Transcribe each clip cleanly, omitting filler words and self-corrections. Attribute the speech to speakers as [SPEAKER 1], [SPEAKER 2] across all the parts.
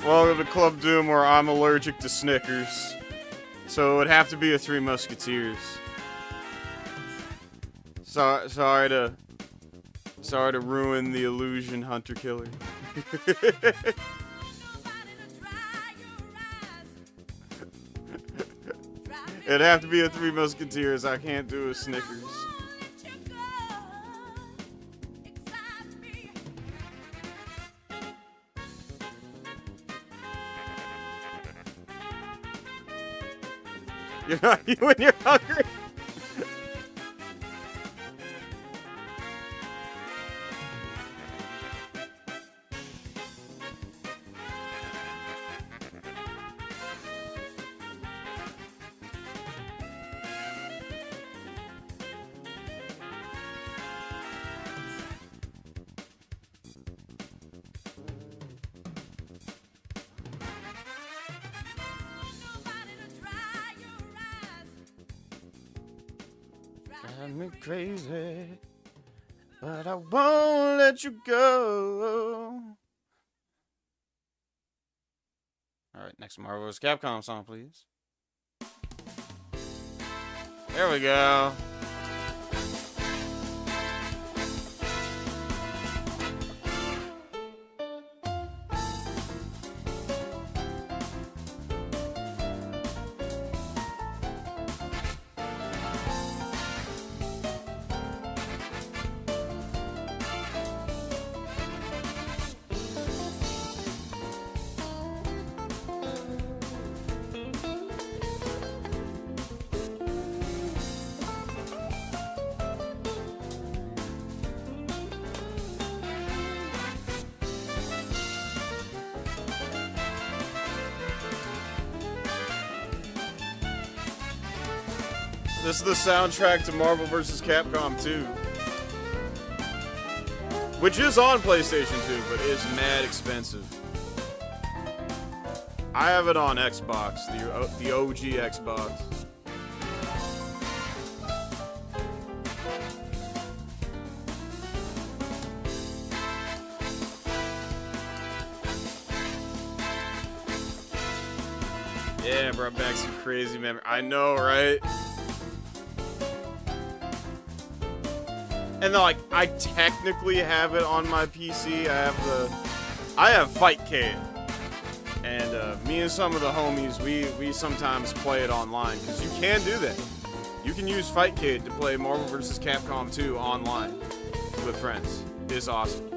[SPEAKER 1] Welcome to Club Doom, where I'm allergic to Snickers. So it would have to be a Three Musketeers. Sorry to ruin the illusion, Hunter Killer. It'd have to be a Three Musketeers. I can't do a Snickers. When you're hungry. drive me crazy, but I won't let you go. All right, next Marvel vs. Capcom song, please. There we go. This is the soundtrack to Marvel vs. Capcom 2. Which is on PlayStation 2, but is mad expensive. I have it on Xbox, the OG Xbox. Yeah, brought back some crazy memory. I know, right? And like, I technically have it on my PC. I have Fightcade, and me and some of the homies, we sometimes play it online because you can do that. You can use Fightcade to play Marvel vs. Capcom 2 online with friends. It's awesome.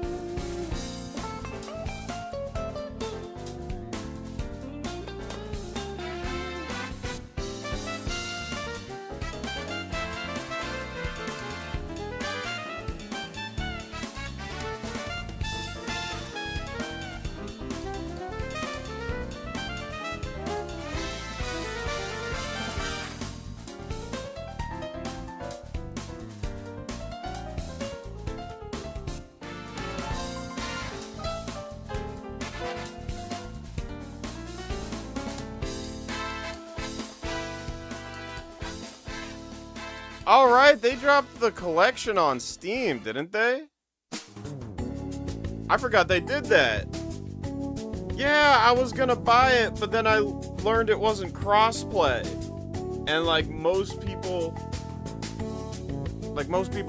[SPEAKER 1] Alright, they dropped the collection on Steam, didn't they? I forgot they did that. Yeah, I was gonna buy it, but then I learned it wasn't crossplay. And like most people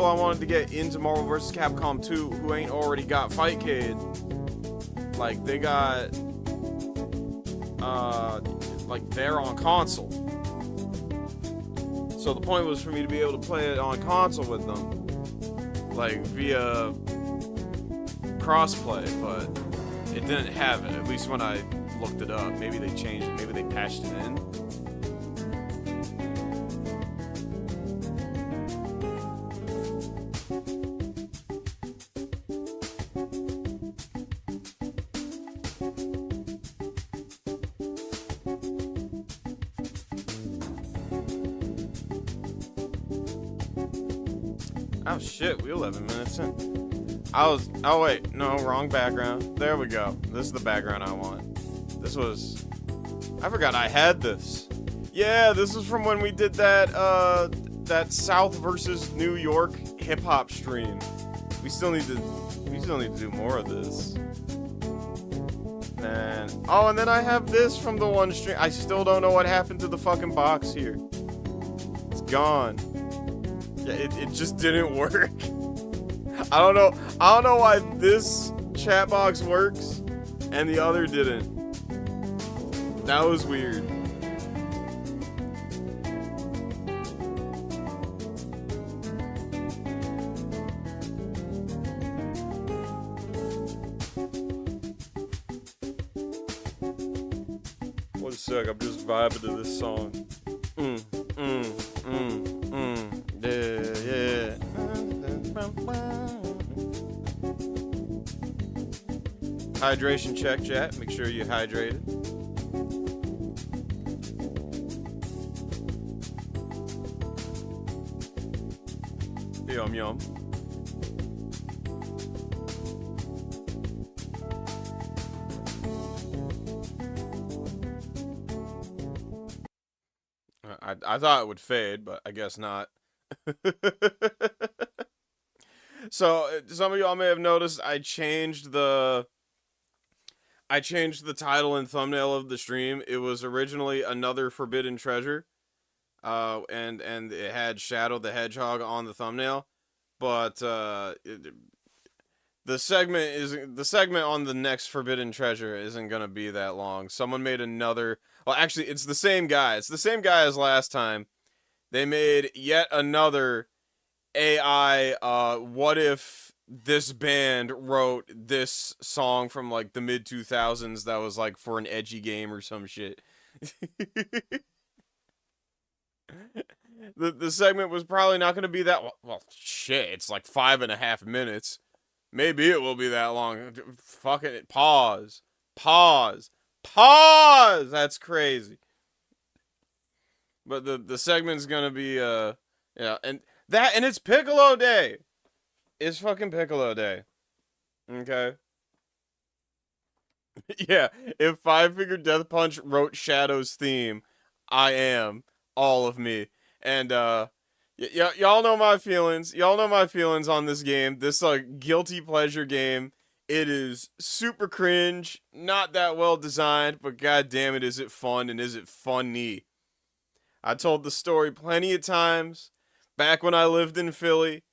[SPEAKER 1] I wanted to get into Marvel vs. Capcom 2 who ain't already got Fightcade, like they got like they're on console. So the point was for me to be able to play it on console with them, like via crossplay, but it didn't have it, at least when I looked it up. Maybe they changed it, maybe they patched it in. Oh shit, we 11 minutes in. Oh wait, no, wrong background. There we go. This is the background I want. I forgot I had this. Yeah, this is from when we did that South versus New York hip hop stream. We still need to do more of this. And then I have this from the one stream. I still don't know what happened to the fucking box here. It's gone. Yeah, it just didn't work. I don't know why this chat box works and the other didn't. That was weird. One sec, I'm just vibing to this song. Yeah. Hydration check, chat. Make sure you're hydrated. Yum yum. I thought it would fade, but I guess not. So some of y'all may have noticed I changed the title and thumbnail of the stream. It was originally Another Forbidden Treasure. And it had Shadow the Hedgehog on the thumbnail, but the segment on the next Forbidden Treasure isn't gonna be that long. Someone made another. Well, actually, it's the same guy. It's the same guy as last time. They made yet another AI. What if this band wrote this song from like the mid 2000s that was like for an edgy game or some shit? The segment was probably not going to be that well. Shit, it's like 5.5 minutes. Maybe it will be that long. Fucking it. Pause. Pause. Pause. That's crazy. But the segment's gonna be yeah, and it's Piccolo Day. It's fucking Piccolo Day. Okay. Yeah. If Five Finger Death Punch wrote Shadow's theme, I am all of me. And y'all know my feelings. Y'all know my feelings on this game. This guilty pleasure game. It is super cringe, not that well designed, but god damn it, is it fun and is it funny? I told the story plenty of times. Back when I lived in Philly,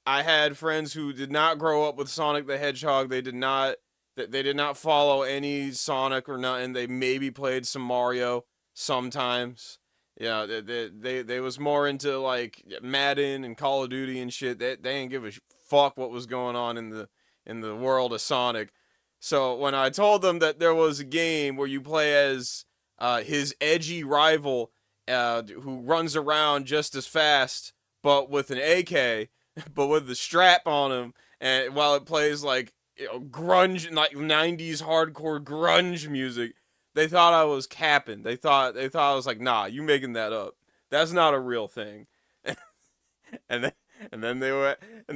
[SPEAKER 1] I had friends who did not grow up with Sonic the Hedgehog. They did not follow any Sonic or nothing. They maybe played some Mario sometimes. Yeah, they was more into like Madden and Call of Duty and shit. They didn't give a fuck what was going on in the world of Sonic. So when I told them that there was a game where you play as his edgy rival who runs around just as fast but with an AK, but with the strap on him, and while it plays like grunge, like 90s hardcore grunge music, they thought I was capping. They thought I was like, nah, you making that up. That's not a real thing. and then and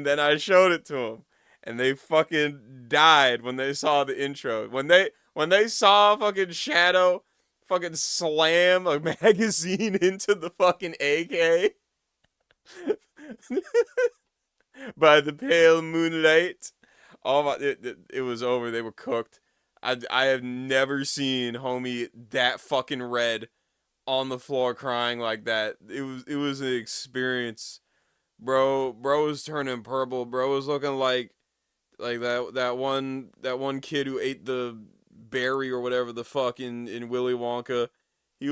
[SPEAKER 1] then I showed it to them, and they fucking died when they saw the intro. When they saw fucking Shadow fucking slam a magazine into the fucking AK by the pale moonlight. It was over. They were cooked. I have never seen homie that fucking red on the floor crying like that. It was an experience. Bro was turning purple. Bro was looking like that one kid who ate the berry or whatever the fuck in Willy Wonka. He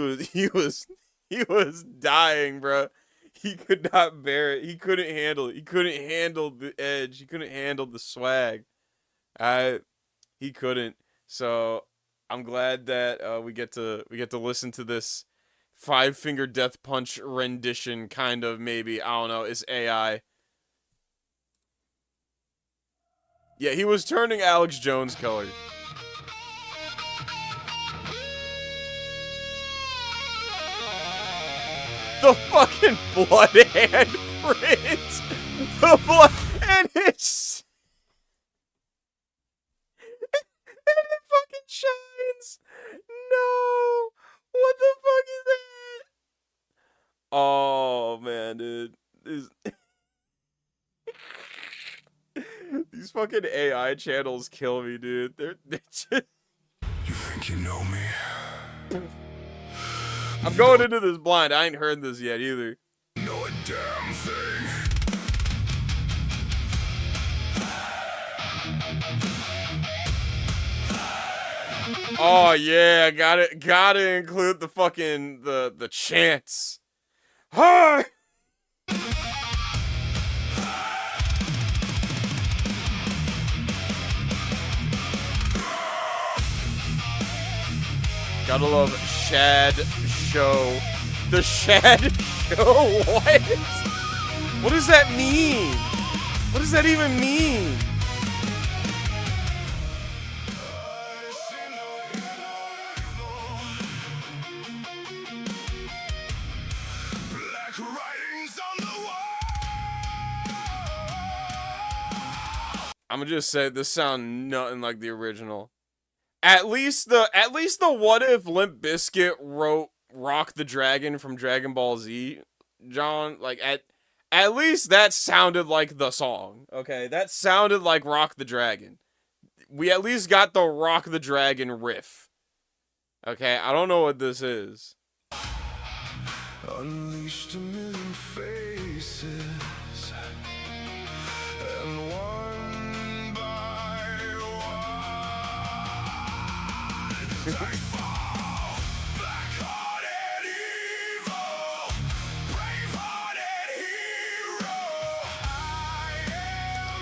[SPEAKER 1] was dying, bro. He could not bear it. He couldn't handle it. He couldn't handle the edge. He couldn't handle the swag. He couldn't. So I'm glad that we get to listen to this Five Finger Death Punch rendition, kind of, maybe. I don't know. It's AI. Yeah, he was turning Alex Jones colors. The fucking blood hand print. The blood and it's and it fucking shines. No. What the fuck is that? Oh man, dude. These fucking AI channels kill me, dude. They're just...
[SPEAKER 2] You think you know me?
[SPEAKER 1] I'm going into this blind. I ain't heard this yet either.
[SPEAKER 2] Know a damn thing.
[SPEAKER 1] Oh yeah, gotta include the fucking the chants. Hi. Gotta love Shad Show. The Shad Show? What? What does that mean? What does that even mean?
[SPEAKER 2] Black writings on the wall.
[SPEAKER 1] I'm gonna just say this sounds nothing like the original. At least the what if Limp Bizkit wrote Rock the Dragon from Dragon Ball Z, John, like At least that sounded like the song, okay? That sounded like Rock the Dragon. We at least got the Rock the Dragon riff. Okay, I don't know what this is.
[SPEAKER 2] Unleashed a million faces, and one by one they fall. Black-hearted evil, brave-hearted hero.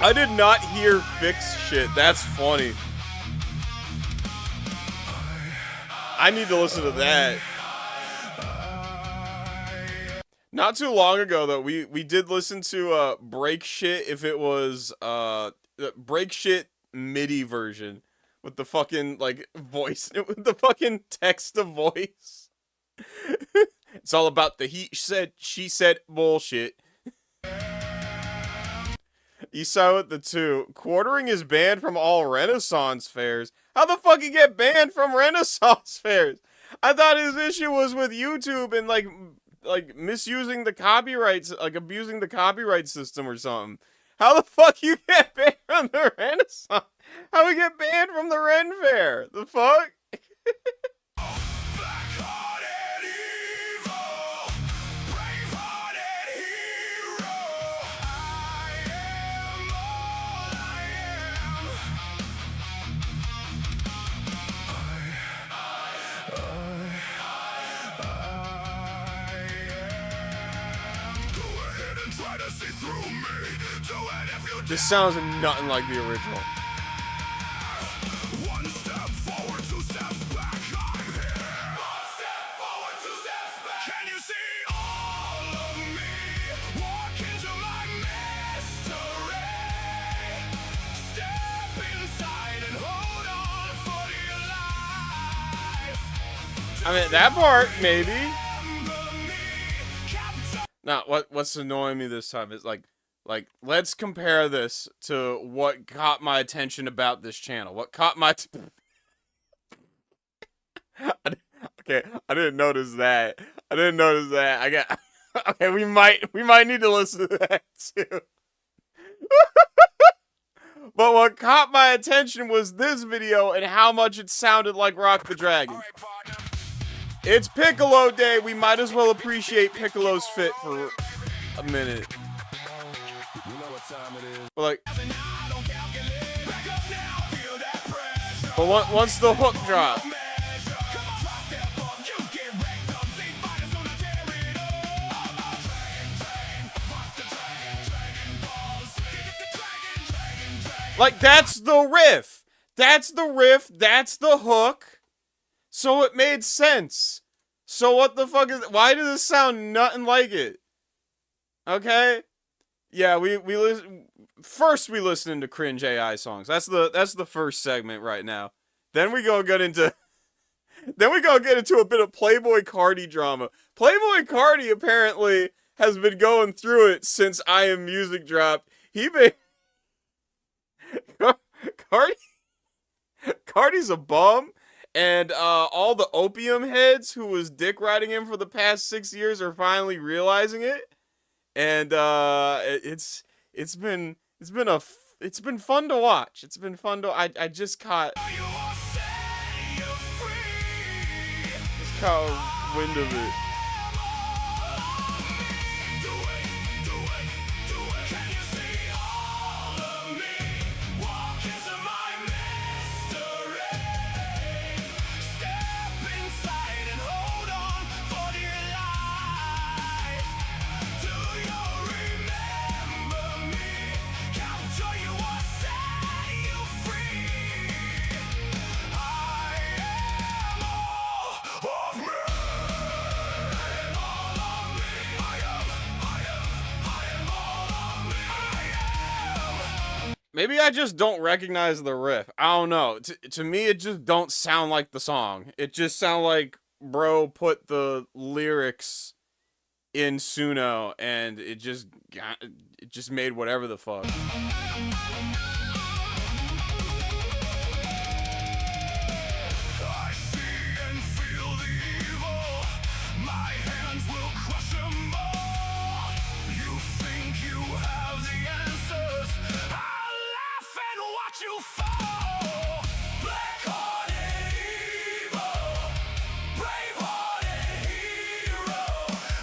[SPEAKER 1] I did not hear fix shit. That's funny. I need to listen to that. Not too long ago, though, we did listen to Break Shit if it was Break Shit MIDI version with the fucking, like, voice, with the fucking text to voice. It's all about the he said, she said bullshit. You saw it, the 2. Quartering is banned from all Renaissance fairs. How the fuck you get banned from Renaissance fairs? I thought his issue was with YouTube and, like misusing the copyrights, like abusing the copyright system or something. How the fuck you get banned from the Renaissance? How we get banned from the Ren Fair? The fuck?
[SPEAKER 2] Black-hearted evil, brave-hearted hero. I am all I am. Go ahead and try to see through me. Do it if you
[SPEAKER 1] This sounds nothing like the original.
[SPEAKER 2] One step forward, 2 steps back. I'm here. One step forward, 2 steps back. Can you see all of me? Walk into my mystery. Step inside and hold on for your life.
[SPEAKER 1] I mean, that part, maybe.
[SPEAKER 2] Remember me, Captain.
[SPEAKER 1] Now, what's annoying me this time is like, let's compare this to what caught my attention about this channel. What caught my okay, I didn't notice that. I got okay. We might need to listen to that too. But what caught my attention was this video and how much it sounded like Rock the Dragon.
[SPEAKER 2] All right, partner.
[SPEAKER 1] It's Piccolo Day. We might as well appreciate Piccolo's fit for a minute.
[SPEAKER 2] You know what time it is.
[SPEAKER 1] But like,
[SPEAKER 2] Now don't calculate. Back up now. Feel that pressure.
[SPEAKER 1] but once the hook dropped,
[SPEAKER 2] Measure. Come on, step up. You get wrecked up. See fighters gonna tear it up. Fuck the dragon balls. Dragon.
[SPEAKER 1] like that's the riff. That's the riff. That's the hook. So it made sense. So what the fuck is? Why does this sound nothing like it? Okay. Yeah, we listen. First, we listening to cringe AI songs. That's the first segment right now. Then we go get into a bit of Playboy Cardi drama. Playboy Cardi apparently has been going through it since I Am Music dropped. Cardi's a bum, and all the opium heads who was dick riding him for the past 6 years are finally realizing it. And it's been fun to watch. It's been fun to I just caught wind of it. Maybe I just don't recognize the riff. I don't know. To me, it just don't sound like the song. It just sound like bro put the lyrics in Suno and it just made whatever the fuck.
[SPEAKER 2] I see and feel the evil. My hands will crush 'em all. You think watch you fall. Black-hearted evil, brave-hearted hero.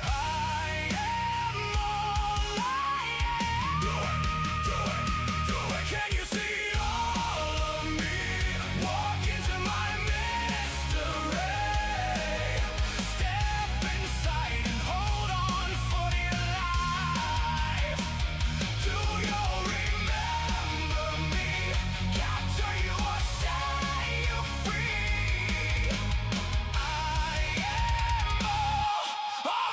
[SPEAKER 2] I am all I am. Do it. Can you see all of me? Walk into my mystery. Step inside and hold on for your life. Do you remember me? Capture you or set you free. I am all of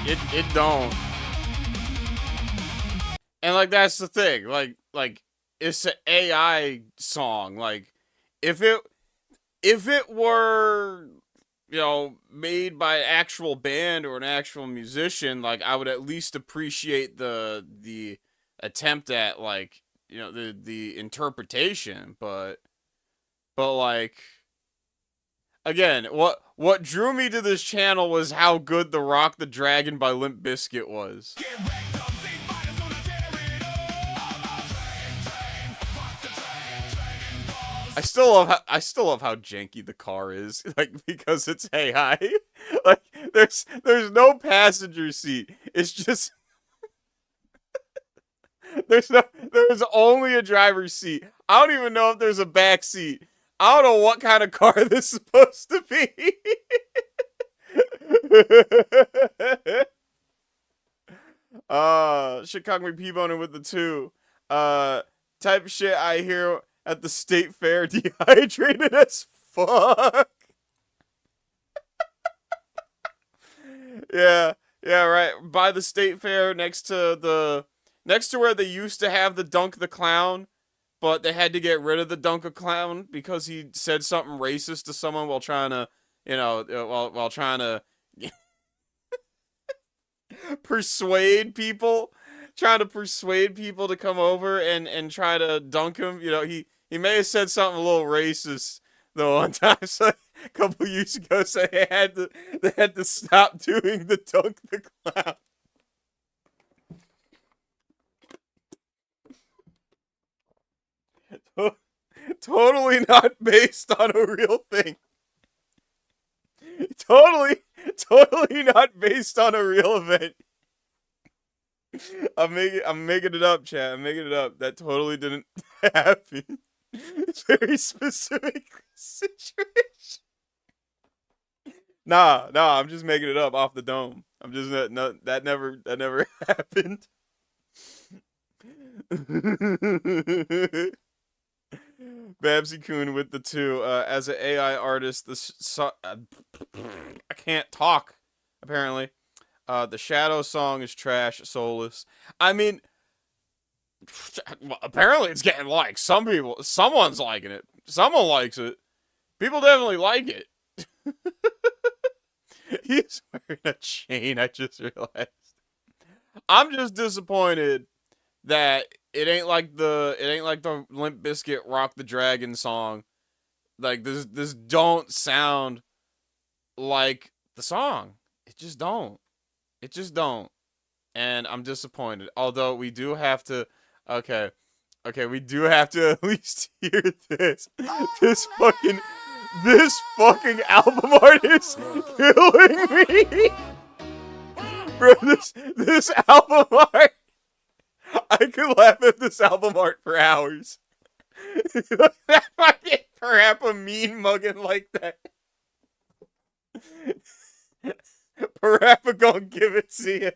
[SPEAKER 2] me.
[SPEAKER 1] It don't. And like that's the thing. Like it's an AI song. Like if it were, you know, made by an actual band or an actual musician, like I would at least appreciate the attempt at, like, you know, the interpretation, but like, again, what drew me to this channel was how good the Rock the Dragon by Limp Bizkit was.
[SPEAKER 2] Get wrecked up, see fighters gonna tear it up. Rock the dragon balls.
[SPEAKER 1] I still love how janky the car is, like, because it's AI. Like there's no passenger seat. It's just there's only a driver's seat. I don't even know if there's a back seat. I don't know what kind of car this is supposed to be. Shit cock me P-boning with the 2. Type of shit I hear at the state fair, dehydrated as fuck. Yeah, right. By the state fair, next to where they used to have the Dunk the Clown, but they had to get rid of the Dunk the Clown because he said something racist to someone while trying to, you know, while trying to persuade people to come over and try to dunk him. You know, he may have said something a little racist the one time, so a couple years ago, so they had to stop doing the Dunk the Clown. Totally not based on a real thing. Totally not based on a real event. I'm making it up, chat. I'm making it up. That totally didn't happen. It's a very specific situation. Nah, I'm just making it up off the dome. I'm just that never happened. Babsy-kun with the 2. As an AI artist, I can't talk, apparently. The Shadow song is trash, soulless. I mean, well, apparently it's getting likes. Someone's liking it. Someone likes it. People definitely like it. He's wearing a chain, I just realized. I'm just disappointed that it ain't like the Limp Bizkit Rock the Dragon song. Like this don't sound like the song. It just don't. And I'm disappointed. Although we do have to okay, we do have to at least hear this. This fucking album art is killing me. Bro, this album art, I could laugh at this album art for hours. That fucking Parappa mean mugging like that. Parappa gonna give it to you.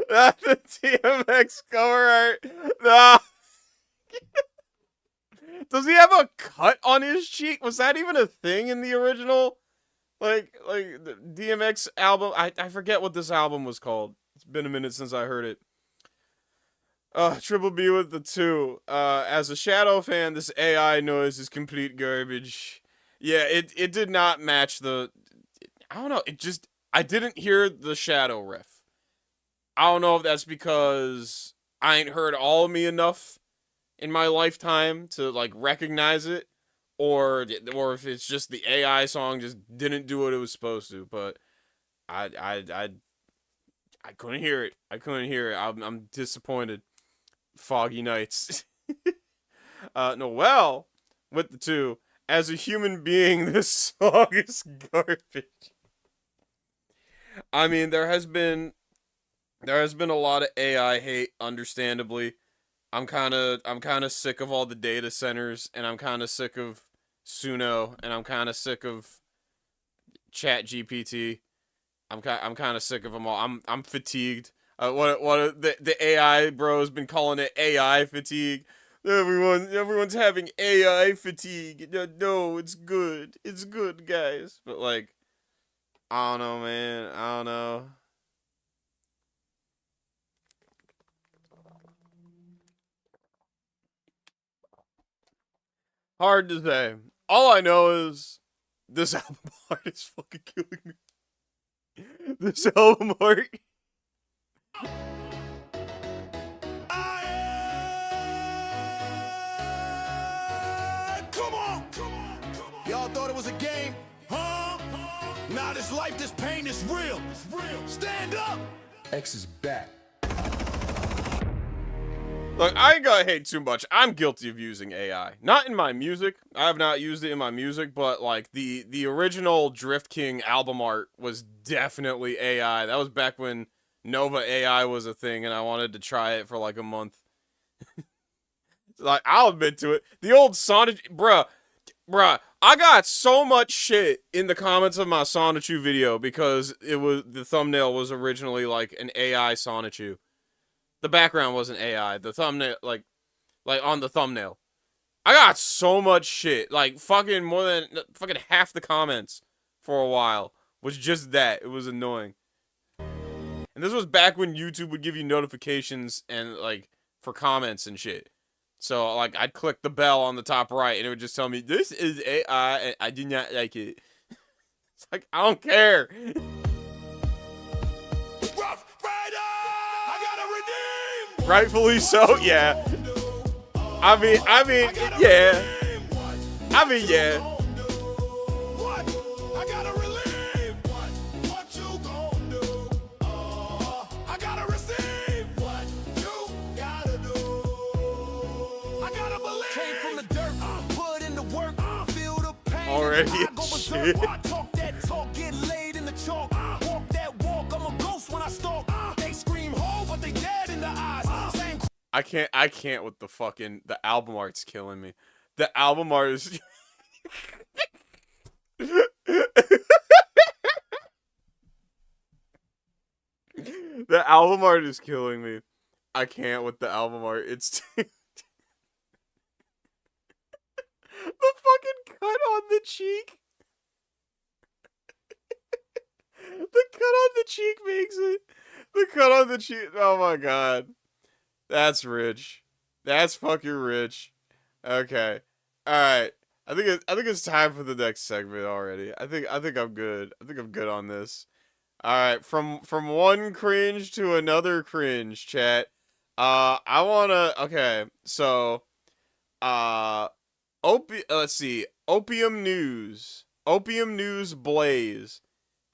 [SPEAKER 1] Not the DMX cover art. No. Does he have a cut on his cheek? Was that even a thing in the original? Like the DMX album? I forget what this album was called. It's been a minute since I heard it. Triple B with the 2. As a Shadow fan, this AI noise is complete garbage. Yeah, it did not match the... I don't know, I didn't hear the Shadow riff. I don't know if that's because I ain't heard All of Me enough in my lifetime to, like, recognize it, or if it's just the AI song just didn't do what it was supposed to, but I couldn't hear it. I couldn't hear it. I'm disappointed. Foggy nights. Noel with the 2. As a human being, this song is garbage. I mean, there has been a lot of AI hate, understandably. I'm kind of sick of all the data centers, and I'm kind of sick of Suno, and I'm kind of sick of Chat GPT. I'm kind of sick of them all. I'm fatigued. What the AI bro's been calling it AI fatigue. Everyone's having AI fatigue. No, it's good. It's good, guys. But like, I don't know, man. I don't know. Hard to say. All I know is this album art is fucking killing me. This album art.
[SPEAKER 2] Come on, come on, come on. Y'all thought it was a game, huh? Now this life, this pain is real. It's real. Stand up.
[SPEAKER 3] X is back.
[SPEAKER 1] Look, I ain't gonna hate too much. I'm guilty of using AI. Not in my music. I have not used it in my music, but like the original Drift King album art was definitely AI. That was back when Nova AI was a thing, and I wanted to try it for like a month. Like, I'll admit to it. The old Sonic, bruh, I got so much shit in the comments of my Sonichu video because the thumbnail was originally like an AI Sonichu. The background wasn't AI. The thumbnail, like on the thumbnail. I got so much shit. Like, fucking more than fucking half the comments for a while was just that. It was annoying. And this was back when YouTube would give you notifications and, like, for comments and shit. So, like, I'd click the bell on the top right and it would just tell me, this is AI and I do not like it. It's like, I don't care. Rightfully so, yeah. I mean, yeah. I mean, yeah.
[SPEAKER 2] I gotta relieve what you gon' do. I gotta receive what you gotta do. I gotta believe. Came from the dirt, put in the work, feel the pain.
[SPEAKER 1] Already
[SPEAKER 2] I go
[SPEAKER 1] shit.
[SPEAKER 2] berserk, talk that talk, get laid in the chalk. Walk that walk, I'm a ghost when I stalk. They scream ho, but they dead in the eyes. Same.
[SPEAKER 1] I can't with the album art's killing me. The album art is the album art is killing me. I can't with the album art. It's the fucking cut on the cheek. The cut on the cheek makes it. The cut on the cheek. Oh my god. That's rich. That's fucking rich. Okay. Alright. I think it's time for the next segment already. I think I'm good. I think I'm good on this. Alright, from one cringe to another cringe, chat. I wanna okay, so let's see. Opium News Blaze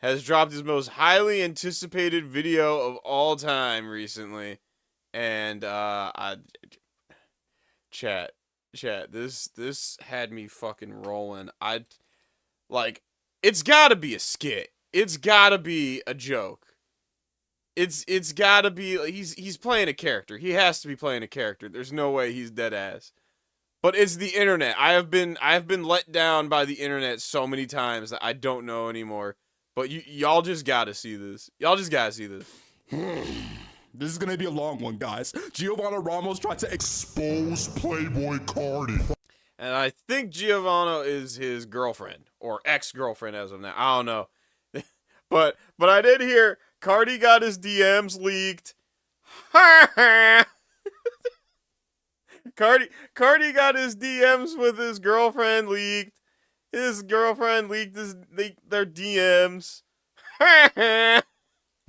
[SPEAKER 1] has dropped his most highly anticipated video of all time recently. And chat, this had me fucking rolling. It's gotta be a skit. It's gotta be a joke. It's gotta be, he's playing a character. He has to be playing a character. There's no way he's dead ass. But it's the internet. I have been let down by the internet so many times that I don't know anymore. But y'all just gotta see this. Y'all just gotta see this.
[SPEAKER 3] This is gonna be a long one, guys. Giovanna Ramos tried to expose Playboy Cardi.
[SPEAKER 1] And I think Giovanna is his girlfriend. Or ex-girlfriend as of now. I don't know. But I did hear Cardi got his DMs leaked. Cardi got his DMs with his girlfriend leaked. His girlfriend leaked their DMs.
[SPEAKER 3] For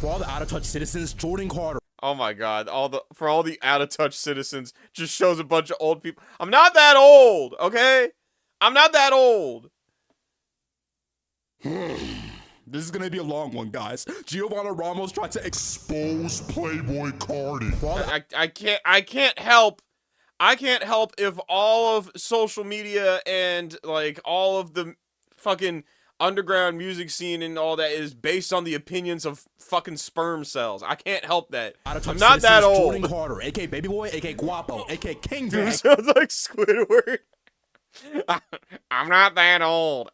[SPEAKER 3] all the out-of-touch citizens, Jordan Carter.
[SPEAKER 1] Oh my god, for all the out-of-touch citizens, just shows a bunch of old people. I'm not that old, okay? I'm not that old.
[SPEAKER 3] This is gonna be a long one, guys. Giovanna Ramos tried to expose Playboy Cardi.
[SPEAKER 1] I can't help if all of social media and like all of the fucking underground music scene and all that is based on the opinions of fucking sperm cells. I can't help that. I'm not that old.
[SPEAKER 3] Jordan Carter, aka Baby Boy, aka Guapo, aka King
[SPEAKER 1] Dude,
[SPEAKER 3] Van.
[SPEAKER 1] sounds like Squidward. I'm not that old.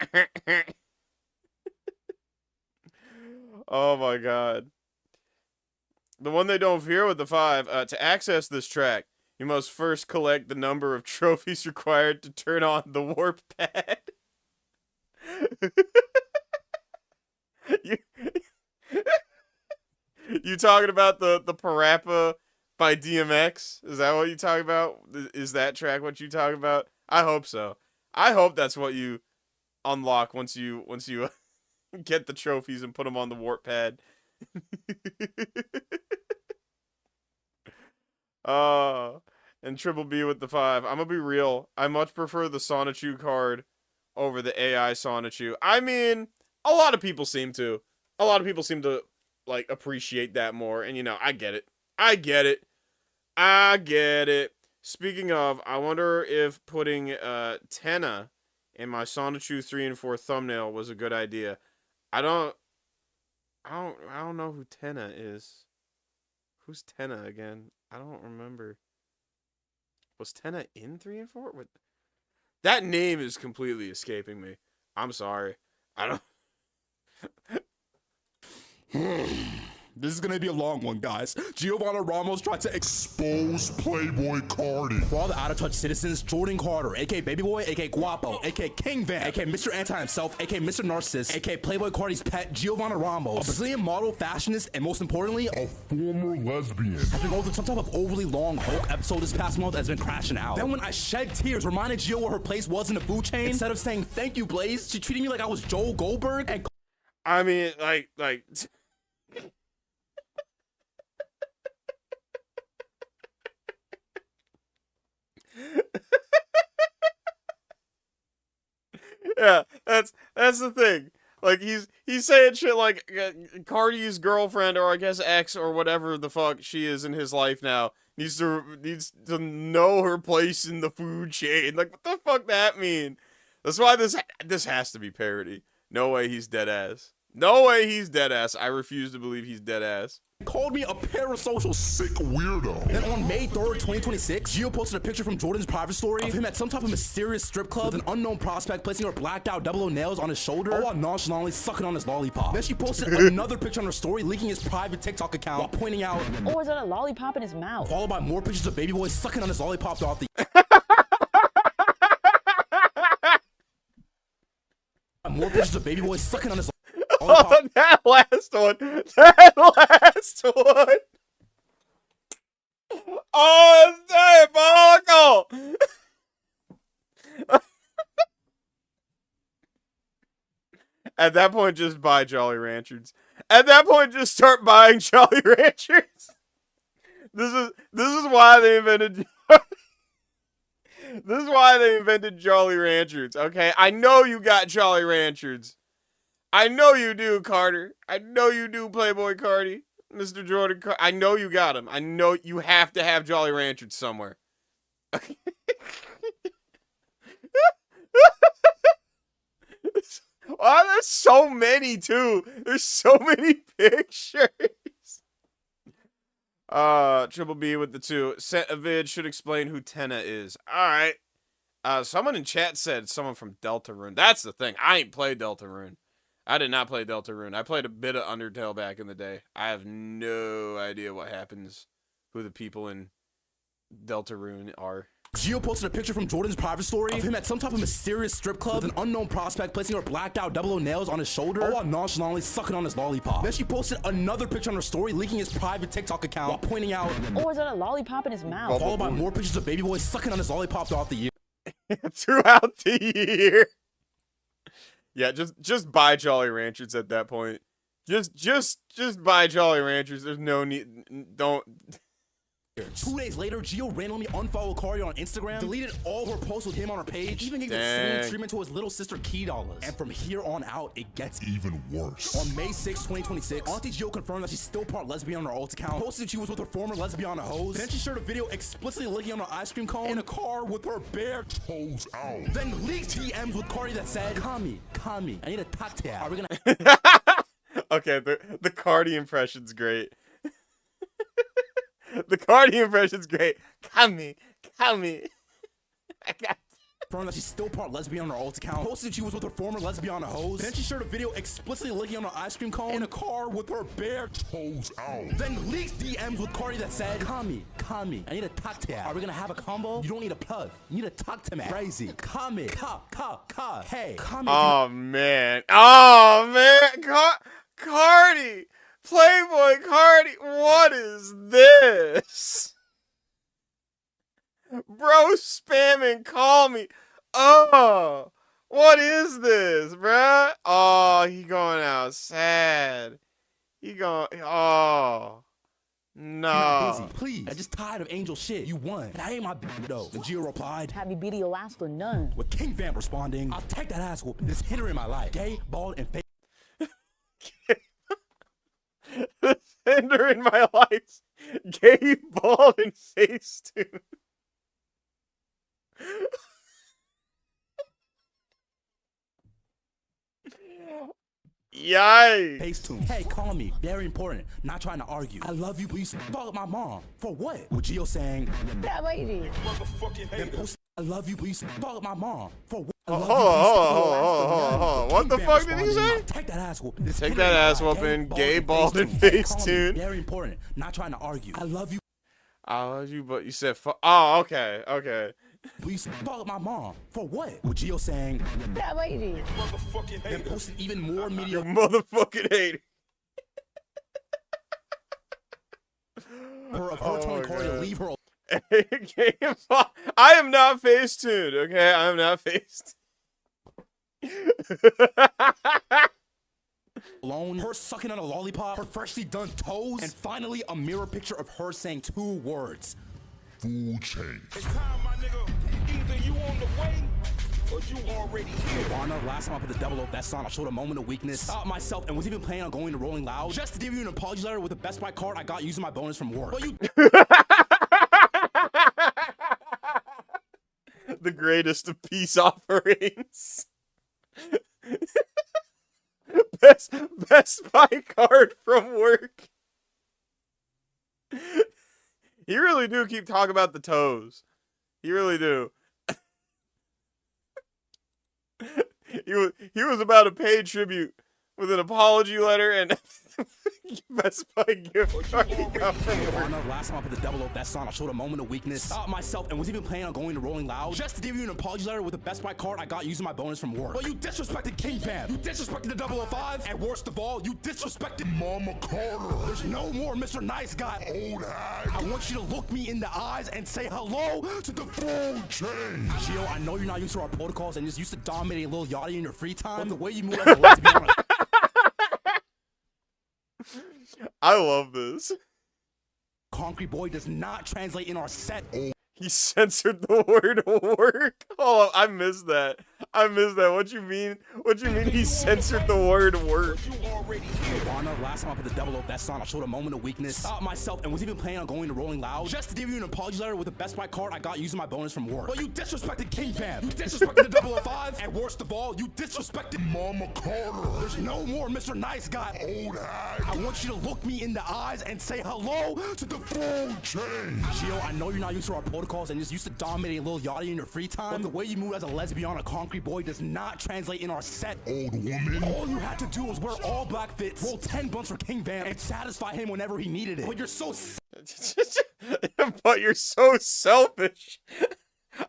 [SPEAKER 1] Oh my god. The one they don't fear with the 5. To access this track, you must first collect the number of trophies required to turn on the warp pad. You talking about the Parappa by DMX? Is that what you talking about? Is that track what you talking about? I hope so. I hope that's what you unlock once you get the trophies and put them on the warp pad. And Triple B with the 5. I'm gonna be real. I much prefer the Sonichu card over the AI Sonichu. I mean, a lot of people seem to. A lot of people seem to like appreciate that more. And you know, I get it. I get it. I get it. Speaking of, I wonder if putting thissa in my Sonichu 3 and 4 thumbnail was a good idea. I don't know who thissa is. Who's thissa again? I don't remember. Was thissa in 3 and 4? That name is completely escaping me. I'm sorry. I don't.
[SPEAKER 3] This is gonna be a long one, guys. Giovanna Ramos tried to expose Playboy Cardi. For all the out-of-touch citizens, Jordan Carter, aka Baby Boy, aka Guapo, aka King Van, aka Mr. Anti himself, aka Mr. Narcissist, aka Playboy Cardi's pet, Giovanna Ramos, a Brazilian model, fashionist, and most importantly, a former lesbian. Has been going through some type of overly long Hulk episode this past month that's been crashing out. Then when I shed tears, reminded Gio where her place was in the food chain, instead of saying thank you, Blaze, she treated me like I was Joel Goldberg and
[SPEAKER 1] I mean, like. Yeah, that's the thing. Like he's saying shit like Cardi's girlfriend, or I guess ex, or whatever the fuck she is in his life now, needs to know her place in the food chain. Like, what the fuck that mean? That's why this has to be parody. No way he's dead ass. No way he's dead ass. I refuse to believe he's dead ass.
[SPEAKER 3] Called me a parasocial sick weirdo. Then on May 3rd, 2026, Gio posted a picture from Jordan's private story of him at some type of mysterious strip club with an unknown prospect placing her blacked out double O nails on his shoulder, all while nonchalantly sucking on his lollipop. Then she posted another picture on her story leaking his private TikTok account while pointing out,
[SPEAKER 4] or is that a lollipop in his mouth?
[SPEAKER 3] Followed by more pictures of Baby Boy sucking on his lollipop throughout the more pictures of Baby Boy sucking on his
[SPEAKER 1] Oh, that last one. That last one. Oh, it's diabolical. At that point, just buy Jolly Ranchers. At that point, just start buying Jolly Ranchers. This is why they invented. This is why they invented Jolly Ranchers. Okay, I know you got Jolly Ranchers. I know you do, Carter. I know you do, Playboy Cardi. Mr. Jordan Carter. I know you got him. I know you have to have Jolly Ranchers somewhere. Oh, there's so many, too. There's so many pictures. Triple B with the 2. Sent a vid, should explain who thissa is. Alright. Someone in chat said someone from Deltarune. That's the thing. I ain't played Deltarune. I did not play Deltarune. I played a bit of Undertale back in the day. I have no idea what happens, who the people in Deltarune are.
[SPEAKER 3] Gio posted a picture from Jordan's private story of him at some type of mysterious strip club with an unknown prospect placing her blacked out double O nails on his shoulder, all while nonchalantly sucking on his lollipop. Then she posted another picture on her story leaking his private TikTok account while pointing out,
[SPEAKER 4] or is that a lollipop in his mouth?
[SPEAKER 3] Followed by more pictures of Baby Boy sucking on his lollipop throughout the year.
[SPEAKER 1] Throughout the year. Yeah, just buy Jolly Ranchers at that point. Just buy Jolly Ranchers. There's no need. Don't.
[SPEAKER 3] 2 days later, Gio randomly unfollowed Cardi on Instagram, deleted all her posts with him on her page, even gave the same treatment to his little sister Key Dollars. And from here on out, it gets
[SPEAKER 2] Even worse.
[SPEAKER 3] on May 6, 2026, Auntie Gio confirmed that she's still part lesbian on her alt account, posted she was with her former lesbian hose, then she shared a video explicitly licking on her ice cream cone in a car with her bare
[SPEAKER 2] Toes out.
[SPEAKER 3] then leaked DMs with Cardi that said, Kami, I need a cocktail. Are we gonna
[SPEAKER 1] Okay, the Cardi impression's great. The Cardi impression's great. Come. I got
[SPEAKER 3] confirmed that she's still part lesbian on her alt account, posted she was with her former lesbian hose, then she shared a video explicitly licking on her ice cream cone in a car with her bare
[SPEAKER 2] Toes out.
[SPEAKER 3] then leaked DMs with Cardi that said, Kami, I need a cocktail. Are we gonna have a combo? You don't need a plug. You need to talk to me. Crazy. Kami, hey, Kami.
[SPEAKER 1] Oh man. Cardi. Playboy Cardi. What is this? Bro spamming call me. Oh. What is this, bruh? Oh, he going out sad. He going, oh.
[SPEAKER 3] You're not busy,
[SPEAKER 1] No.
[SPEAKER 3] please. I'm just tired of angel shit. You won. That ain't my though. And Gio replied,
[SPEAKER 4] Have you beat your ass for none?
[SPEAKER 3] with King Vamp responding, I'll take that ass whooping. This hitter in my life. Gay, bald, and fake.
[SPEAKER 1] The Fender in my life. Gay, bald, and Facetune. Yikes.
[SPEAKER 3] Facetune. Hey, call me. Very important. Not trying to argue. I love you, but you fuck my mom. For what? With Gio saying,
[SPEAKER 4] That lady.
[SPEAKER 3] then post, I love you, but you fuck my mom. For what? I
[SPEAKER 1] Hold
[SPEAKER 3] love
[SPEAKER 1] on,
[SPEAKER 3] you, but you
[SPEAKER 1] hold
[SPEAKER 3] fuck
[SPEAKER 1] on,
[SPEAKER 3] my
[SPEAKER 1] hold on,
[SPEAKER 3] mom.
[SPEAKER 1] hold on. What the
[SPEAKER 3] King
[SPEAKER 1] fuck
[SPEAKER 3] Vamp
[SPEAKER 1] did he
[SPEAKER 3] responding,
[SPEAKER 1] say?
[SPEAKER 3] I'll take that ass whooping. This
[SPEAKER 1] Take
[SPEAKER 3] hitter
[SPEAKER 1] that
[SPEAKER 3] in my
[SPEAKER 1] ass
[SPEAKER 3] life.
[SPEAKER 1] whooping,
[SPEAKER 3] Bald,
[SPEAKER 1] gay, bald, and
[SPEAKER 3] Hey, call me.
[SPEAKER 1] Facetune.
[SPEAKER 3] Very important. Not trying to argue. I love you,
[SPEAKER 1] I love you, but you said fuck. Oh, okay.
[SPEAKER 3] but you fuck my mom. For what? With Gio saying,
[SPEAKER 4] That lady.
[SPEAKER 3] then posted even more
[SPEAKER 1] You
[SPEAKER 3] media
[SPEAKER 1] motherfucking hater.
[SPEAKER 3] of her
[SPEAKER 1] Oh
[SPEAKER 3] telling
[SPEAKER 1] my
[SPEAKER 3] Cardi to
[SPEAKER 1] God.
[SPEAKER 3] leave her
[SPEAKER 1] I am not Facetuned, okay? I am not faced.
[SPEAKER 3] alone, her sucking on a lollipop, her freshly done toes, and finally a mirror picture of her saying 2 words.
[SPEAKER 2] Food chain.
[SPEAKER 5] It's time, my nigga. Either you on the way or you already here.
[SPEAKER 3] Warner, last time I put the devil over that song, I showed a moment of weakness, stopped myself, and was even planning on going to Rolling Loud just to give you an apology letter with a Best Buy card I got using my bonus from work. But you
[SPEAKER 1] The greatest of peace offerings. Best Buy card from work. He really do keep talking about the toes. He really do. He was about to pay tribute with an apology letter and Best Buy gift card he got from work.
[SPEAKER 3] Warner, last time I put the devil over that song, I showed a moment of weakness, stopped myself, and was even planning on going to Rolling Loud just to give you an apology letter with a Best Buy card I got using my bonus from work. But you disrespected King Fam, you disrespected the 005, and worst of all, you disrespected
[SPEAKER 2] Mama Carter.
[SPEAKER 3] There's no more Mr. Nice Guy.
[SPEAKER 2] Old hag.
[SPEAKER 3] I want you to look me in the eyes and say hello to the
[SPEAKER 2] Food chain.
[SPEAKER 3] Gio, I know you're not used to our protocols and just used to dominating Lil Yachty in your free time, but the way you move as a lesbian,
[SPEAKER 1] I love this.
[SPEAKER 3] concrete boy does not translate in our set.
[SPEAKER 1] He censored the word work. Hold on, I missed that. What you mean? He censored the word work?
[SPEAKER 5] You already here.
[SPEAKER 3] Warner, last time I put the devil over that song, I showed a moment of weakness, stopped myself, and was even planning on going to Rolling Loud just to give you an apology letter with a Best Buy card I got using my bonus from work. But you disrespected King Fam, you disrespected the 005, and worst of all, you disrespected
[SPEAKER 2] Mama Carter.
[SPEAKER 3] There's no more Mr. Nice Guy.
[SPEAKER 2] Old hag.
[SPEAKER 3] I want you to look me in the eyes and say hello to the
[SPEAKER 2] Food chain.
[SPEAKER 3] Gio, I know you're not used to our protocols and just used to dominating Lil Yachty in your free time, but the way you move as a lesbian on a concrete boy does not translate in our set.
[SPEAKER 2] Old woman.
[SPEAKER 3] All you had to do was wear all black fits, roll 10 blunts for King Van, and satisfy him whenever he needed it. But you're so
[SPEAKER 1] But you're so selfish.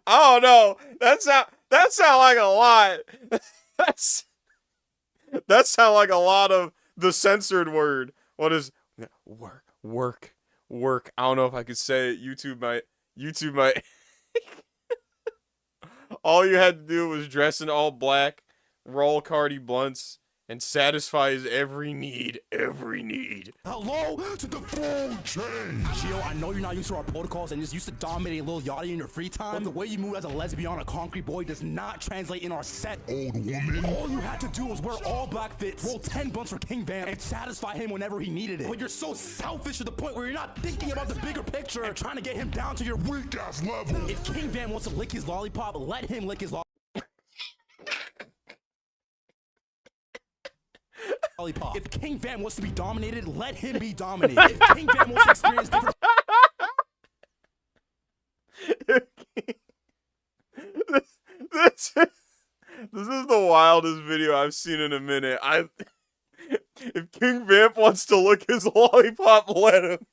[SPEAKER 1] I don't know. That sound like a lot. That sound like a lot of the censored word. What is work? I don't know if I could say it. YouTube might. All you had to do was dress in all black, roll Cardi blunts, and satisfy his every need.
[SPEAKER 3] Hello to the food chain. Gio, I know you're not used to our protocols and just used to dominating Lil Yachty in your free time, but the way you move as a lesbian on a concrete boy does not translate in our set.
[SPEAKER 2] Old woman.
[SPEAKER 3] All you had to do was wear all black fits, roll 10 blunts for King Van, and satisfy him whenever he needed it. But you're so selfish to the point where you're not thinking about the bigger picture and trying to get him down to your
[SPEAKER 2] Weak ass level.
[SPEAKER 3] If King Van wants to lick his lollipop, let him lick his lollipop. If King Van wants to be dominated, let him be dominated. If King Van wants to experience different
[SPEAKER 1] This is the wildest video I've seen in a minute. If King Vamp wants to lick his lollipop, let him.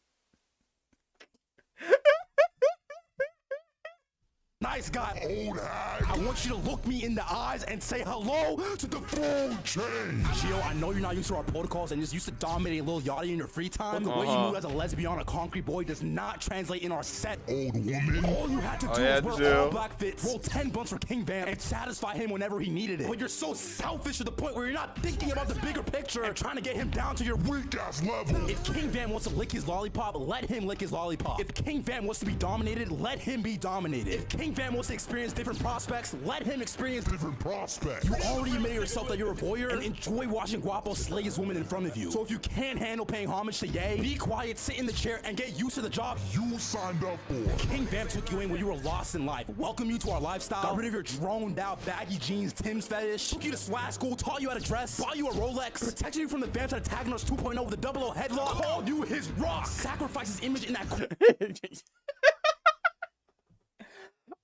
[SPEAKER 3] nice guy.
[SPEAKER 2] Old hag.
[SPEAKER 3] I want you to look me in the eyes and say hello to the
[SPEAKER 2] Food chain.
[SPEAKER 3] Gio, I know you're not used to our protocols and just used to dominating Lil Yachty in your free time, but the way you move as a lesbian on a concrete boy does not translate in our set.
[SPEAKER 2] Old woman.
[SPEAKER 3] All you had to do was wear all black fits, roll 10 blunts for King Van, and satisfy him whenever he needed it. But you're so selfish to the point where you're not thinking about the bigger picture and trying to get him down to your
[SPEAKER 2] Weak ass level.
[SPEAKER 3] If King Van wants to lick his lollipop, let him lick his lollipop. If King Van wants to be dominated, let him be dominated. If King Van wants to experience different prospects, let him experience
[SPEAKER 2] Different prospects.
[SPEAKER 3] You already admitted yourself that you're a voyeur and enjoy watching Guapo slay his woman in front of you. So if you can't handle paying homage to Ye, be quiet, sit in the chair, and get used to the job
[SPEAKER 2] You signed up for.
[SPEAKER 3] King Van took you in when you were lost in life, welcomed you to our lifestyle, got rid of your droned out baggy jeans Tim's fetish, took you to swag school, taught you how to dress, bought you a Rolex, protected you from the vamps antagonist 2.0 with a double O headlock, called you his rock, sacrificed his image in that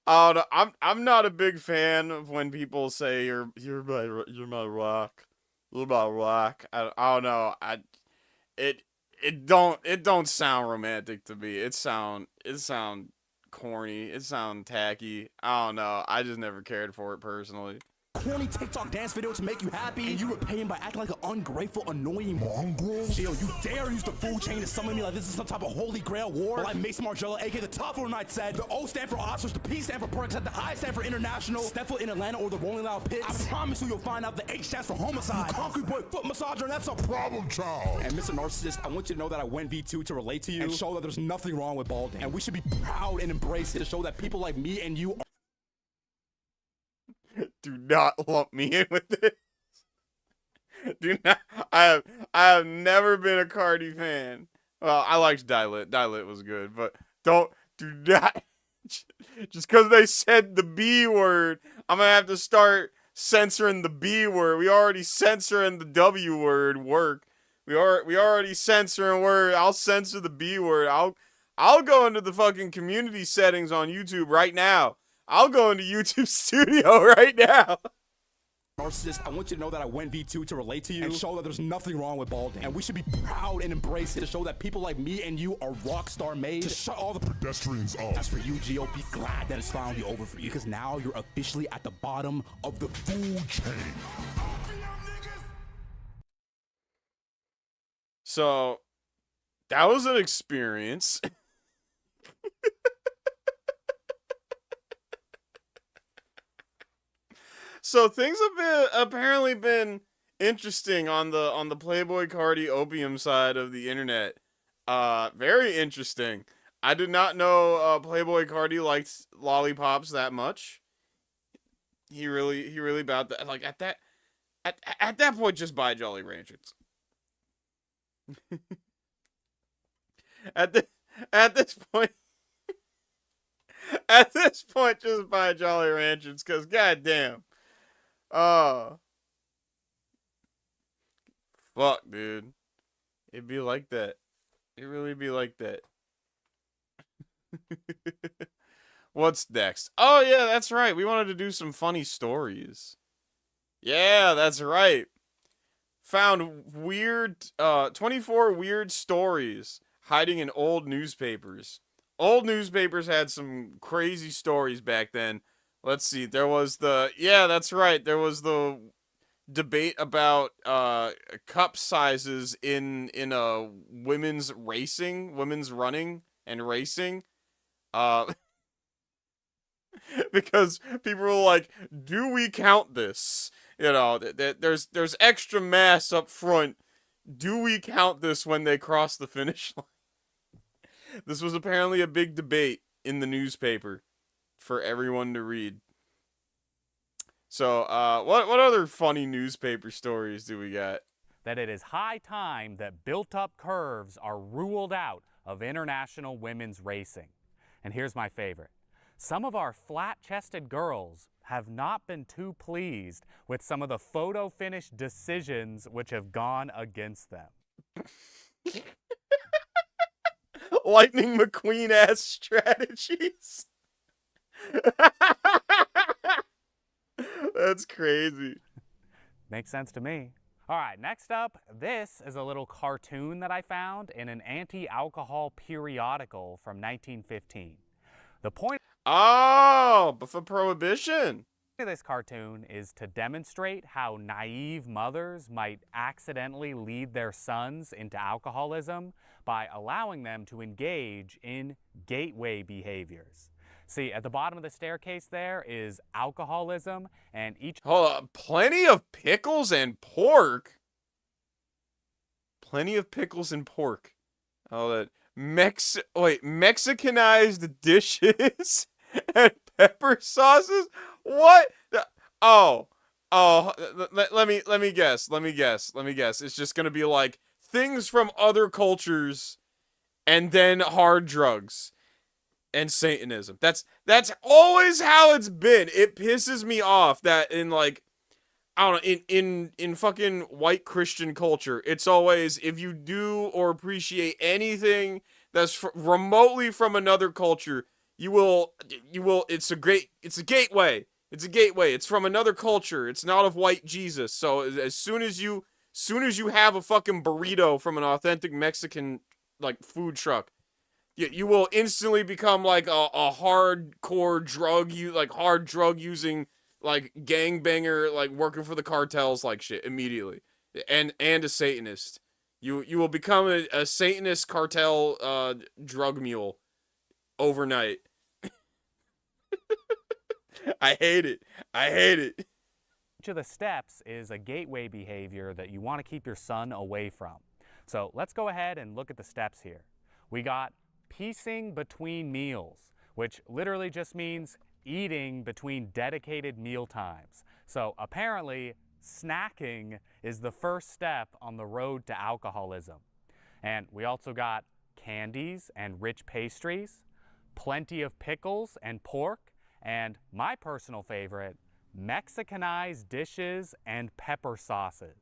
[SPEAKER 1] Oh, no, I'm not a big fan of when people say you're my rock. You're my rock. I don't know. It don't sound romantic to me. It sound corny. It sound tacky. I don't know. I just never cared for it personally.
[SPEAKER 3] corny TikTok dance video to make you happy, and you repay him by acting like an ungrateful, annoying
[SPEAKER 2] mongrel.
[SPEAKER 3] Gio, you dare use the food chain to summon me like this is some type of holy grail war? Well, like Mason Margiela, aka the top four night said, the O stand for Oscars, the P stand for Perks, the I stand for International, Steffel in Atlanta, or the Rolling Loud Pits. I promise you, you'll find out the H stands for homicide. You concrete boy foot massager, and that's a
[SPEAKER 2] Problem child.
[SPEAKER 3] And Mr. Narcissist, I want you to know that I went V2 to relate to you and show that there's nothing wrong with balding. And we should be proud and embrace it to show that people like me and you are
[SPEAKER 1] Do not lump me in with this. Do not. I have never been a Cardi fan. Well, I liked Die-Lit. Die-Lit was good, but do not. Just because they said the B word, I'm gonna have to start censoring the B word. We already censoring the W word. Work. We already censoring word. I'll censor the B word. I'll go into the fucking community settings on YouTube right now. I'll go into YouTube Studio right now.
[SPEAKER 3] Narcissist, I want you to know that I went V2 to relate to you and show that there's nothing wrong with balding. And we should be proud and embrace it to show that people like me and you are rock star made to shut all the
[SPEAKER 2] Pedestrians up.
[SPEAKER 3] As for you, Gio, be glad that it's finally over for you, because now you're officially at the bottom of the food chain.
[SPEAKER 1] So, that was an experience. So things have apparently been interesting on the Playboy Cardi opium side of the internet. Very interesting. I did not know Playboy Cardi liked lollipops that much. He really about that. Like at that point, just buy Jolly Ranchers. At this point, just buy Jolly Ranchers, cause goddamn. Oh. Fuck, dude. It'd be like that. It really be like that. What's next? Oh, yeah, that's right. We wanted to do some funny stories. Yeah, that's right. Found weird, 24 weird stories hiding in old newspapers. Old newspapers had some crazy stories back then. Let's see. There was that's right. There was the debate about cup sizes in women's running and racing. Because people were like, "Do we count this? You know, there's extra mass up front. Do we count this when they cross the finish line? This was apparently a big debate in the newspaper for everyone to read. So, what other funny newspaper stories do we got?
[SPEAKER 6] That it is high time that built-up curves are ruled out of international women's racing. And here's my favorite. Some of our flat-chested girls have not been too pleased with some of the photo finish decisions which have gone against them.
[SPEAKER 1] Lightning McQueen-ass strategies. That's crazy.
[SPEAKER 6] Makes sense to me. All right, next up, this is a little cartoon that I found in an anti-alcohol periodical from 1915. The point
[SPEAKER 1] Before Prohibition.
[SPEAKER 6] of this cartoon is to demonstrate how naive mothers might accidentally lead their sons into alcoholism by allowing them to engage in gateway behaviors. See, at the bottom of the staircase there is alcoholism, and each...
[SPEAKER 1] Hold on, plenty of pickles and pork? Plenty of pickles and pork. Oh, that Mexicanized dishes and pepper sauces? What? Let me guess. It's just gonna be like things from other cultures and then hard drugs. And Satanism. That's always how it's been. It pisses me off that in like, I don't know, in fucking white Christian culture, it's always, if you do or appreciate anything that's remotely from another culture, you will, it's a gateway. It's a gateway. It's from another culture. It's not of white Jesus. So as soon as you have a fucking burrito from an authentic Mexican, like, food truck, you will instantly become like a hardcore hard drug using, like, gangbanger, like working for the cartels, like shit immediately, and a Satanist. You will become a Satanist cartel drug mule overnight. I hate it.
[SPEAKER 6] Each of the steps is a gateway behavior that you want to keep your son away from. So let's go ahead and look at the steps here. We got piecing between meals, which literally just means eating between dedicated meal times. So apparently, snacking is the first step on the road to alcoholism. And we also got candies and rich pastries, plenty of pickles and pork, and my personal favorite, Mexicanized dishes and pepper sauces.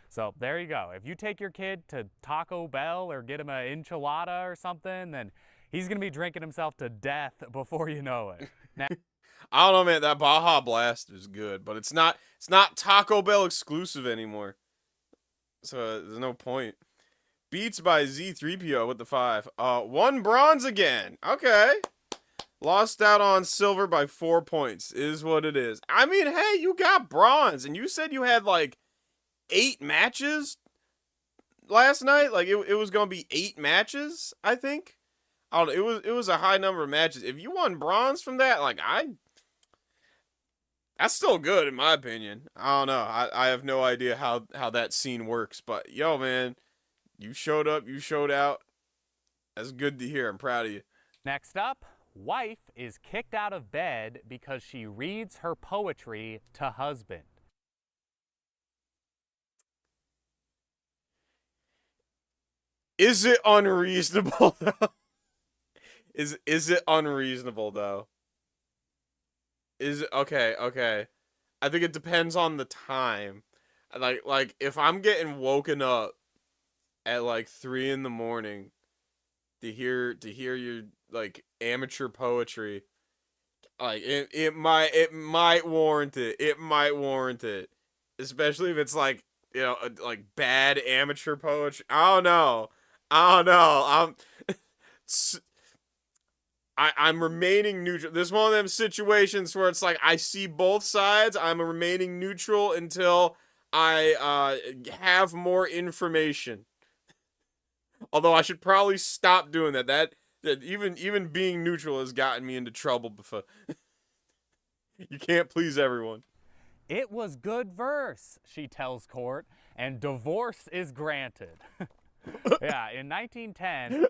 [SPEAKER 6] So there you go. If you take your kid to Taco Bell or get him an enchilada or something, then he's going to be drinking himself to death before you know it. Now,
[SPEAKER 1] I don't know, man. That Baja Blast is good, but it's not Taco Bell exclusive anymore. So there's no point. Beats by Z3PO with the 5. Won bronze again. Okay. Lost out on silver by 4 points is what it is. I mean, hey, you got bronze, and you said you had like 8 matches last night. Like it was gonna be 8 matches, I think. I don't know, it was a high number of matches. If you won bronze from that, like that's still good in my opinion. I don't know. I have no idea how that scene works, but yo, man, you showed up, you showed out. That's good to hear. I'm proud of you.
[SPEAKER 6] next up, wife is kicked out of bed because she reads her poetry to husband.
[SPEAKER 1] Is it unreasonable though? Is it unreasonable though? Is it okay. I think it depends on the time. Like if I'm getting woken up at like 3 in the morning to hear your like amateur poetry, like it might warrant it. It might warrant it. Especially if it's like, you know, like bad amateur poetry. I don't know. I'm remaining neutral. This is one of them situations where it's like I see both sides. I'm remaining neutral until I have more information. Although I should probably stop doing that. That even being neutral has gotten me into trouble before. You can't please everyone.
[SPEAKER 6] It was good verse, she tells court, and divorce is granted. Yeah, in 1910,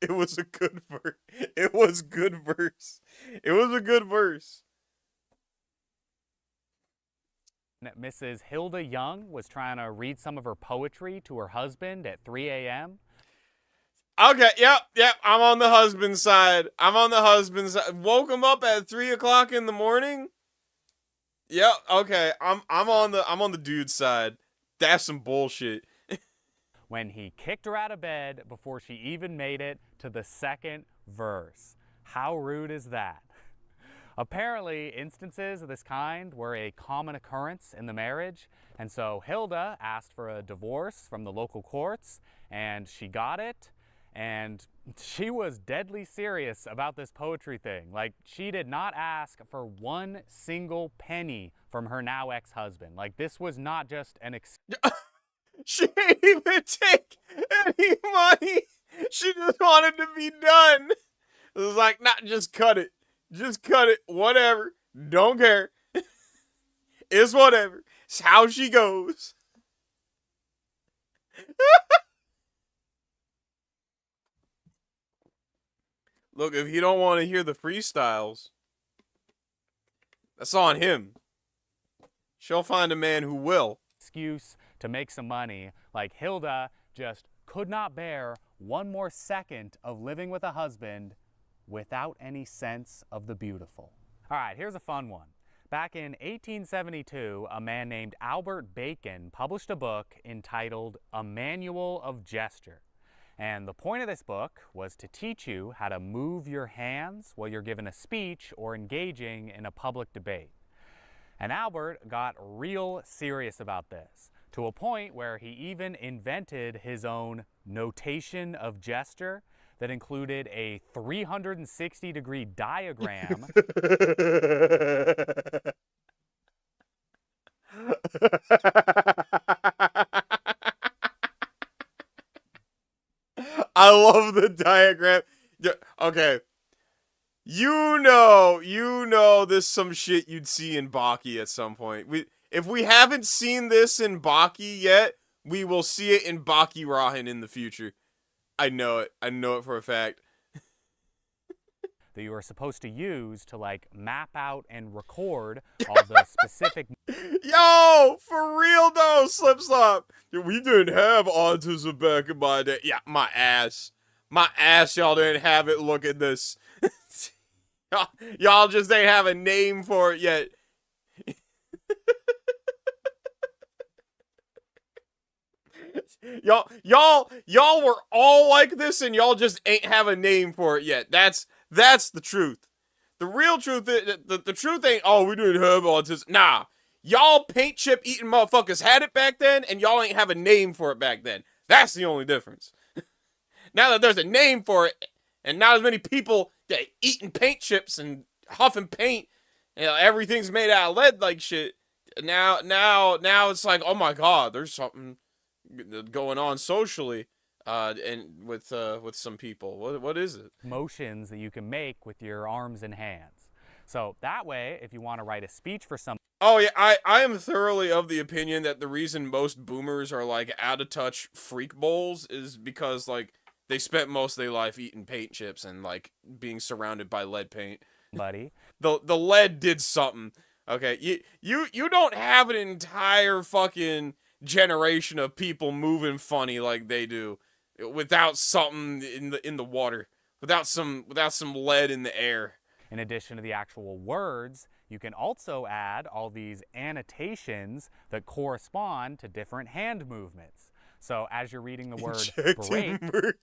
[SPEAKER 1] It was a good verse. It was good verse. It was a good verse.
[SPEAKER 6] Mrs. Hilda Young was trying to read some of her poetry to her husband at 3 a.m.
[SPEAKER 1] Okay, yep. I'm on the husband's side. Woke him up at 3 o'clock in the morning. Yep. Okay, I'm on the dude's side. That's some bullshit.
[SPEAKER 6] when he kicked her out of bed before she even made it to the second verse. How rude is that? Apparently, instances of this kind were a common occurrence in the marriage, and so Hilda asked for a divorce from the local courts, and she got it, and she was deadly serious about this poetry thing. Like, she did not ask for one single penny from her now ex-husband. Like, this was not just an
[SPEAKER 1] She didn't even take any money. She just wanted to be done. It was like, nah, just cut it. Just cut it. Whatever. Don't care. It's whatever. It's how she goes. Look, if he don't want to hear the freestyles, that's on him. She'll find a man who will.
[SPEAKER 6] excuse to make some money. Like, Hilda just could not bear one more second of living with a husband without any sense of the beautiful. All right, here's a fun one. Back in 1872, a man named Albert Bacon published a book entitled A Manual of Gesture. And the point of this book was to teach you how to move your hands while you're giving a speech or engaging in a public debate. And Albert got real serious about this, to a point where he even invented his own notation of gesture that included a 360-degree diagram
[SPEAKER 1] I love the diagram. Okay. You know this is some shit you'd see in Baki at some point. If we haven't seen this in Baki yet, we will see it in Baki Rahen in the future. I know it. I know it for a fact.
[SPEAKER 6] that you are supposed to use to, like, map out and record all the specific
[SPEAKER 1] Yo, for real though, Slip Slop. We didn't have autism back in my day. Yeah, my ass. My ass, y'all didn't have it. Look at this. Y'all just ain't have a name for it yet. Y'all were all like this, and y'all just ain't have a name for it yet. That's the truth. The real truth is, the truth ain't, oh, we didn't have autism. Nah, y'all paint chip eating motherfuckers had it back then, and y'all ain't have a name for it back then. That's the only difference. Now that there's a name for it, and not as many people that eating paint chips and huffing paint, you know, everything's made out of lead like shit. Now it's like, oh my god, there's something going on socially, and with some people. What is it?
[SPEAKER 6] motions that you can make with your arms and hands. So that way, if you want to write a speech for some
[SPEAKER 1] Oh yeah, I am thoroughly of the opinion that the reason most boomers are like out of touch freak bowls is because like they spent most of their life eating paint chips and like being surrounded by lead paint.
[SPEAKER 6] buddy,
[SPEAKER 1] The lead did something. Okay, you don't have an entire fucking generation of people moving funny like they do without something in the water, without some lead in the air.
[SPEAKER 6] in addition to the actual words, you can also add all these annotations that correspond to different hand movements. So as you're reading the word break,
[SPEAKER 1] mercury.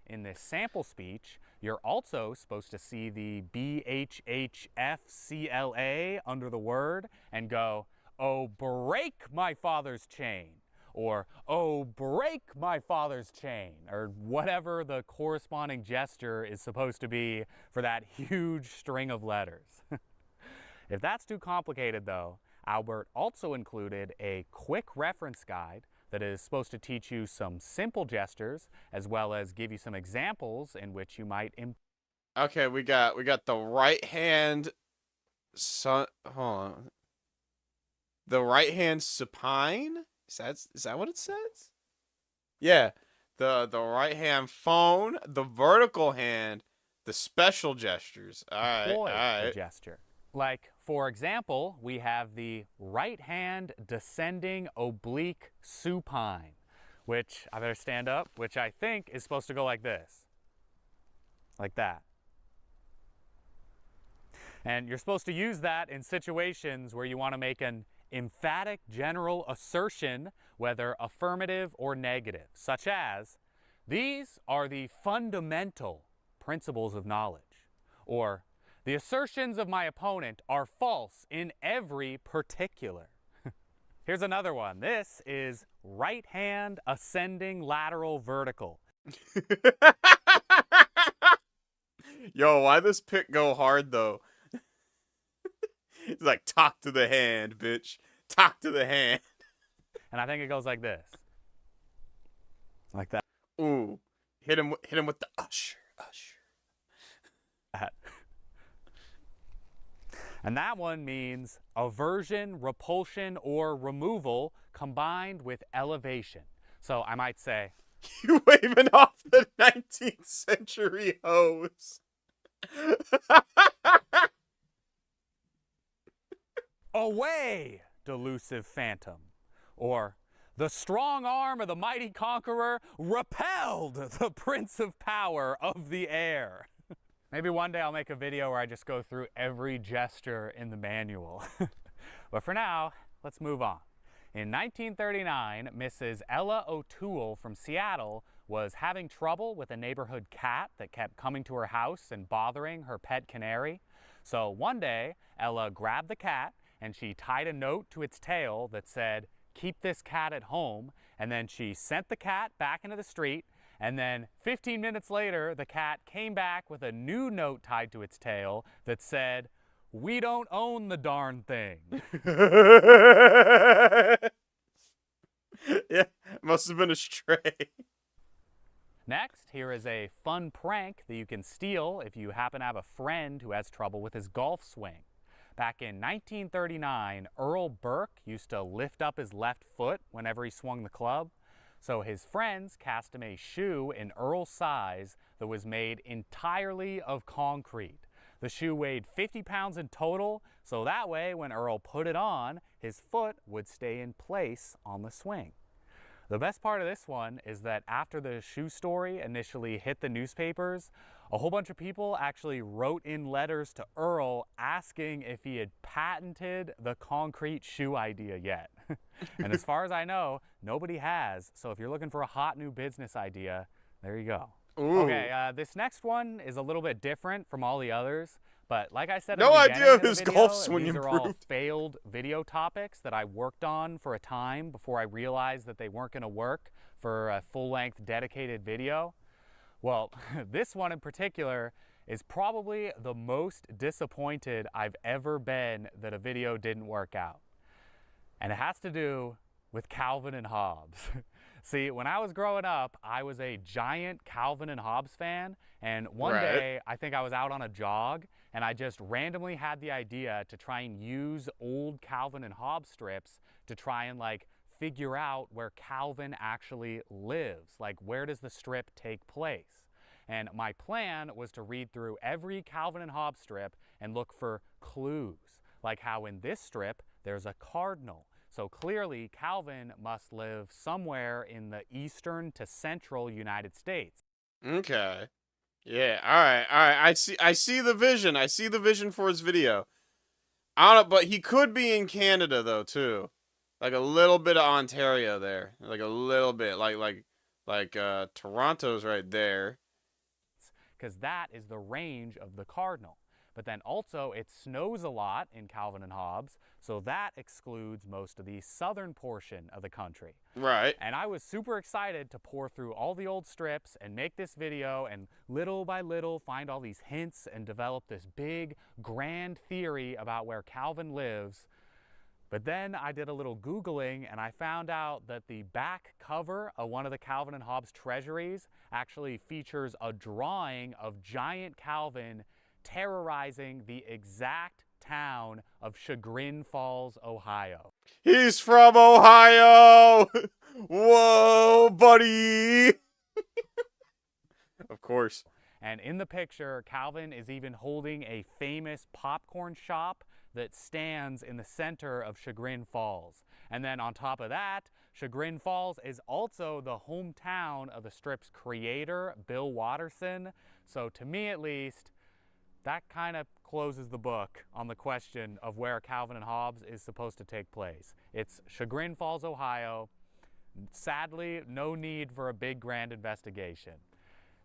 [SPEAKER 6] in this sample speech, you're also supposed to see the BHHFCLA under the word and go, oh, break my father's chain, or oh, break my father's chain, or whatever the corresponding gesture is supposed to be for that huge string of letters. If that's too complicated though, Albert also included a quick reference guide that is supposed to teach you some simple gestures as well as give you some examples in which you might
[SPEAKER 1] Okay, we got the right hand. Hold on. The right hand supine. Is that what it says? Yeah. The right hand phone. The vertical hand. The special gestures. All right.
[SPEAKER 6] employ
[SPEAKER 1] All
[SPEAKER 6] the
[SPEAKER 1] right.
[SPEAKER 6] gesture. Like, for example, we have the right hand descending oblique supine, which I better stand up, which I think is supposed to go like this. Like that. And you're supposed to use that in situations where you want to make an emphatic general assertion, whether affirmative or negative, such as, these are the fundamental principles of knowledge, or the assertions of my opponent are false in every particular. Here's another one. This is right hand ascending lateral vertical.
[SPEAKER 1] Yo, why this pick go hard though? It's like, talk to the hand, bitch. Talk to the hand.
[SPEAKER 6] And I think it goes like this. Like that.
[SPEAKER 1] Ooh. Hit him with the usher.
[SPEAKER 6] And that one means aversion, repulsion, or removal combined with elevation. So I might say,
[SPEAKER 1] You waving off the 19th century hose.
[SPEAKER 6] away, delusive phantom. Or, the strong arm of the mighty conqueror repelled the prince of power of the air. Maybe one day I'll make a video where I just go through every gesture in the manual. But for now, let's move on. In 1939, Mrs. Ella O'Toole from Seattle was having trouble with a neighborhood cat that kept coming to her house and bothering her pet canary. So one day, Ella grabbed the cat and she tied a note to its tail that said, "Keep this cat at home," and then she sent the cat back into the street, and then 15 minutes later, the cat came back with a new note tied to its tail that said, "We don't own the darn thing."
[SPEAKER 1] Yeah, must have been a stray.
[SPEAKER 6] Next, here is a fun prank that you can steal if you happen to have a friend who has trouble with his golf swing. Back in 1939, Earl Burke used to lift up his left foot whenever he swung the club. So his friends cast him a shoe in Earl's size that was made entirely of concrete. The shoe weighed 50 pounds in total, so that way when Earl put it on, his foot would stay in place on the swing. The best part of this one is that after the shoe story initially hit the newspapers, a whole bunch of people actually wrote in letters to Earl asking if he had patented the concrete shoe idea yet. And as far as I know, nobody has. So if you're looking for a hot new business idea, there you go.
[SPEAKER 1] Ooh.
[SPEAKER 6] Okay, this next one is a little bit different from all the others. But like I said,
[SPEAKER 1] No
[SPEAKER 6] at the
[SPEAKER 1] idea
[SPEAKER 6] beginning
[SPEAKER 1] if
[SPEAKER 6] of the
[SPEAKER 1] his
[SPEAKER 6] video,
[SPEAKER 1] golf swing
[SPEAKER 6] these are all
[SPEAKER 1] improved.
[SPEAKER 6] failed video topics that I worked on for a time before I realized that they weren't going to work for a full-length dedicated video. Well, this one in particular is probably the most disappointed I've ever been that a video didn't work out. And it has to do with Calvin and Hobbes. See, when I was growing up, I was a giant Calvin and Hobbes fan, and one
[SPEAKER 1] Right.
[SPEAKER 6] day I think I was out on a jog and I just randomly had the idea to try and use old Calvin and Hobbes strips to try and like figure out where Calvin actually lives. Like, where does the strip take place? And my plan was to read through every Calvin and Hobbes strip and look for clues, like how in this strip there's a cardinal. So clearly Calvin must live somewhere in the eastern to central United States.
[SPEAKER 1] Okay. Yeah, alright. I see the vision. I see the vision for his video. I don't know, but he could be in Canada though too. Like a little bit of Ontario there. Like a little bit. Like Toronto's right there.
[SPEAKER 6] Because that is the range of the cardinal. But then also it snows a lot in Calvin and Hobbes, so that excludes most of the southern portion of the country.
[SPEAKER 1] Right.
[SPEAKER 6] And I was super excited to pour through all the old strips and make this video and little by little find all these hints and develop this big, grand theory about where Calvin lives. But then I did a little Googling and I found out that the back cover of one of the Calvin and Hobbes treasuries actually features a drawing of giant Calvin terrorizing the exact town of Chagrin Falls, Ohio.
[SPEAKER 1] He's from Ohio! Whoa, buddy! Of course.
[SPEAKER 6] And in the picture, Calvin is even holding a famous popcorn shop that stands in the center of Chagrin Falls. And then on top of that, Chagrin Falls is also the hometown of the strip's creator, Bill Watterson. So to me at least, that kind of closes the book on the question of where Calvin and Hobbes is supposed to take place. It's Chagrin Falls, Ohio. Sadly, no need for a big grand investigation.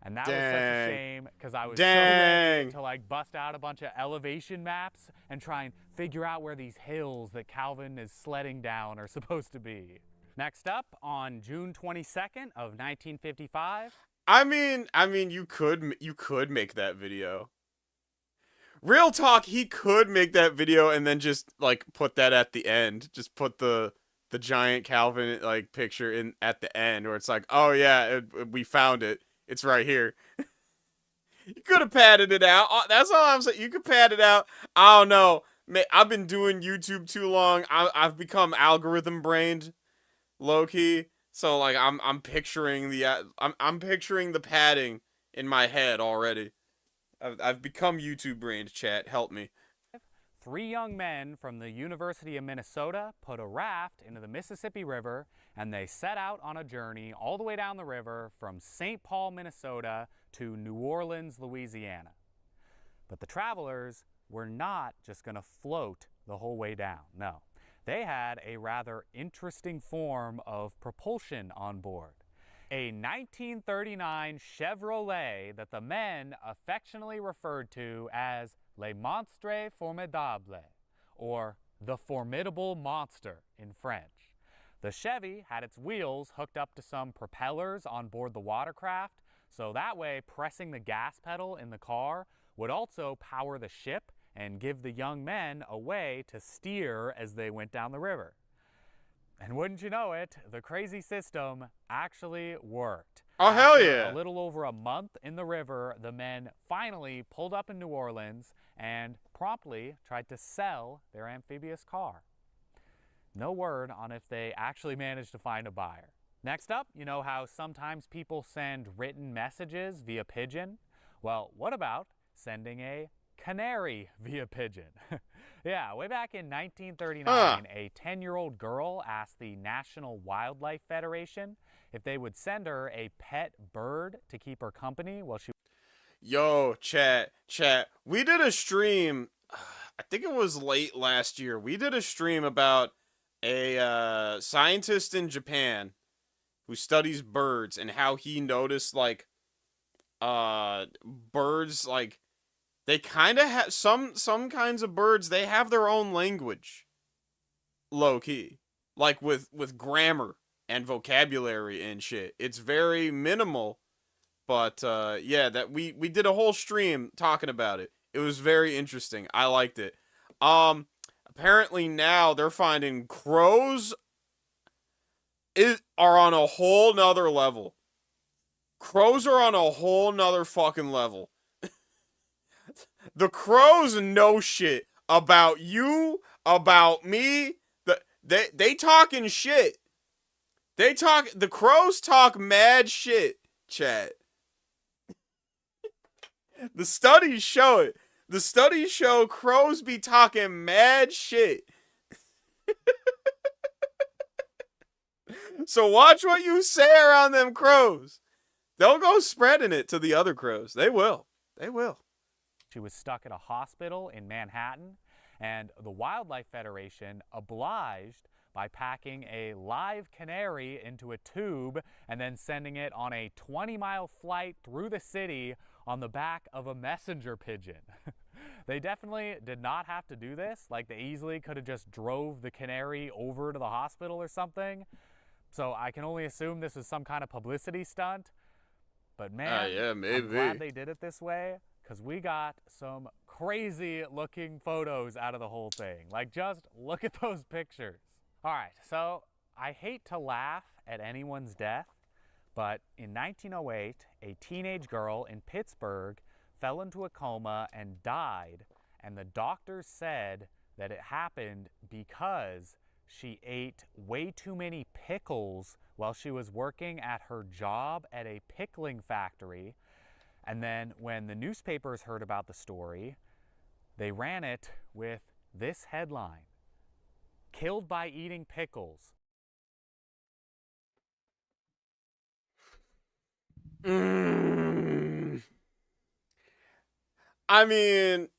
[SPEAKER 6] And that was such a shame because I was so ready to like bust out a bunch of elevation maps and try and figure out where these hills that Calvin is sledding down are supposed to be. Next up, on June 22nd of 1955.
[SPEAKER 1] I mean, you could make that video. Real talk, he could make that video and then just like put that at the end. Just put the giant Calvin like picture in at the end where it's like, oh yeah, we found it. It's right here. You could have padded it out. That's all I'm saying. You could pad it out. I don't know. Man, I've been doing YouTube too long. I've become algorithm brained, low key. So like I'm picturing I'm picturing the padding in my head already. I've become YouTube brained. Chat, help me.
[SPEAKER 6] 3 young men from the University of Minnesota put a raft into the Mississippi River and they set out on a journey all the way down the river from St. Paul, Minnesota to New Orleans, Louisiana. But the travelers were not just going to float the whole way down. No, they had a rather interesting form of propulsion on board. A 1939 Chevrolet that the men affectionately referred to as Le Monstre Formidable, or the Formidable Monster in French. The Chevy had its wheels hooked up to some propellers on board the watercraft, so that way pressing the gas pedal in the car would also power the ship and give the young men a way to steer as they went down the river. And wouldn't you know it, the crazy system actually worked.
[SPEAKER 1] Oh, hell
[SPEAKER 6] After
[SPEAKER 1] yeah.
[SPEAKER 6] a little over a month in the river, the men finally pulled up in New Orleans and promptly tried to sell their amphibious car. No word on if they actually managed to find a buyer. Next up, you know how sometimes people send written messages via pigeon? Well, what about sending a canary via pigeon? Yeah, way back in 1939, a 10-year-old girl asked the National Wildlife Federation if they would send her a pet bird to keep her company while she...
[SPEAKER 1] Yo, chat. We did a stream, I think it was late last year. We did a stream about a scientist in Japan who studies birds and how he noticed, like, birds, like, they kind of have, some kinds of birds, they have their own language. Low-key. Like, with grammar and vocabulary and shit. It's very minimal. But, yeah, that we did a whole stream talking about it. It was very interesting. I liked it. Apparently now they're finding crows are on a whole nother level. Crows are on a whole nother fucking level. The crows know shit about you, about me. They talking shit. The crows talk mad shit, chat. The studies show it. The studies show crows be talking mad shit. So watch what you say around them crows. They'll go spreading it to the other crows. They will. They will.
[SPEAKER 6] She was stuck at a hospital in Manhattan, and the Wildlife Federation obliged by packing a live canary into a tube and then sending it on a 20-mile flight through the city on the back of a messenger pigeon. They definitely did not have to do this. Like, they easily could have just drove the canary over to the hospital or something. So I can only assume this was some kind of publicity stunt. But man,
[SPEAKER 1] yeah, maybe.
[SPEAKER 6] I'm glad they did it this way, because we got some crazy looking photos out of the whole thing. Like, just look at those pictures. All right, so I hate to laugh at anyone's death, but in 1908, a teenage girl in Pittsburgh fell into a coma and died, and the doctors said that it happened because she ate way too many pickles while she was working at her job at a pickling factory. And then when the newspapers heard about the story, they ran it with this headline: "Killed by eating pickles."
[SPEAKER 1] I mean,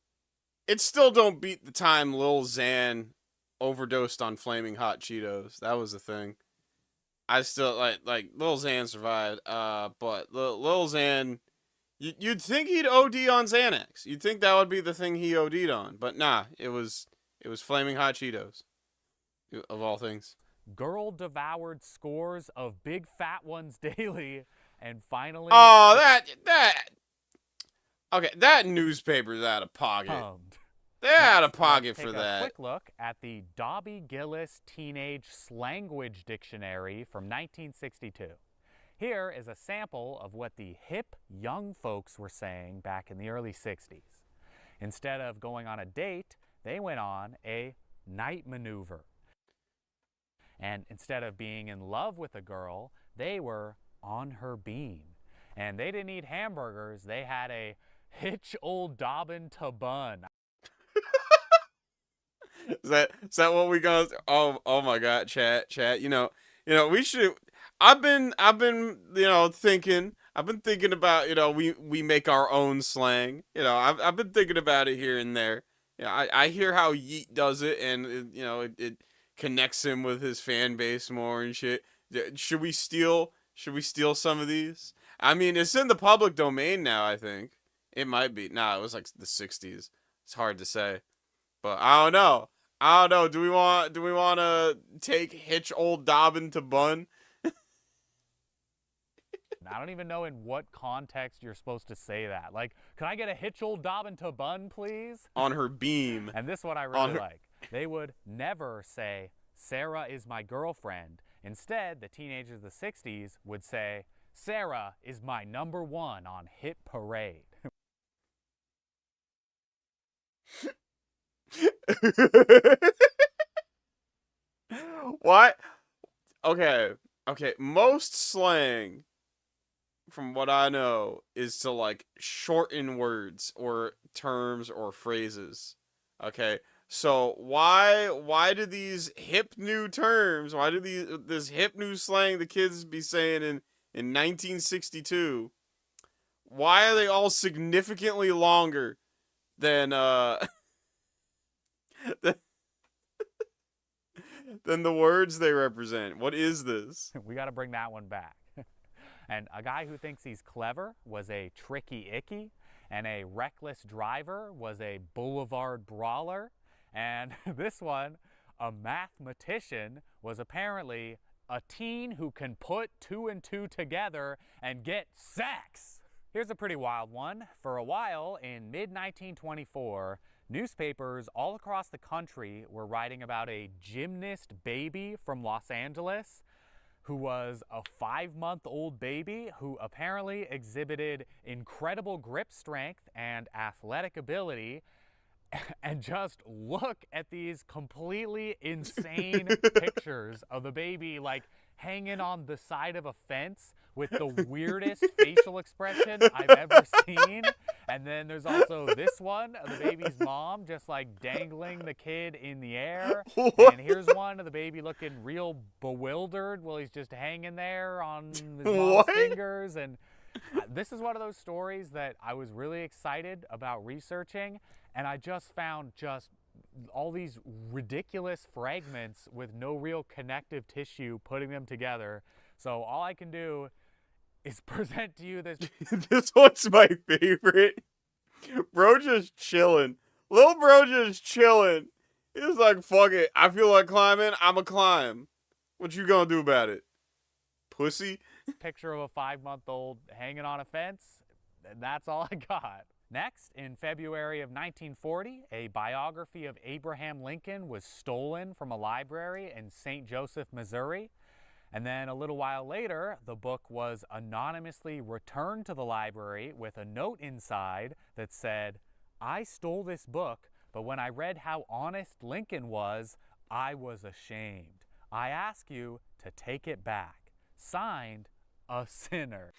[SPEAKER 1] it still don't beat the time Lil Xan overdosed on flaming hot Cheetos. That was the thing. I still like Lil Xan survived. But Lil Xan, you'd think he'd OD on Xanax. You'd think that would be the thing he OD'd on, but nah, it was flaming hot Cheetos, of all things.
[SPEAKER 6] Girl devoured scores of big fat ones daily, and finally.
[SPEAKER 1] Oh, that. Okay, that newspaper's out of pocket.
[SPEAKER 6] Succumbed.
[SPEAKER 1] They're out of pocket
[SPEAKER 6] Let's
[SPEAKER 1] for
[SPEAKER 6] take a
[SPEAKER 1] that.
[SPEAKER 6] quick look at the Dobby Gillis Teenage Slanguage Dictionary from 1962. Here is a sample of what the hip young folks were saying back in the early 60s. Instead of going on a date, they went on a night maneuver. And instead of being in love with a girl, they were on her beam. And they didn't eat hamburgers, they had a hitch old Dobbin to bun.
[SPEAKER 1] Is that what we gonna? Oh my God, chat. You know, we should. I've been thinking. I've been thinking about we make our own slang. I've been thinking about it here and there. I hear how Yeet does it, and it connects him with his fan base more and shit. Should we steal some of these? I mean, it's in the public domain now. I think it might be. Nah, it was like the 60s. It's hard to say, but I don't know. Do we want to take hitch old Dobbin to bun?
[SPEAKER 6] I don't even know in what context you're supposed to say that. Like, can I get a hitch old Dobbin to bun, please?
[SPEAKER 1] On her beam.
[SPEAKER 6] And this one I really like. They would never say, "Sarah is my girlfriend." Instead, the teenagers of the 60s would say, "Sarah is my number one on hit parade."
[SPEAKER 1] What? Okay. Most slang, from what I know, is to like shorten words or terms or phrases. Okay. So why do these hip new terms, why do this hip new slang the kids be saying in 1962, why are they all significantly longer than than the words they represent? What is this?
[SPEAKER 6] We got to bring that one back. And a guy who thinks he's clever was a tricky icky, and a reckless driver was a boulevard brawler, and this one, a mathematician, was apparently a teen who can put 2 and 2 together and get sex. Here's a pretty wild one. For a while, in mid-1924, newspapers all across the country were writing about a gymnast baby from Los Angeles who was a 5-month-old baby who apparently exhibited incredible grip strength and athletic ability. And just look at these completely insane pictures of the baby like hanging on the side of a fence with the weirdest facial expression I've ever seen. And then there's also this one of the baby's mom just like dangling the kid in the air. And here's one of the baby looking real bewildered while he's just hanging there on his mom's fingers. And this is one of those stories that I was really excited about researching. And I just found all these ridiculous fragments with no real connective tissue putting them together. So all I can do is present to you this.
[SPEAKER 1] This one's my favorite. Bro just chilling. Lil bro just chilling. He's like, fuck it. I feel like climbing. I'ma climb. What you gonna do about it? Pussy?
[SPEAKER 6] Picture of a 5-month-old hanging on a fence. And that's all I got. Next, in February of 1940, a biography of Abraham Lincoln was stolen from a library in St. Joseph, Missouri. And then a little while later, the book was anonymously returned to the library with a note inside that said, "I stole this book, but when I read how honest Lincoln was, I was ashamed. I ask you to take it back. Signed, a sinner."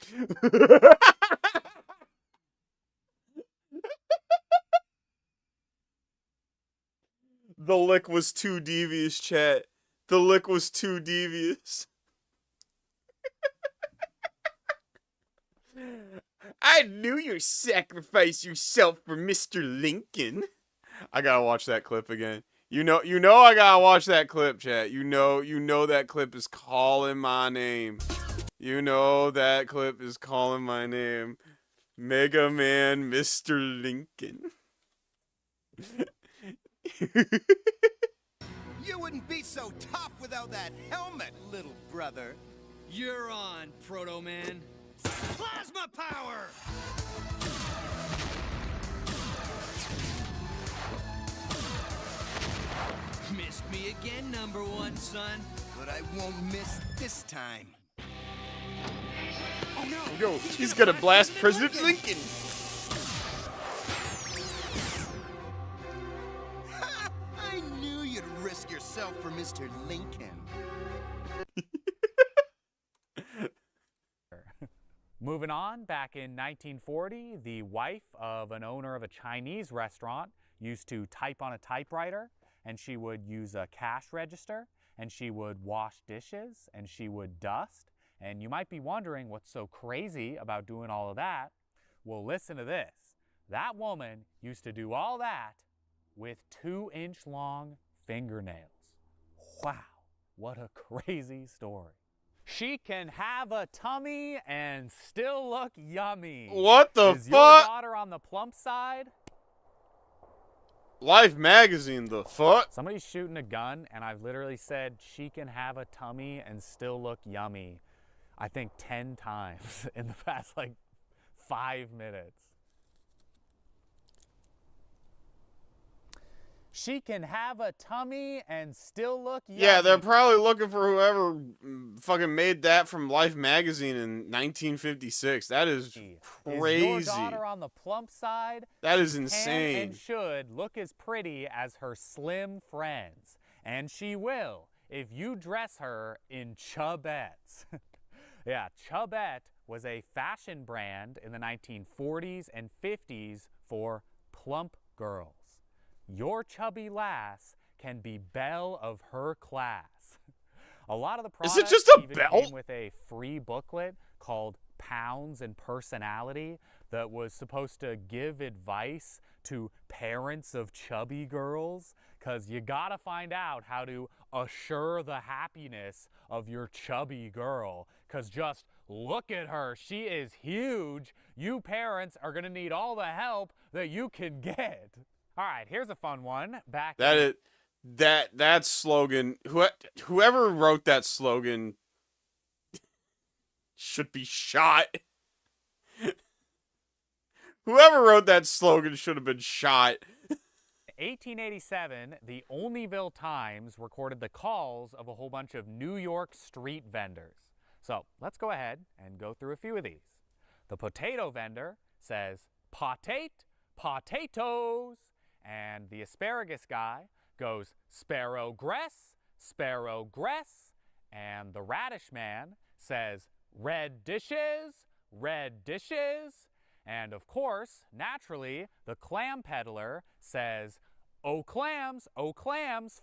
[SPEAKER 1] The lick was too devious, chat. The lick was too devious. I knew you'd sacrifice yourself for Mr. Lincoln. I gotta watch that clip again. You know I gotta watch that clip, chat. You know that clip is calling my name. You know that clip is calling my name. Mega Man Mr. Lincoln.
[SPEAKER 2] You wouldn't be so tough without that helmet, little brother.
[SPEAKER 7] You're on, Proto Man. Plasma power! Missed me again, number one, son.
[SPEAKER 2] But I won't miss this time.
[SPEAKER 7] Oh no!
[SPEAKER 1] Yo, he's gonna blast President Lincoln.
[SPEAKER 2] Ha! I knew you'd risk yourself for Mr. Lincoln.
[SPEAKER 6] Moving on, back in 1940, the wife of an owner of a Chinese restaurant used to type on a typewriter, and she would use a cash register, and she would wash dishes, and she would dust. And you might be wondering what's so crazy about doing all of that. Well, listen to this. That woman used to do all that with 2-inch long fingernails. Wow, what a crazy story. She can have a tummy and still look yummy.
[SPEAKER 1] What the
[SPEAKER 6] Is your
[SPEAKER 1] fuck?
[SPEAKER 6] daughter on the plump side?
[SPEAKER 1] Life magazine, the fuck?
[SPEAKER 6] Somebody's shooting a gun, and I've literally said she can have a tummy and still look yummy, I think 10 times in the past, 5 minutes. She can have a tummy and still look yummy.
[SPEAKER 1] Yeah, they're probably looking for whoever fucking made that from Life magazine in 1956. That is crazy.
[SPEAKER 6] Is your daughter on the plump side?
[SPEAKER 1] That is
[SPEAKER 6] She can
[SPEAKER 1] insane.
[SPEAKER 6] and should look as pretty as her slim friends. And she will if you dress her in chubettes. Yeah, Chubette was a fashion brand in the 1940s and 50s for plump girls. Your chubby lass can be belle of her class. A lot of the products
[SPEAKER 1] Is it just a
[SPEAKER 6] even
[SPEAKER 1] belt?
[SPEAKER 6] came with a free booklet called Pounds and Personality that was supposed to give advice to parents of chubby girls, because you gotta find out how to assure the happiness of your chubby girl, because just look at her, she is huge. You parents are gonna need all the help that you can get. All right, here's a fun one.
[SPEAKER 1] That slogan, whoever wrote that slogan should be shot. Whoever wrote that slogan should have been shot.
[SPEAKER 6] 1887, the Olneyville Times recorded the calls of a whole bunch of New York street vendors. So let's go ahead and go through a few of these. The potato vendor says, "Potate, potatoes." And the asparagus guy goes, "Sparrow gress, sparrow gress." And the radish man says, "Red dishes, red dishes." And of course, naturally, the clam peddler says, oh clams,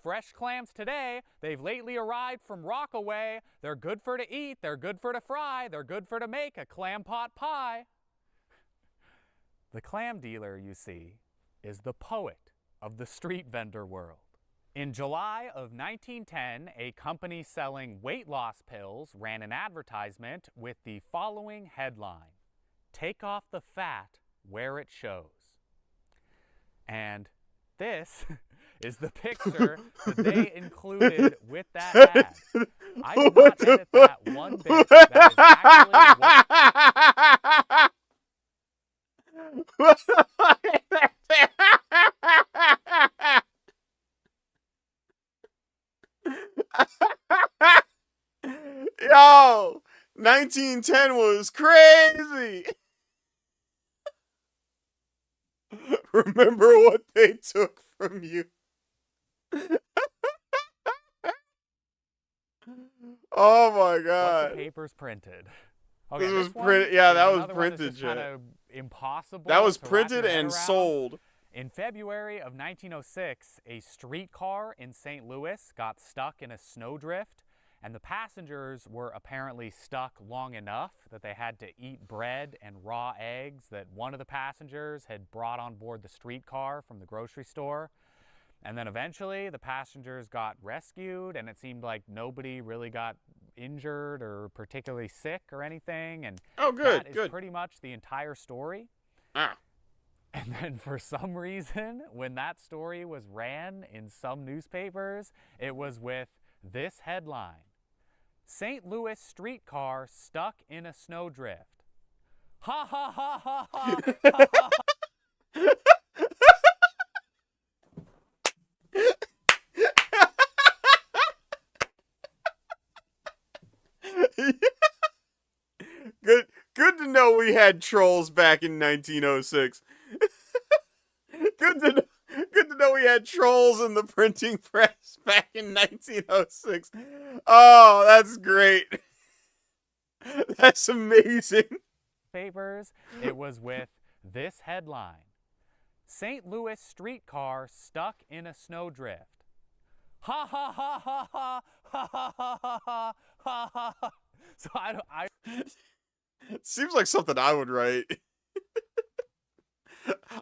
[SPEAKER 6] fresh clams today. They've lately arrived from Rockaway. They're good for to eat, they're good for to fry, they're good for to make a clam pot pie." The clam dealer, you see, is the poet of the street vendor world. In July of 1910, a company selling weight loss pills ran an advertisement with the following headline: "Take off the fat where it shows." And this is the picture that they included with that ad. I did not edit that one bit. That is actually what
[SPEAKER 1] Yo, 1910 was crazy. Remember what they took from you. Oh my
[SPEAKER 6] What
[SPEAKER 1] god.
[SPEAKER 6] the papers printed.
[SPEAKER 1] This was
[SPEAKER 6] one
[SPEAKER 1] printed. Yeah,
[SPEAKER 6] is
[SPEAKER 1] that was
[SPEAKER 6] another one that's
[SPEAKER 1] printed,
[SPEAKER 6] just kind
[SPEAKER 1] Jay.
[SPEAKER 6] of impossible.
[SPEAKER 1] That was
[SPEAKER 6] to wrap
[SPEAKER 1] printed
[SPEAKER 6] your head
[SPEAKER 1] and
[SPEAKER 6] around.
[SPEAKER 1] sold.
[SPEAKER 6] In February of 1906, a streetcar in St. Louis got stuck in a snowdrift, and the passengers were apparently stuck long enough that they had to eat bread and raw eggs that one of the passengers had brought on board the streetcar from the grocery store. And then eventually the passengers got rescued, and it seemed like nobody really got injured or particularly sick or anything. And
[SPEAKER 1] Oh, good,
[SPEAKER 6] that is
[SPEAKER 1] good.
[SPEAKER 6] pretty much the entire story.
[SPEAKER 1] Ah.
[SPEAKER 6] And then for some reason, when that story was ran in some newspapers, it was with this headline: St. Louis streetcar stuck in a snowdrift. Ha ha ha ha ha ha ha.
[SPEAKER 1] Good to know we had trolls back in 1906. Good to know we had trolls in the printing press back in 1906. Oh, that's great. That's amazing.
[SPEAKER 6] Papers, it was with this headline: St. Louis streetcar stuck in a snowdrift. Ha ha ha ha ha ha ha ha ha ha ha ha. So I
[SPEAKER 1] Seems like something I would write.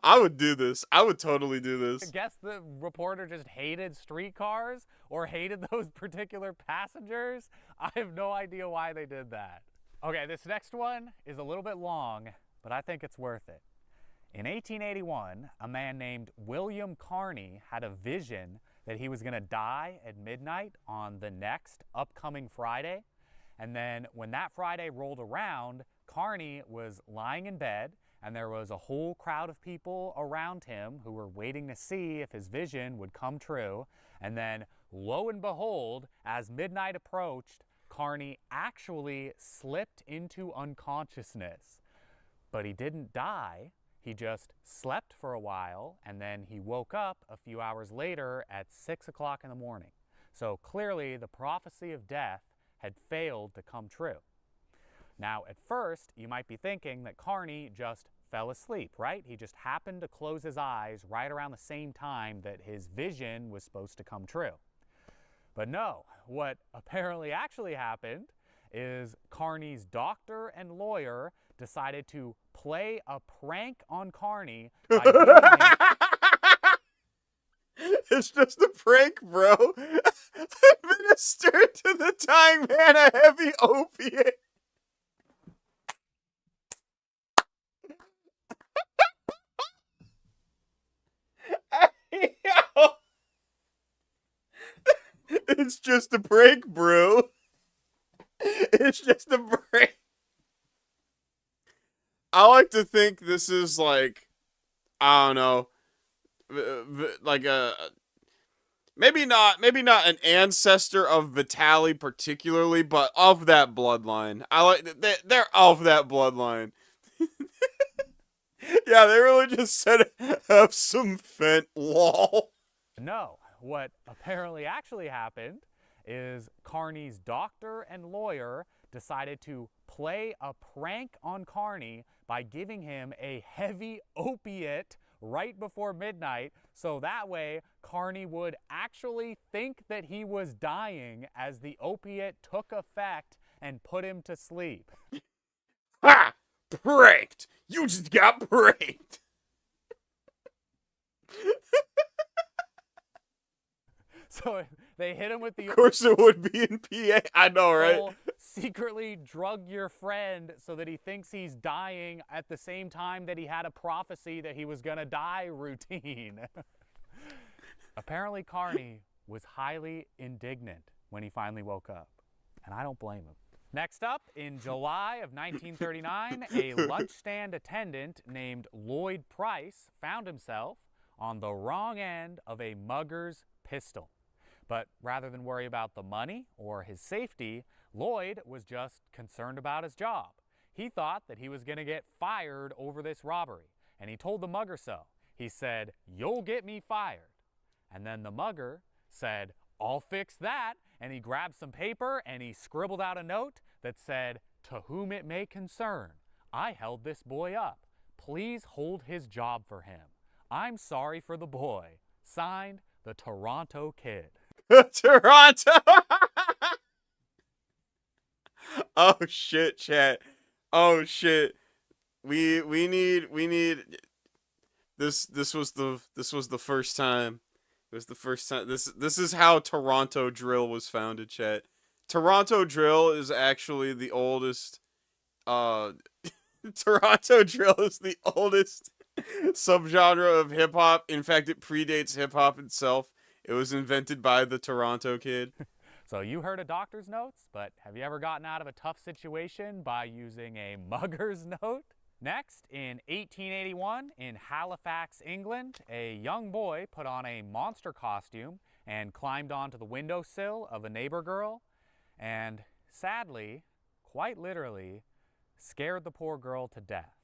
[SPEAKER 1] I would do this. I would totally do this.
[SPEAKER 6] guess the reporter just hated streetcars or hated those particular passengers. I have no idea why they did that. Okay, this next one is a little bit long, but I think it's worth it. In 1881, a man named William Carney had a vision that he was going to die at midnight on the next upcoming Friday. And then when that Friday rolled around, Carney was lying in bed, and there was a whole crowd of people around him who were waiting to see if his vision would come true. And then, lo and behold, as midnight approached, Carney actually slipped into unconsciousness. But he didn't die. He just slept for a while, and then he woke up a few hours later at 6 o'clock in the morning. So clearly, the prophecy of death had failed to come true. Now, at first, you might be thinking that Carney just fell asleep, right? He just happened to close his eyes right around the same time that his vision was supposed to come true. But no, what apparently actually happened is Carney's doctor and lawyer decided to play a prank on Carney by giving him
[SPEAKER 1] It's just a prank, bro. Administer to the dying man a heavy opiate. Yo. It's just a prank, bro. It's just a prank. I like to think this is like, I don't know, like a maybe not an ancestor of Vitali particularly, but of that bloodline. I like they're of that bloodline. Yeah, they really just said have some fent lol.
[SPEAKER 6] No, what apparently actually happened is Carney's doctor and lawyer decided to play a prank on Carney by giving him a heavy opiate right before midnight, so that way Carney would actually think that he was dying as the opiate took effect and put him to sleep.
[SPEAKER 1] Ha! Pranked! You just got pranked!
[SPEAKER 6] So they hit him with the
[SPEAKER 1] Of course it would be in PA. I know, right?
[SPEAKER 6] whole secretly drug your friend so that he thinks he's dying at the same time that he had a prophecy that he was gonna die routine. Apparently Carney was highly indignant when he finally woke up, and I don't blame him. Next up, in July of 1939, a lunch stand attendant named Lloyd Price found himself on the wrong end of a mugger's pistol. But rather than worry about the money or his safety, Lloyd was just concerned about his job. He thought that he was going to get fired over this robbery, and he told the mugger so. He said, "You'll get me fired." And then the mugger said, "I'll fix that." And he grabbed some paper and he scribbled out a note that said, "To whom it may concern, I held this boy up. Please hold his job for him. I'm sorry for the boy. Signed, the Toronto Kid."
[SPEAKER 1] Toronto. Oh shit, chat. Oh shit. We need this was the first time. It was the first time. This is how Toronto Drill was founded, chat. Toronto Drill is actually the oldest Toronto Drill is the oldest subgenre of hip hop. In fact, it predates hip hop itself. It was invented by the Toronto Kid.
[SPEAKER 6] So you heard a doctor's notes, but have you ever gotten out of a tough situation by using a mugger's note? Next, in 1881, in Halifax, England, a young boy put on a monster costume and climbed onto the windowsill of a neighbor girl and, sadly, quite literally, scared the poor girl to death.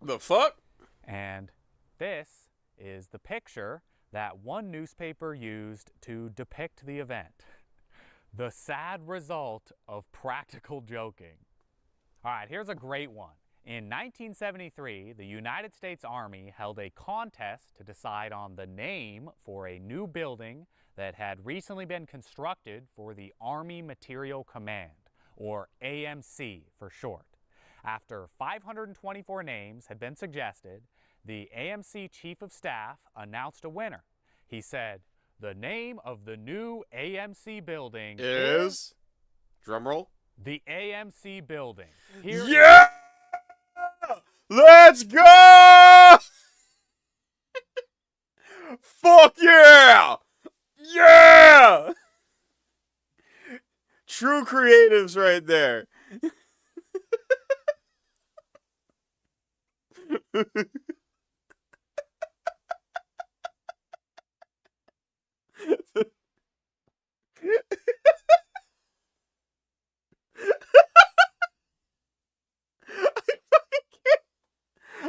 [SPEAKER 1] The fuck?
[SPEAKER 6] And this is the picture that one newspaper used to depict the event. The sad result of practical joking. All right, here's a great one. In 1973, the United States Army held a contest to decide on the name for a new building that had recently been constructed for the Army Material Command, or AMC for short. After 524 names had been suggested, the AMC Chief of Staff announced a winner. He said, "The name of the new AMC building
[SPEAKER 1] is..." Drumroll.
[SPEAKER 6] The AMC building. Here
[SPEAKER 1] Yeah! Let's go! Fuck yeah! Yeah! True creatives right there.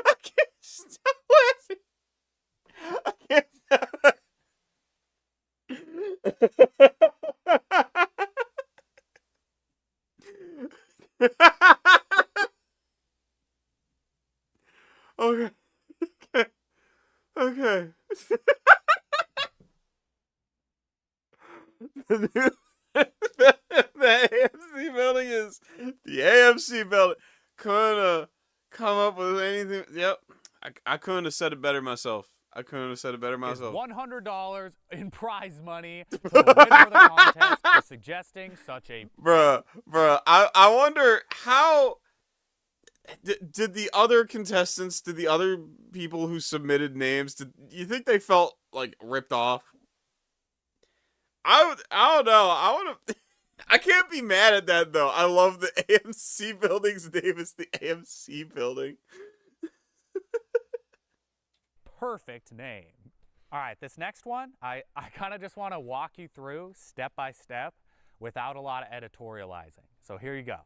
[SPEAKER 1] I can't stop laughing. I can't stop. Okay. Okay. The AMC building is the AMC building. Couldn't come up with anything. Yep. I couldn't have said it better myself. I couldn't have said it better myself.
[SPEAKER 6] $100 in prize money to the winner of the contest for suggesting such a...
[SPEAKER 1] Bruh. I wonder how... Did the other contestants, did the other people who submitted names, did you think they felt, like, ripped off? I don't know. I can't be mad at that, though. I love the AMC building's name is the AMC building.
[SPEAKER 6] Perfect name. All right, this next one, I kind of just want to walk you through step by step without a lot of editorializing. So here you go.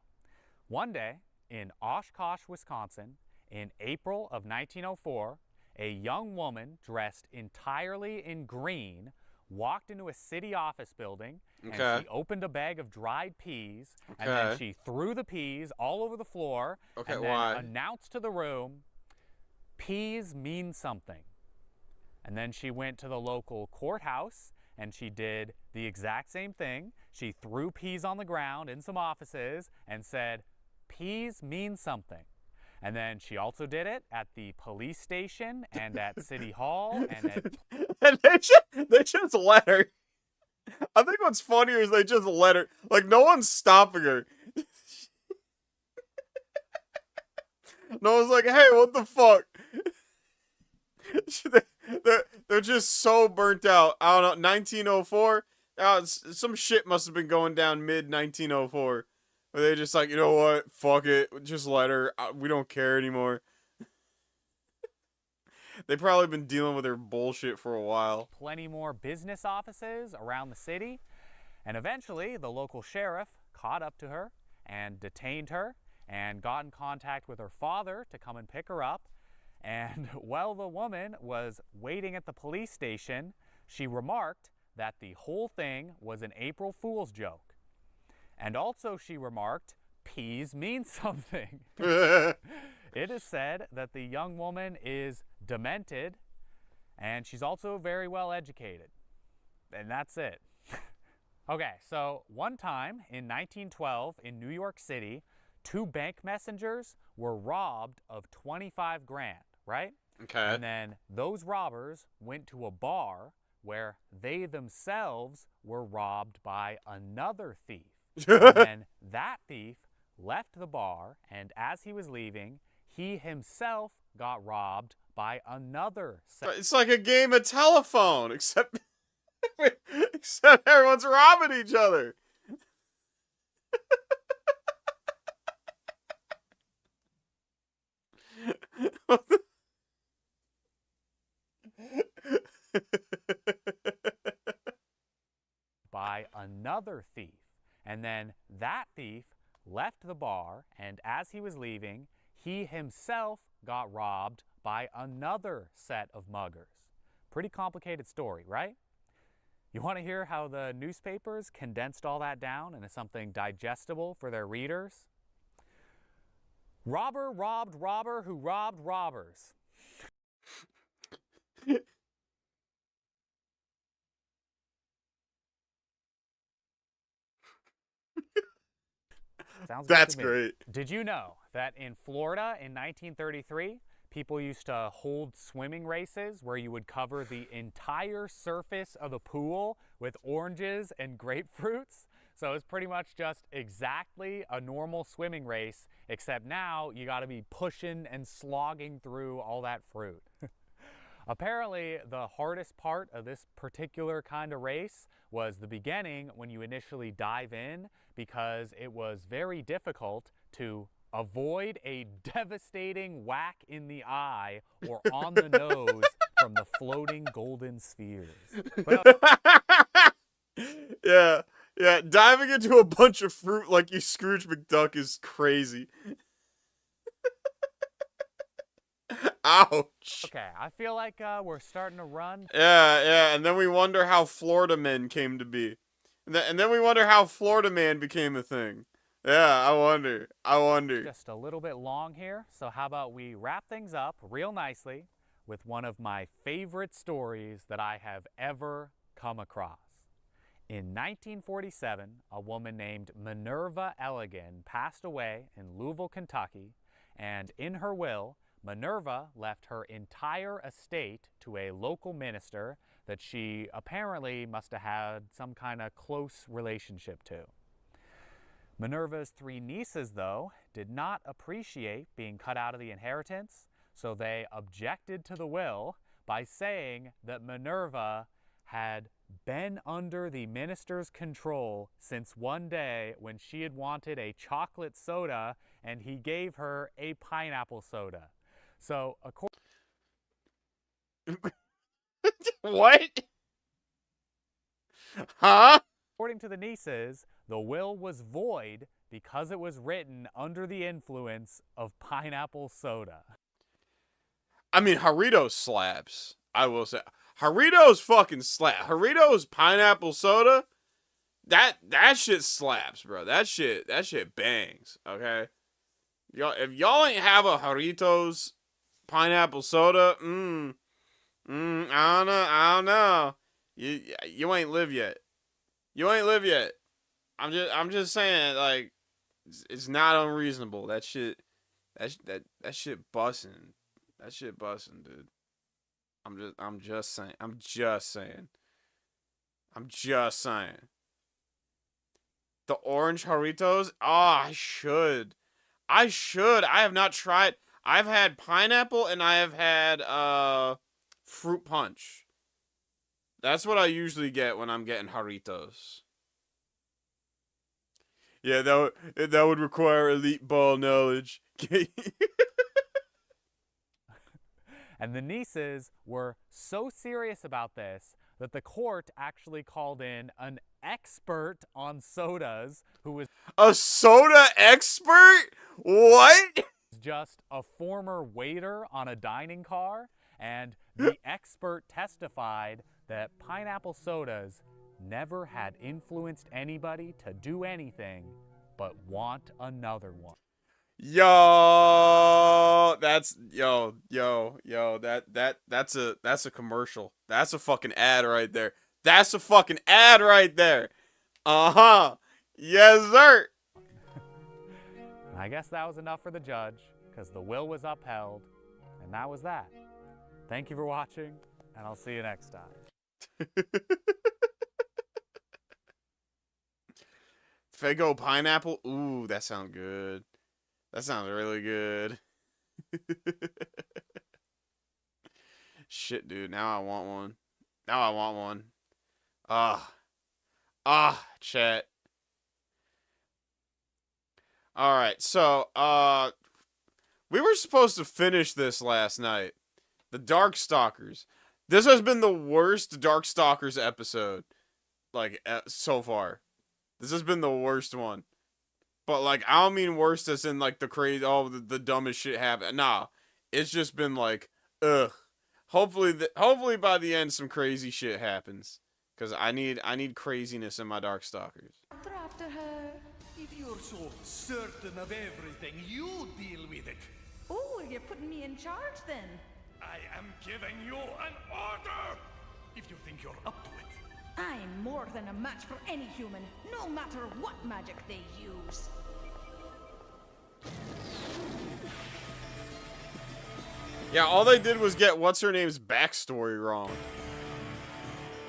[SPEAKER 6] One day in Oshkosh, Wisconsin, in April of 1904, a young woman dressed entirely in green walked into a city office building and she opened a bag of dried peas and then she threw the peas all over the floor and then announced to the room, "Peas mean something." And then she went to the local courthouse and she did the exact same thing. She threw peas on the ground in some offices and said, "Peas mean something." And then she also did it at the police station and at City Hall and at...
[SPEAKER 1] And they just let her. I think what's funnier is they just let her. Like, no one's stopping her. No one's like, "Hey, what the fuck?" They're just so burnt out. I don't know, 1904? Some shit must have been going down mid-1904. Where they just like, you know what? Fuck it. Just let her. We don't care anymore. They've probably been dealing with her bullshit for a while.
[SPEAKER 6] Plenty more business offices around the city, and eventually the local sheriff caught up to her and detained her and got in contact with her father to come and pick her up. And while the woman was waiting at the police station, she remarked that the whole thing was an April Fool's joke. And also she remarked, peas mean something. It is said that the young woman is demented, and she's also very well educated. And that's it. Okay, so one time in 1912 in New York City, 2 bank messengers were robbed of 25 grand, right?
[SPEAKER 1] Okay.
[SPEAKER 6] And then those robbers went to a bar where they themselves were robbed by another thief. And then that thief left the bar, and as he was leaving, he himself got robbed by another set.
[SPEAKER 1] It's like a game of telephone, except except everyone's robbing each other.
[SPEAKER 6] By another thief. And then that thief left the bar, and as he was leaving, he himself got robbed by another set of muggers. Pretty complicated story, right? You want to hear how the newspapers condensed all that down into something digestible for their readers? Robber robbed robber who robbed robbers. Sounds good
[SPEAKER 1] That's
[SPEAKER 6] to me.
[SPEAKER 1] great.
[SPEAKER 6] Did you know that in Florida in 1933, people used to hold swimming races where you would cover the entire surface of the pool with oranges and grapefruits? So it's pretty much just exactly a normal swimming race, except now you got to be pushing and slogging through all that fruit. Apparently, the hardest part of this particular kind of race was the beginning when you initially dive in, because it was very difficult to avoid a devastating whack in the eye or on the nose from the floating golden spheres.
[SPEAKER 1] Yeah, yeah. Diving into a bunch of fruit like you Scrooge McDuck is crazy. Ouch.
[SPEAKER 6] Okay, I feel like we're starting to run.
[SPEAKER 1] Yeah, yeah. And then we wonder how Florida men came to be. And then we wonder how Florida man became a thing. Yeah, I wonder.
[SPEAKER 6] Just a little bit long here, so how about we wrap things up real nicely with one of my favorite stories that I have ever come across. In 1947, a woman named Minerva Elligan passed away in Louisville, Kentucky, and in her will, Minerva left her entire estate to a local minister that she apparently must have had some kind of close relationship to. Minerva's 3 nieces, though, did not appreciate being cut out of the inheritance, so they objected to the will by saying that Minerva had been under the minister's control since one day when she had wanted a chocolate soda and he gave her a pineapple soda. So,
[SPEAKER 1] What? Huh?
[SPEAKER 6] according to the nieces, the will was void because it was written under the influence of pineapple soda.
[SPEAKER 1] I mean, Doritos slaps. I will say, Doritos fucking slap. Doritos pineapple soda. That shit slaps, bro. That shit bangs. Okay, y'all. If y'all ain't have a Doritos pineapple soda, I don't know. You ain't live yet. You ain't live yet. I'm just saying, like, it's not unreasonable. That shit bussin'. That shit bussin', dude. I'm just saying. The orange Doritos? Oh, I should. I have not tried. I've had pineapple and I have had fruit punch. That's what I usually get when I'm getting Doritos. Yeah, that would require elite ball knowledge.
[SPEAKER 6] And the nieces were so serious about this that the court actually called in an expert on sodas who was
[SPEAKER 1] A soda expert? What?
[SPEAKER 6] just a former waiter on a dining car, and the expert testified that pineapple sodas never had influenced anybody to do anything but want another one.
[SPEAKER 1] Yo, that's a commercial. That's a fucking ad right there. That's a fucking ad right there. Uh-huh. Yes, sir.
[SPEAKER 6] And I guess that was enough for the judge, because the will was upheld, and that was that. Thank you for watching, and I'll see you next time.
[SPEAKER 1] Fago pineapple. Ooh, that sounds good. That sounds really good. Shit, dude. Now I want one. Now I want one. Chat. Alright, so, we were supposed to finish this last night. The Darkstalkers. This has been the worst Darkstalkers episode, like, so far. This has been the worst one. But, like, I don't mean worst as in, like, the crazy, the dumbest shit happened. Nah, it's just been, like, ugh. Hopefully by the end some crazy shit happens. Because I need craziness in my Darkstalkers.
[SPEAKER 7] After her. If you're so certain of everything, you deal with it.
[SPEAKER 8] Oh, you're putting me in charge then.
[SPEAKER 5] I am giving you an order!
[SPEAKER 7] If you think you're up to it.
[SPEAKER 8] I'm more than a match for any human, no matter what magic they use.
[SPEAKER 1] Yeah, all they did was get what's-her-name's backstory wrong.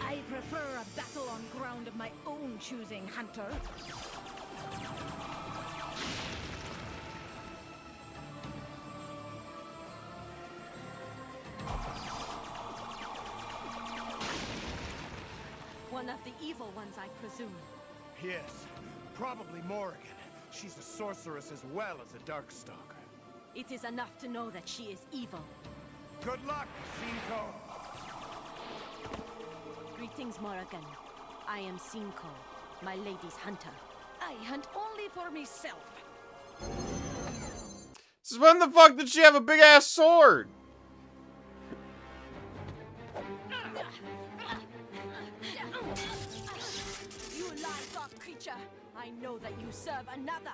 [SPEAKER 8] I prefer a battle on ground of my own choosing, Hunter.
[SPEAKER 9] One of the evil ones, I presume.
[SPEAKER 5] Yes, probably Morrigan. She's a sorceress as well as a Darkstalker.
[SPEAKER 9] It is enough to know that she is evil.
[SPEAKER 5] Good luck, Cinco.
[SPEAKER 9] Greetings, Morrigan. I am Cinco, my lady's hunter.
[SPEAKER 8] I hunt only for myself.
[SPEAKER 1] Since when the fuck did she have a big-ass sword?
[SPEAKER 9] You livestock creature! I know that you serve another!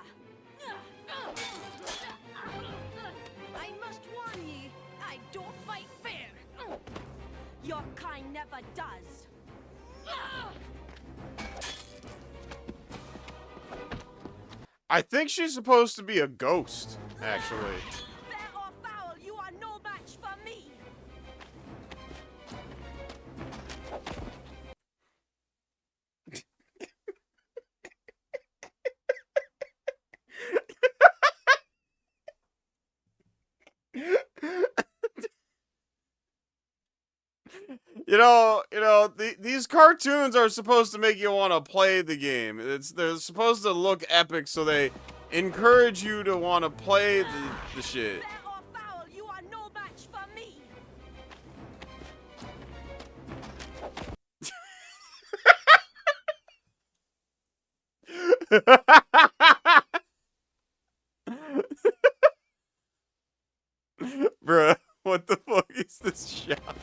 [SPEAKER 8] I must warn ye, I don't fight fair.
[SPEAKER 9] Your kind never does!
[SPEAKER 1] I think she's supposed to be a ghost, actually.
[SPEAKER 9] Fair or foul, you are no match for me!
[SPEAKER 1] These cartoons are supposed to make you want to play the game. They're supposed to look epic, so they encourage you to want to play the shit.
[SPEAKER 9] Fair or foul, you are no match for me!
[SPEAKER 1] Bruh, what the fuck is this shot?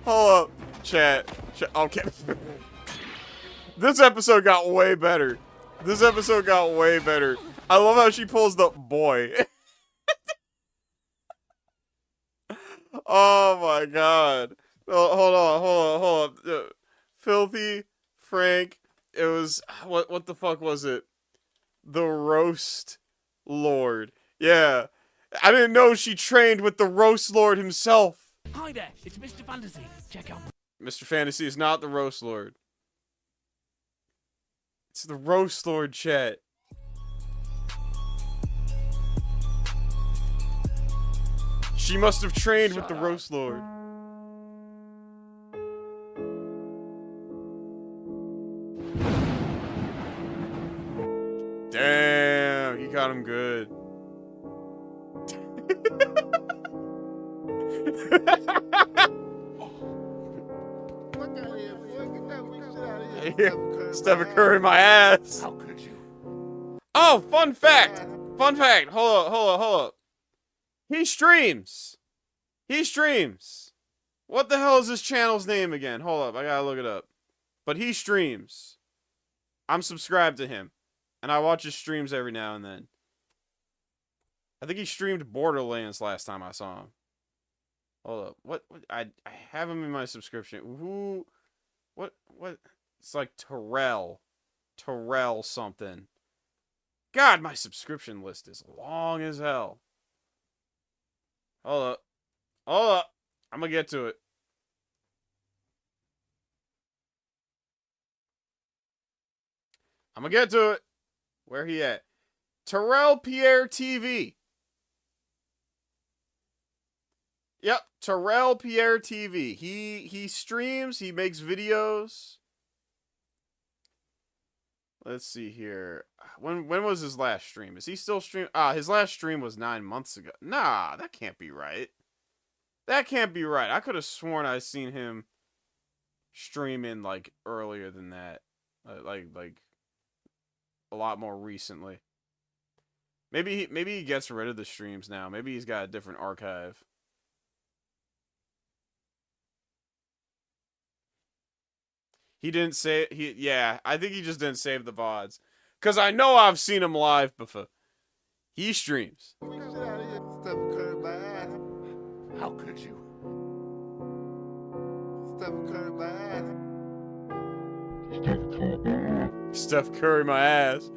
[SPEAKER 1] Hold up, chat. Okay. This episode got way better. I love how she pulls the boy. Oh my god. Oh, hold on. Filthy Frank. It was what the fuck was it? The Roast Lord. Yeah. I didn't know she trained with the Roast Lord himself.
[SPEAKER 7] Hi there, it's Mr. Fantasy. Check out.
[SPEAKER 1] Mr. Fantasy is not the Roast Lord. It's the Roast Lord, chat. She must have trained with the Roast Lord. Damn, he got him good. Stephen Curry my ass.
[SPEAKER 5] How could you?
[SPEAKER 1] Oh, fun fact. Fun fact. Hold up. He streams. What the hell is his channel's name again? Hold up, I gotta look it up. But he streams. I'm subscribed to him. And I watch his streams every now and then. I think he streamed Borderlands last time I saw him. Hold up. What I have him in my subscription. Who what it's like Terrell something. God, my subscription list is long as hell. Hold up. I'm gonna get to it. Where he at? Terrell Pierre TV. Yep, Terrell Pierre TV. He streams, he makes videos. Let's see here. When was his last stream? Is he still streaming? His last stream was 9 months ago. Nah, that can't be right. I could have sworn I seen him streaming like earlier than that. Like a lot more recently. Maybe he gets rid of the streams now. Maybe he's got a different archive. He didn't say yeah, I think he just didn't save the VODs. Cause I know I've seen him live before. He streams.
[SPEAKER 5] How could you?
[SPEAKER 1] Steph Curry my ass.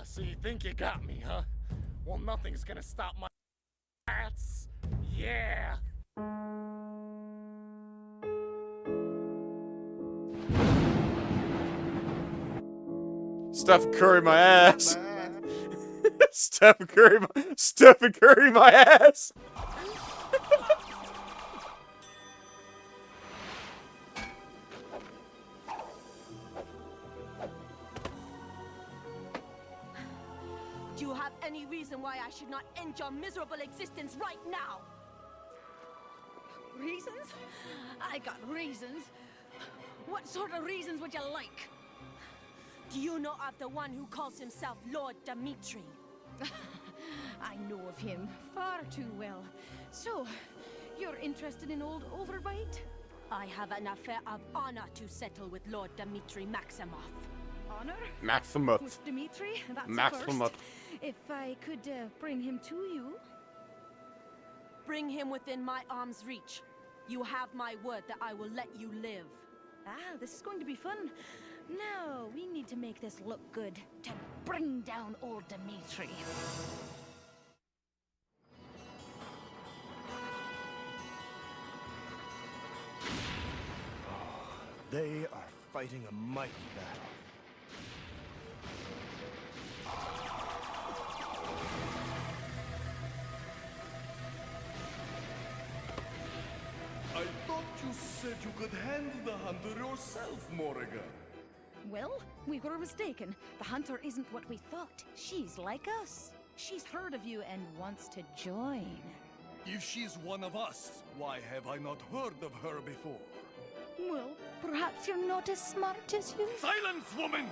[SPEAKER 5] So you think you got me, huh? Well, nothing's gonna stop my ass. Yeah.
[SPEAKER 1] Steph Curry my ass. Steph Curry my ass.
[SPEAKER 9] Do you have any reason why I should not end your miserable existence right now?
[SPEAKER 8] Reasons? I got reasons. What sort of reasons would you like?
[SPEAKER 9] Do you know of the one who calls himself Lord Dimitri?
[SPEAKER 8] I know of him far too well. So, you're interested in old Overbite?
[SPEAKER 9] I have an affair of honor to settle with Lord Dimitri Maximoff.
[SPEAKER 8] Honor?
[SPEAKER 1] Maximoff.
[SPEAKER 8] With Dimitri? That's
[SPEAKER 1] Maximoff.
[SPEAKER 8] first. If I could bring him to you.
[SPEAKER 9] Bring him within my arm's reach. You have my word that I will let you live.
[SPEAKER 8] Ah, this is going to be fun. Now, we need to make this look good to bring down old Dimitri.
[SPEAKER 5] They are fighting a mighty battle. I thought you said you could handle the hunter yourself, Morrigan.
[SPEAKER 8] Well, we were mistaken. The hunter isn't what we thought. She's like us. She's heard of you and wants to join.
[SPEAKER 5] If she's one of us, why have I not heard of her before?
[SPEAKER 8] Well, perhaps you're not as smart as you.
[SPEAKER 5] Silence, woman!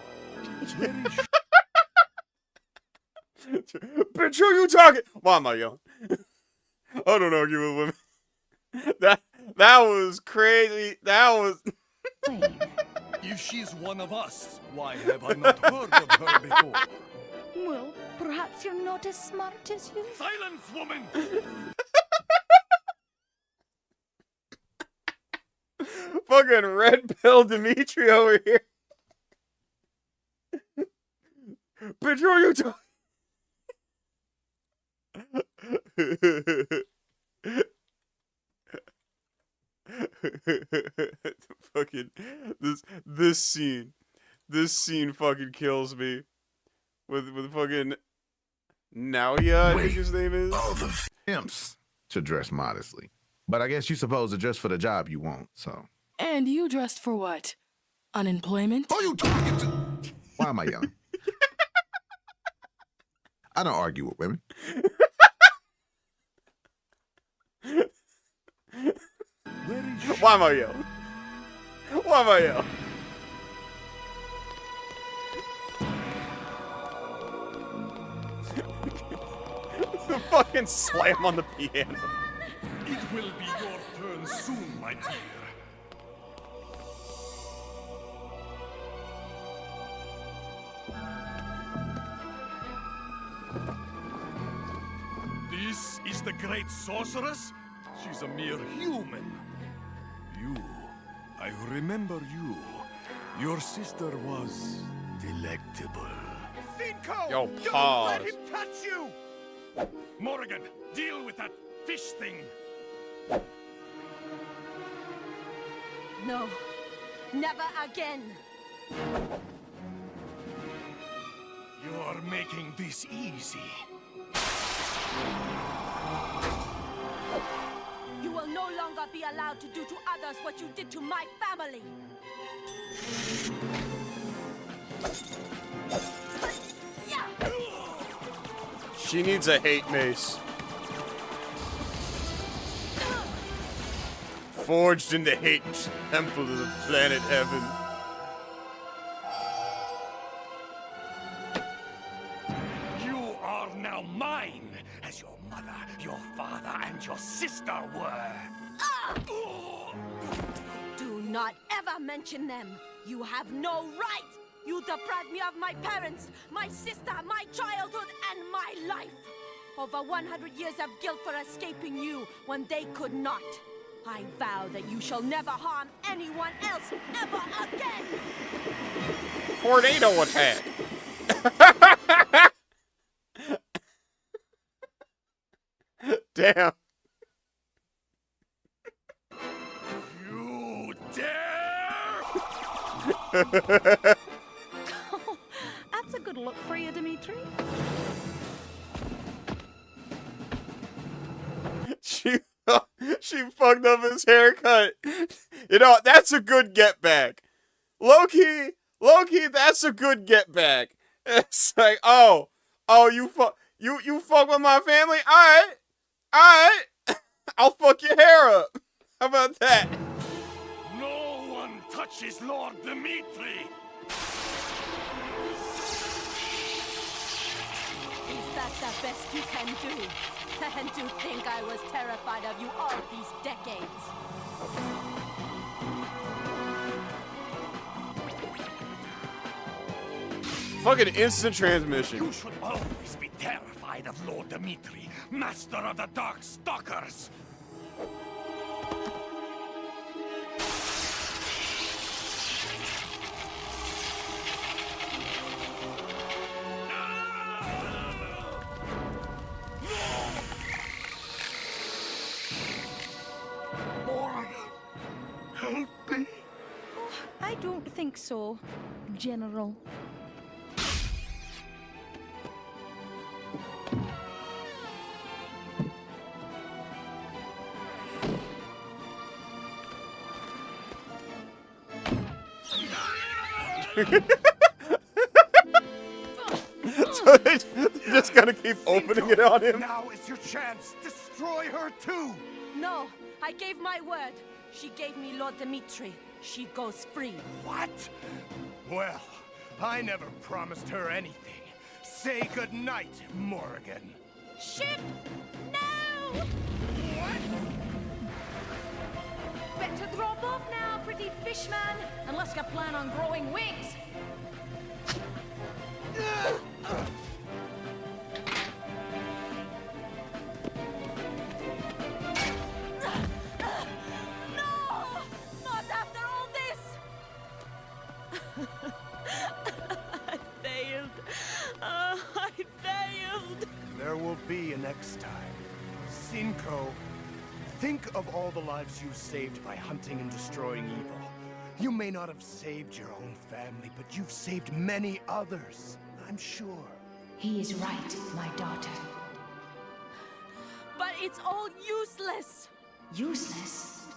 [SPEAKER 1] Bitch, who you talking? Why am I yelling? I don't argue with women. That was crazy. That was.
[SPEAKER 5] If she's one of us, why have I not heard of her before?
[SPEAKER 8] Well, perhaps you're not as smart as you.
[SPEAKER 5] Silence, woman!
[SPEAKER 1] Fucking red pill Dimitri over here. Bitch, who are you talking? Fucking this scene fucking kills me. With fucking Naoya, I think his name is.
[SPEAKER 10] All the imps to dress modestly. But I guess you supposed to dress for the job you want, so.
[SPEAKER 11] And you dressed for what?
[SPEAKER 9] Unemployment?
[SPEAKER 10] Who are you talking to? Why am I yelling? I don't argue with women.
[SPEAKER 1] Why am I yelling? Why am I yelling? The fucking slam on the piano.
[SPEAKER 7] It will be your turn soon, my dear. This is the great sorceress? She's a mere human. You, I remember you. Your sister was delectable.
[SPEAKER 5] Cinco!
[SPEAKER 1] Yo,
[SPEAKER 5] Don't
[SPEAKER 1] pause.
[SPEAKER 5] let him touch you!
[SPEAKER 7] Morrigan, deal with that fish thing.
[SPEAKER 9] No. Never again.
[SPEAKER 7] You're making this easy.
[SPEAKER 9] You will no longer be allowed to do to others what you did to my family.
[SPEAKER 1] She needs a hate mace. Forged in the hate temple of the planet heaven.
[SPEAKER 7] You are now mine, as your mother, your father, and your sister were.
[SPEAKER 9] Do not ever mention them. You have no right. You deprived me of my parents, my sister, my childhood, and my life. Over 100 years of guilt for escaping you when they could not. I vow that you shall never harm anyone else ever again.
[SPEAKER 1] Tornado attack. Damn.
[SPEAKER 7] You dare!
[SPEAKER 8] That's a good look for you, Dimitri.
[SPEAKER 1] She fucked up his haircut. You know, that's a good get back. Low-key, that's a good get back. It's like, oh, you fuck with my family? Alright. I'll fuck your hair up. How about that?
[SPEAKER 7] No one touches Lord Dimitri!
[SPEAKER 9] Is that the best you can do? And to think I was terrified of you all these decades.
[SPEAKER 1] Fucking instant transmission.
[SPEAKER 7] You should always be terrified of Lord Dimitri, master of the Dark Stalkers!
[SPEAKER 2] Help me.
[SPEAKER 8] I don't think so, General.
[SPEAKER 1] So they're just gonna keep opening it on him.
[SPEAKER 5] Now is your chance. Destroy her too.
[SPEAKER 9] No, I gave my word. She gave me Lord Dimitri. She goes free.
[SPEAKER 5] What? Well, I never promised her anything. Say goodnight, Morrigan.
[SPEAKER 9] Ship! No!
[SPEAKER 8] Better drop off now, pretty fishman, unless you plan on growing wings.
[SPEAKER 9] No! Not after all this! I failed. I failed.
[SPEAKER 5] There will be a next time. Cinco, think of all the lives you saved by hunting and destroying evil. You may not have saved your own family, but you've saved many others, I'm sure.
[SPEAKER 11] He is right, my daughter.
[SPEAKER 9] But it's all useless.
[SPEAKER 11] Useless?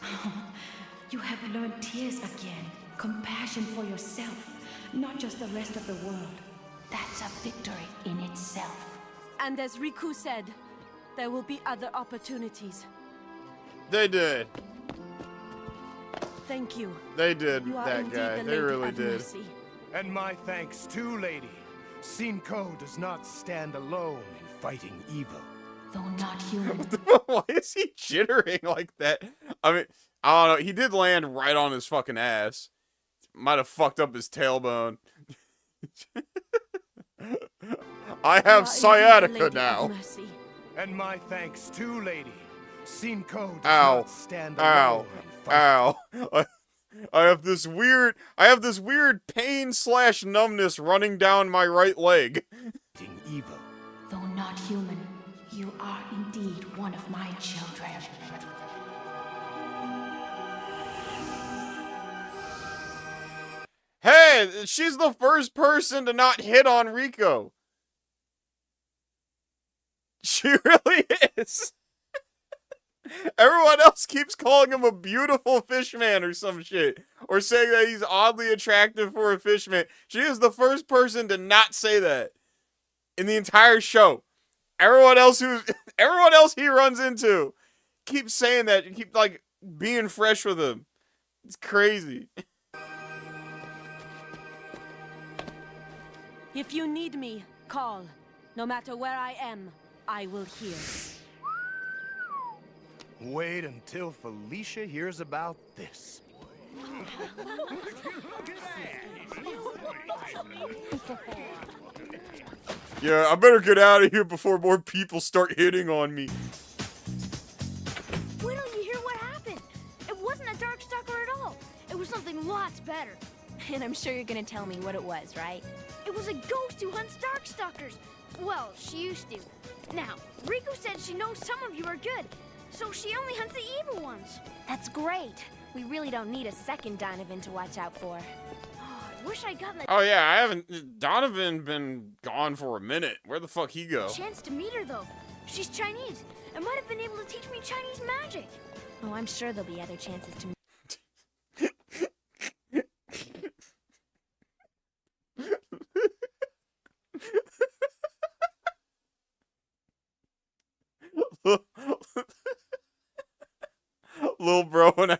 [SPEAKER 11] You have learned tears again. compassion for yourself, not just the rest of the world. That's a victory in itself.
[SPEAKER 9] And as Riku said, there will be other opportunities.
[SPEAKER 1] They did.
[SPEAKER 9] Thank you.
[SPEAKER 1] They did,
[SPEAKER 9] You are
[SPEAKER 1] that
[SPEAKER 9] indeed
[SPEAKER 1] guy.
[SPEAKER 9] the
[SPEAKER 1] They
[SPEAKER 9] Lady
[SPEAKER 1] really
[SPEAKER 9] of
[SPEAKER 1] did.
[SPEAKER 9] Mercy.
[SPEAKER 5] And my thanks too, lady. Sinko does not stand alone in fighting evil.
[SPEAKER 11] Though not human.
[SPEAKER 1] Why is he jittering like that? I mean, I don't know. He did land right on his fucking ass. Might have fucked up his tailbone. I have sciatica now.
[SPEAKER 5] And my thanks too, lady. Sinko does
[SPEAKER 1] Ow.
[SPEAKER 5] not stand
[SPEAKER 1] Ow.
[SPEAKER 5] alone in fighting.
[SPEAKER 1] Ow. I have this weird pain/numbness running down my right leg.
[SPEAKER 5] Evil.
[SPEAKER 11] Though not human, you are indeed one of my children.
[SPEAKER 1] Hey, she's the first person to not hit on Rico. She really is. Everyone else keeps calling him a beautiful fishman or some shit. Or saying that he's oddly attractive for a fishman. She is the first person to not say that in the entire show. Everyone else he runs into keeps saying that and keep like being fresh with him. It's crazy.
[SPEAKER 9] If you need me, call. No matter where I am, I will hear.
[SPEAKER 5] Wait until Felicia hears about this.
[SPEAKER 1] Yeah, I better get out of here before more people start hitting on me.
[SPEAKER 12] Wait till you hear what happened. It wasn't a Darkstalker at all. It was something lots better.
[SPEAKER 13] And I'm sure you're gonna tell me what it was, right?
[SPEAKER 12] It was a ghost who hunts Darkstalkers. Well, she used to. Now, Riku said she knows some of you are good, so she only hunts the evil ones.
[SPEAKER 13] That's great. We really don't need a second Donovan to watch out for.
[SPEAKER 12] I wish I'd gotten the
[SPEAKER 1] Oh yeah, Donovan been gone for a minute. Where the fuck he go?
[SPEAKER 12] chance to meet her, though. She's Chinese and might have been able to teach me Chinese magic.
[SPEAKER 13] Oh, I'm sure there'll be other chances to.
[SPEAKER 1] Little bro, when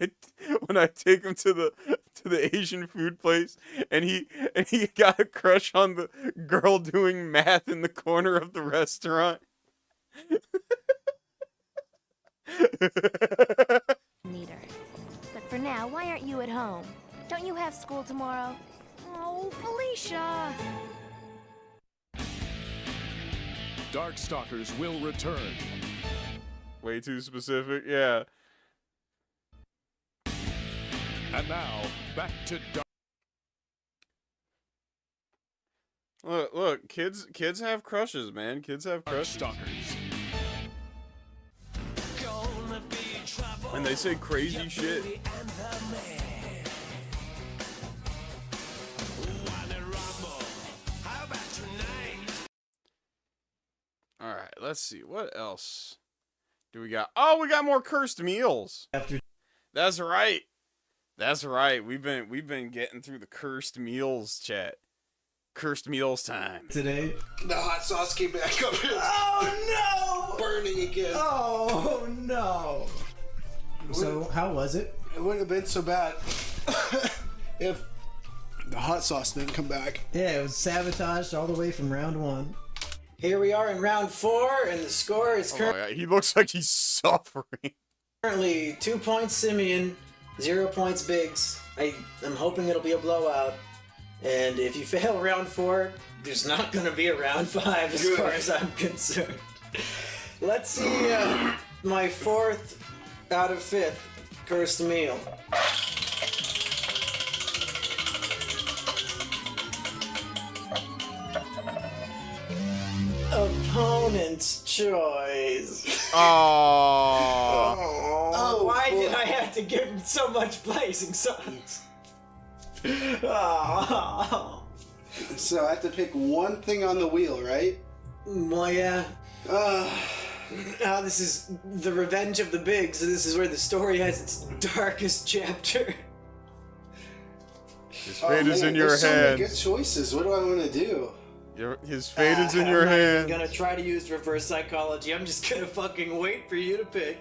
[SPEAKER 1] I take him to the Asian food place and he got a crush on the girl doing math in the corner of the restaurant.
[SPEAKER 13] Need her. But for now, why aren't you at home? Don't you have school tomorrow?
[SPEAKER 12] Oh, Felicia!
[SPEAKER 7] Darkstalkers will return.
[SPEAKER 1] Way too specific, yeah.
[SPEAKER 7] And now, back to
[SPEAKER 1] Look, kids have crushes, man. Kids have crushes.
[SPEAKER 7] Darkstalkers.
[SPEAKER 1] And they say crazy shit. Alright, let's see. What else do we got? Oh, we got more cursed meals. That's right. That's right. We've been getting through the cursed meals chat. Cursed meals time.
[SPEAKER 14] Today,
[SPEAKER 15] the hot sauce came back up.
[SPEAKER 14] Oh no!
[SPEAKER 15] Burning again.
[SPEAKER 14] Oh no! So how was it?
[SPEAKER 15] It wouldn't have been so bad if the hot sauce didn't come back.
[SPEAKER 14] Yeah, it was sabotaged all the way from round 1.
[SPEAKER 16] Here we are in round 4, and the score is
[SPEAKER 1] He looks like he's suffering.
[SPEAKER 16] currently 2 points Simeon, 0 points Biggs. I'm hoping it'll be a blowout. And if you fail round 4, there's not going to be a round 5 as far as I'm concerned. Let's see my 4th out of 5th cursed meal. Opponent's choice.
[SPEAKER 1] Oh,
[SPEAKER 16] why did I have to give him so much blazing suns? Oh.
[SPEAKER 15] So I have to pick one thing on the wheel, right?
[SPEAKER 16] Well, yeah. This is the revenge of the Bigs. This is where the story has its darkest chapter.
[SPEAKER 1] His fate is in your
[SPEAKER 15] there's so many
[SPEAKER 1] hands.
[SPEAKER 15] good choices. What do I want to do?
[SPEAKER 1] His fate is in your
[SPEAKER 16] I'm not even
[SPEAKER 1] hands.
[SPEAKER 16] gonna try to use reverse psychology. I'm just gonna fucking wait for you to pick.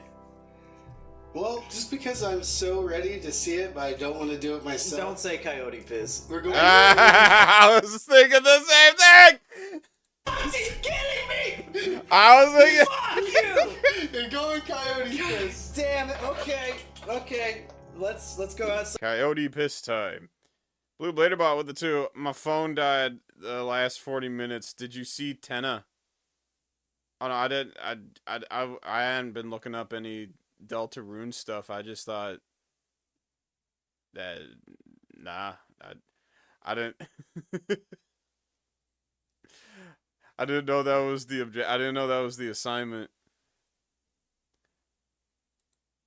[SPEAKER 15] Well, just because I'm so ready to see it, but I don't want to do it myself.
[SPEAKER 16] Don't say coyote piss.
[SPEAKER 15] We're going.
[SPEAKER 1] I was thinking the same thing.
[SPEAKER 16] He's kidding me!
[SPEAKER 1] I was thinking.
[SPEAKER 16] Fuck you!
[SPEAKER 15] You're going coyote piss.
[SPEAKER 16] Damn it. Okay. Let's go outside.
[SPEAKER 1] Coyote piss time. Blue Bladerbot with the 2. My phone died the last 40 minutes. Did you see Tenna? Oh no, I didn't. I hadn't been looking up any Deltarune stuff. I just thought that I didn't. I didn't know that was the I didn't know that was the assignment.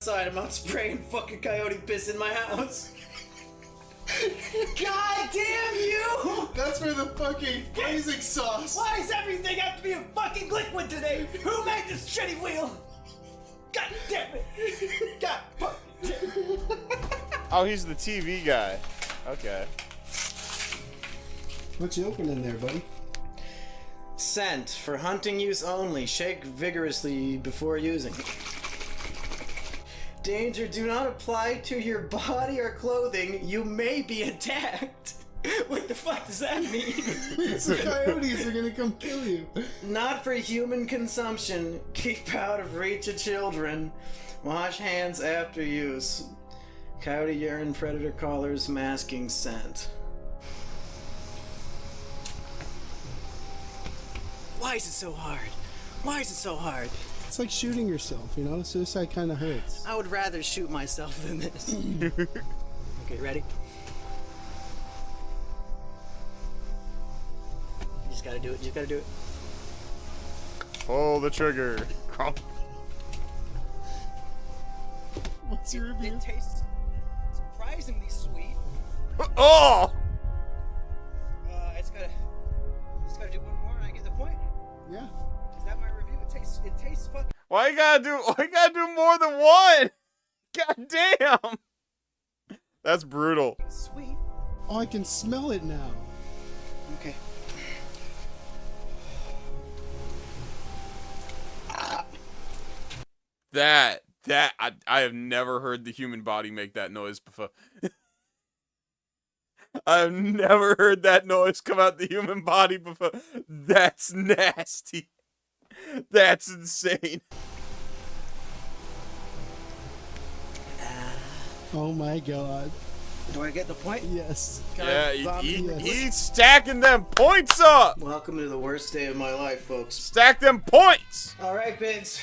[SPEAKER 16] I'm not spraying fucking coyote piss in my house. God damn you!
[SPEAKER 15] That's for the fucking blazing sauce.
[SPEAKER 16] Why does everything have to be a fucking liquid today? Who made this shitty wheel? God damn it! God fucking damn it!
[SPEAKER 1] Oh, he's the TV guy. Okay.
[SPEAKER 15] What you opening there, buddy?
[SPEAKER 16] Scent for hunting use only. Shake vigorously before using. Danger, do not apply to your body or clothing. You may be attacked. What the fuck does that mean?
[SPEAKER 15] The coyotes are gonna come kill you.
[SPEAKER 16] Not for human consumption. Keep out of reach of children. Wash hands after use. Coyote urine, predator collars, masking scent. Why is it so hard? Why is it so hard?
[SPEAKER 15] It's like shooting yourself, you know? Suicide kind of hurts.
[SPEAKER 16] I would rather shoot myself than this. Okay, ready? You just gotta do it. You just gotta do it.
[SPEAKER 1] Pull the trigger.
[SPEAKER 15] What's your review?
[SPEAKER 16] It tastes surprisingly sweet.
[SPEAKER 1] Oh!
[SPEAKER 16] I just gotta do one more and I get the point.
[SPEAKER 15] Yeah.
[SPEAKER 16] Is that my review? It tastes fucking.
[SPEAKER 1] Why you gotta do more than one? God damn! That's brutal.
[SPEAKER 16] Sweet.
[SPEAKER 15] Oh, I can smell it now.
[SPEAKER 16] Okay.
[SPEAKER 1] I have never heard the human body make that noise before. I've never heard that noise come out the human body before. That's nasty. That's insane.
[SPEAKER 15] Oh my god.
[SPEAKER 16] Do I get the point?
[SPEAKER 15] Yes.
[SPEAKER 1] Yeah, he's stacking them points up.
[SPEAKER 16] Welcome to the worst day of my life, folks.
[SPEAKER 1] Stack them points.
[SPEAKER 16] All right, Biggs.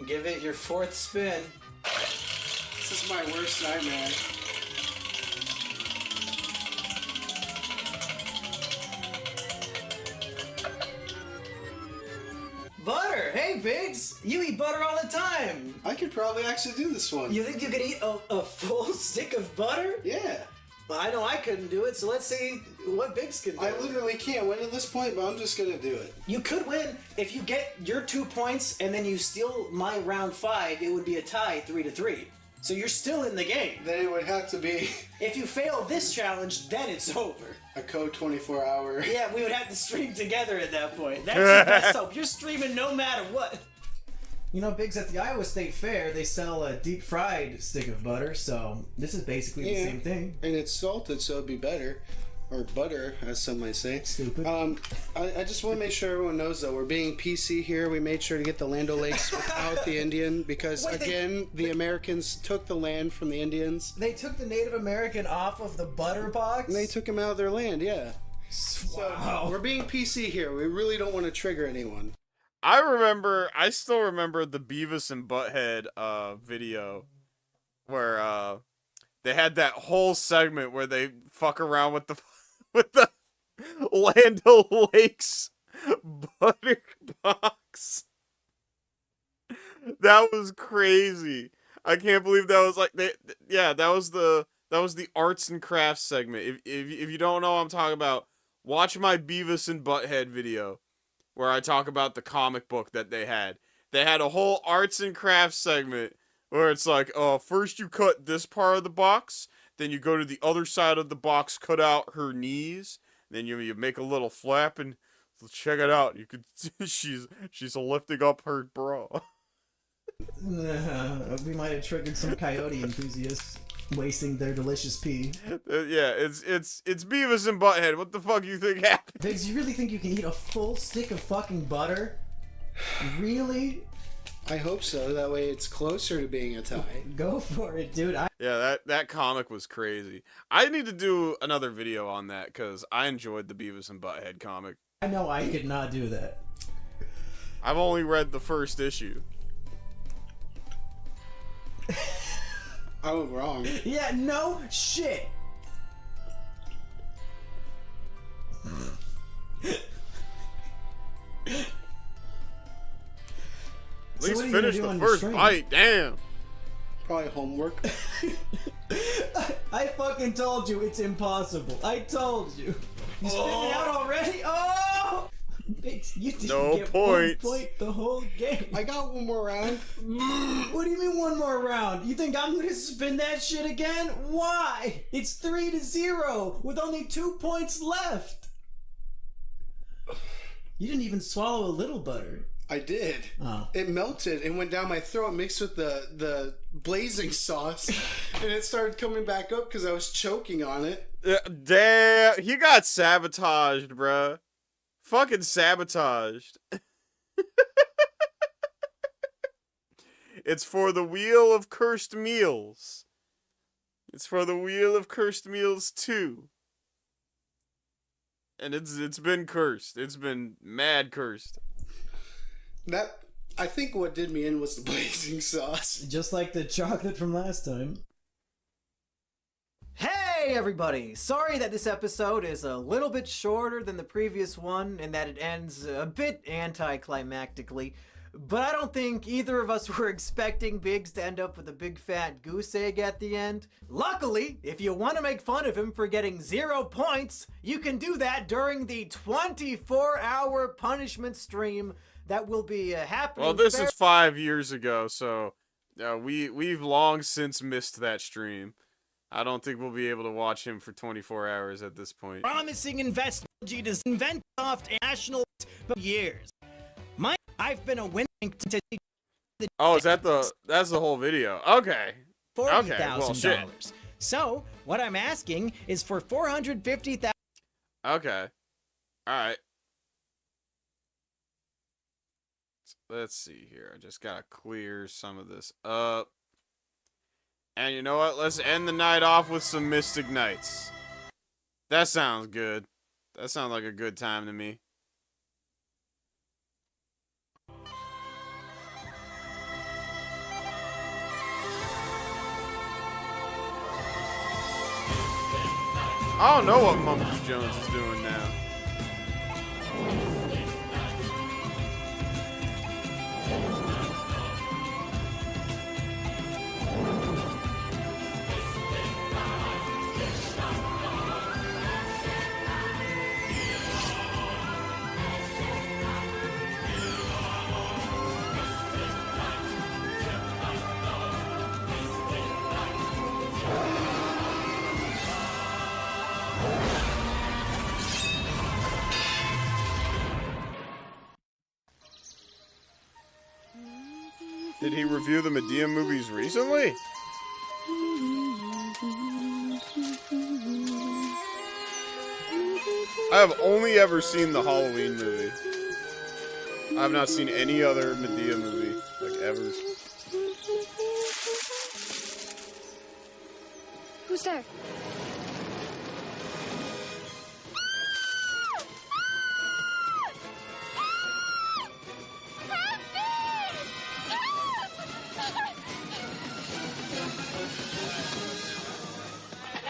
[SPEAKER 16] Give it your 4th spin.
[SPEAKER 15] This is my worst nightmare.
[SPEAKER 16] Butter! Hey, Biggs! You eat butter all the time!
[SPEAKER 15] I could probably actually do this one.
[SPEAKER 16] You think you could eat a full stick of butter?
[SPEAKER 15] Yeah.
[SPEAKER 16] Well, I know I couldn't do it, so let's see what Biggs can do.
[SPEAKER 15] I literally can't win at this point, but I'm just gonna do it.
[SPEAKER 16] You could win. If you get your 2 points and then you steal my round 5, it would be a tie 3-3. So you're still in the game.
[SPEAKER 15] Then it would have to be
[SPEAKER 16] If you fail this challenge, then it's over.
[SPEAKER 15] a code 24-hour.
[SPEAKER 16] Yeah, we would have to stream together at that point. That's your best hope. You're streaming no matter what. You know, Biggs, at the Iowa State Fair, they sell a deep-fried stick of butter, so this is basically the same thing.
[SPEAKER 15] And it's salted, so it'd be better. Or butter, as some might say.
[SPEAKER 16] Stupid.
[SPEAKER 15] I just want to make sure everyone knows, though, we're being PC here. We made sure to get the Land O'Lakes without the Indian, because, again, the Americans took the land from the Indians.
[SPEAKER 16] They took the Native American off of the butter box?
[SPEAKER 15] And they took him out of their land, yeah.
[SPEAKER 16] Wow.
[SPEAKER 15] So, we're being PC here. We really don't want to trigger anyone.
[SPEAKER 1] I still remember the Beavis and Butthead video where they had that whole segment where they fuck around with the Land O'Lakes butter box. That was crazy. I can't believe that was like that was the arts and crafts segment. If you don't know what I'm talking about, watch my Beavis and Butthead video where I talk about the comic book that they had. They had a whole arts and crafts segment where it's like, oh, first you cut this part of the box, Then you go to the other side of the box, cut out her knees. Then you make a little flap and check it out. You could she's lifting up her bra.
[SPEAKER 16] We might have triggered some coyote enthusiasts wasting their delicious pee.
[SPEAKER 1] Yeah, it's Beavis and Butthead. What the fuck you think happened?
[SPEAKER 16] Biggs, you really think you can eat a full stick of fucking butter? Really?
[SPEAKER 15] I hope so. That way it's closer to being a tie.
[SPEAKER 16] Go for it, dude.
[SPEAKER 1] Yeah, that comic was crazy. I need to do another video on that because I enjoyed the Beavis and Butthead comic.
[SPEAKER 16] I know I could not do that.
[SPEAKER 1] I've only read the first issue.
[SPEAKER 15] I was wrong.
[SPEAKER 16] Yeah, no shit.
[SPEAKER 1] At least finish the first bite, damn.
[SPEAKER 15] Probably homework.
[SPEAKER 16] I fucking told you it's impossible. I told you. You spit me out already? Oh! You didn't get 1 point the whole game.
[SPEAKER 15] I got one more round.
[SPEAKER 16] What do you mean one more round? You think I'm gonna spin that shit again? Why? It's 3-0 with only 2 points left. You didn't even swallow a little butter.
[SPEAKER 15] I did.
[SPEAKER 16] Oh.
[SPEAKER 15] It melted and went down my throat mixed with the blazing sauce, and it started coming back up because I was choking on it.
[SPEAKER 1] Damn, he got sabotaged, bruh. Fucking sabotaged. It's for the Wheel of Cursed Meals. It's for the Wheel of Cursed Meals 2. And it's been cursed. It's been mad cursed.
[SPEAKER 15] That, I think what did me in was the blazing sauce.
[SPEAKER 16] Just like the chocolate from last time.
[SPEAKER 17] Hey everybody! Sorry that this episode is a little bit shorter than the previous one and that it ends a bit anticlimactically, but I don't think either of us were expecting Biggs to end up with a big fat goose egg at the end. Luckily, if you want to make fun of him for getting 0 points, you can do that during the 24-hour punishment stream that will be happening.
[SPEAKER 1] Well, this is 5 years ago, so we've long since missed that stream. I don't think we'll be able to watch him for 24 hours at this point.
[SPEAKER 18] Promising investment to invent soft national for years. I've been a winning to
[SPEAKER 1] Oh, that's the whole video. Okay.
[SPEAKER 18] $40,000.
[SPEAKER 1] Well, shit.
[SPEAKER 18] So what I'm asking is for $450,000.
[SPEAKER 1] Okay. All right. Let's see here. I just gotta clear some of this up. And you know what? Let's end the night off with some Mystic Knights. That sounds good. That sounds like a good time to me. I don't know what Mumbles Jones is doing now. Did he review the Medea movies recently? I have only ever seen the Halloween movie. I have not seen any other Medea movie, like, ever.
[SPEAKER 12] Who's there?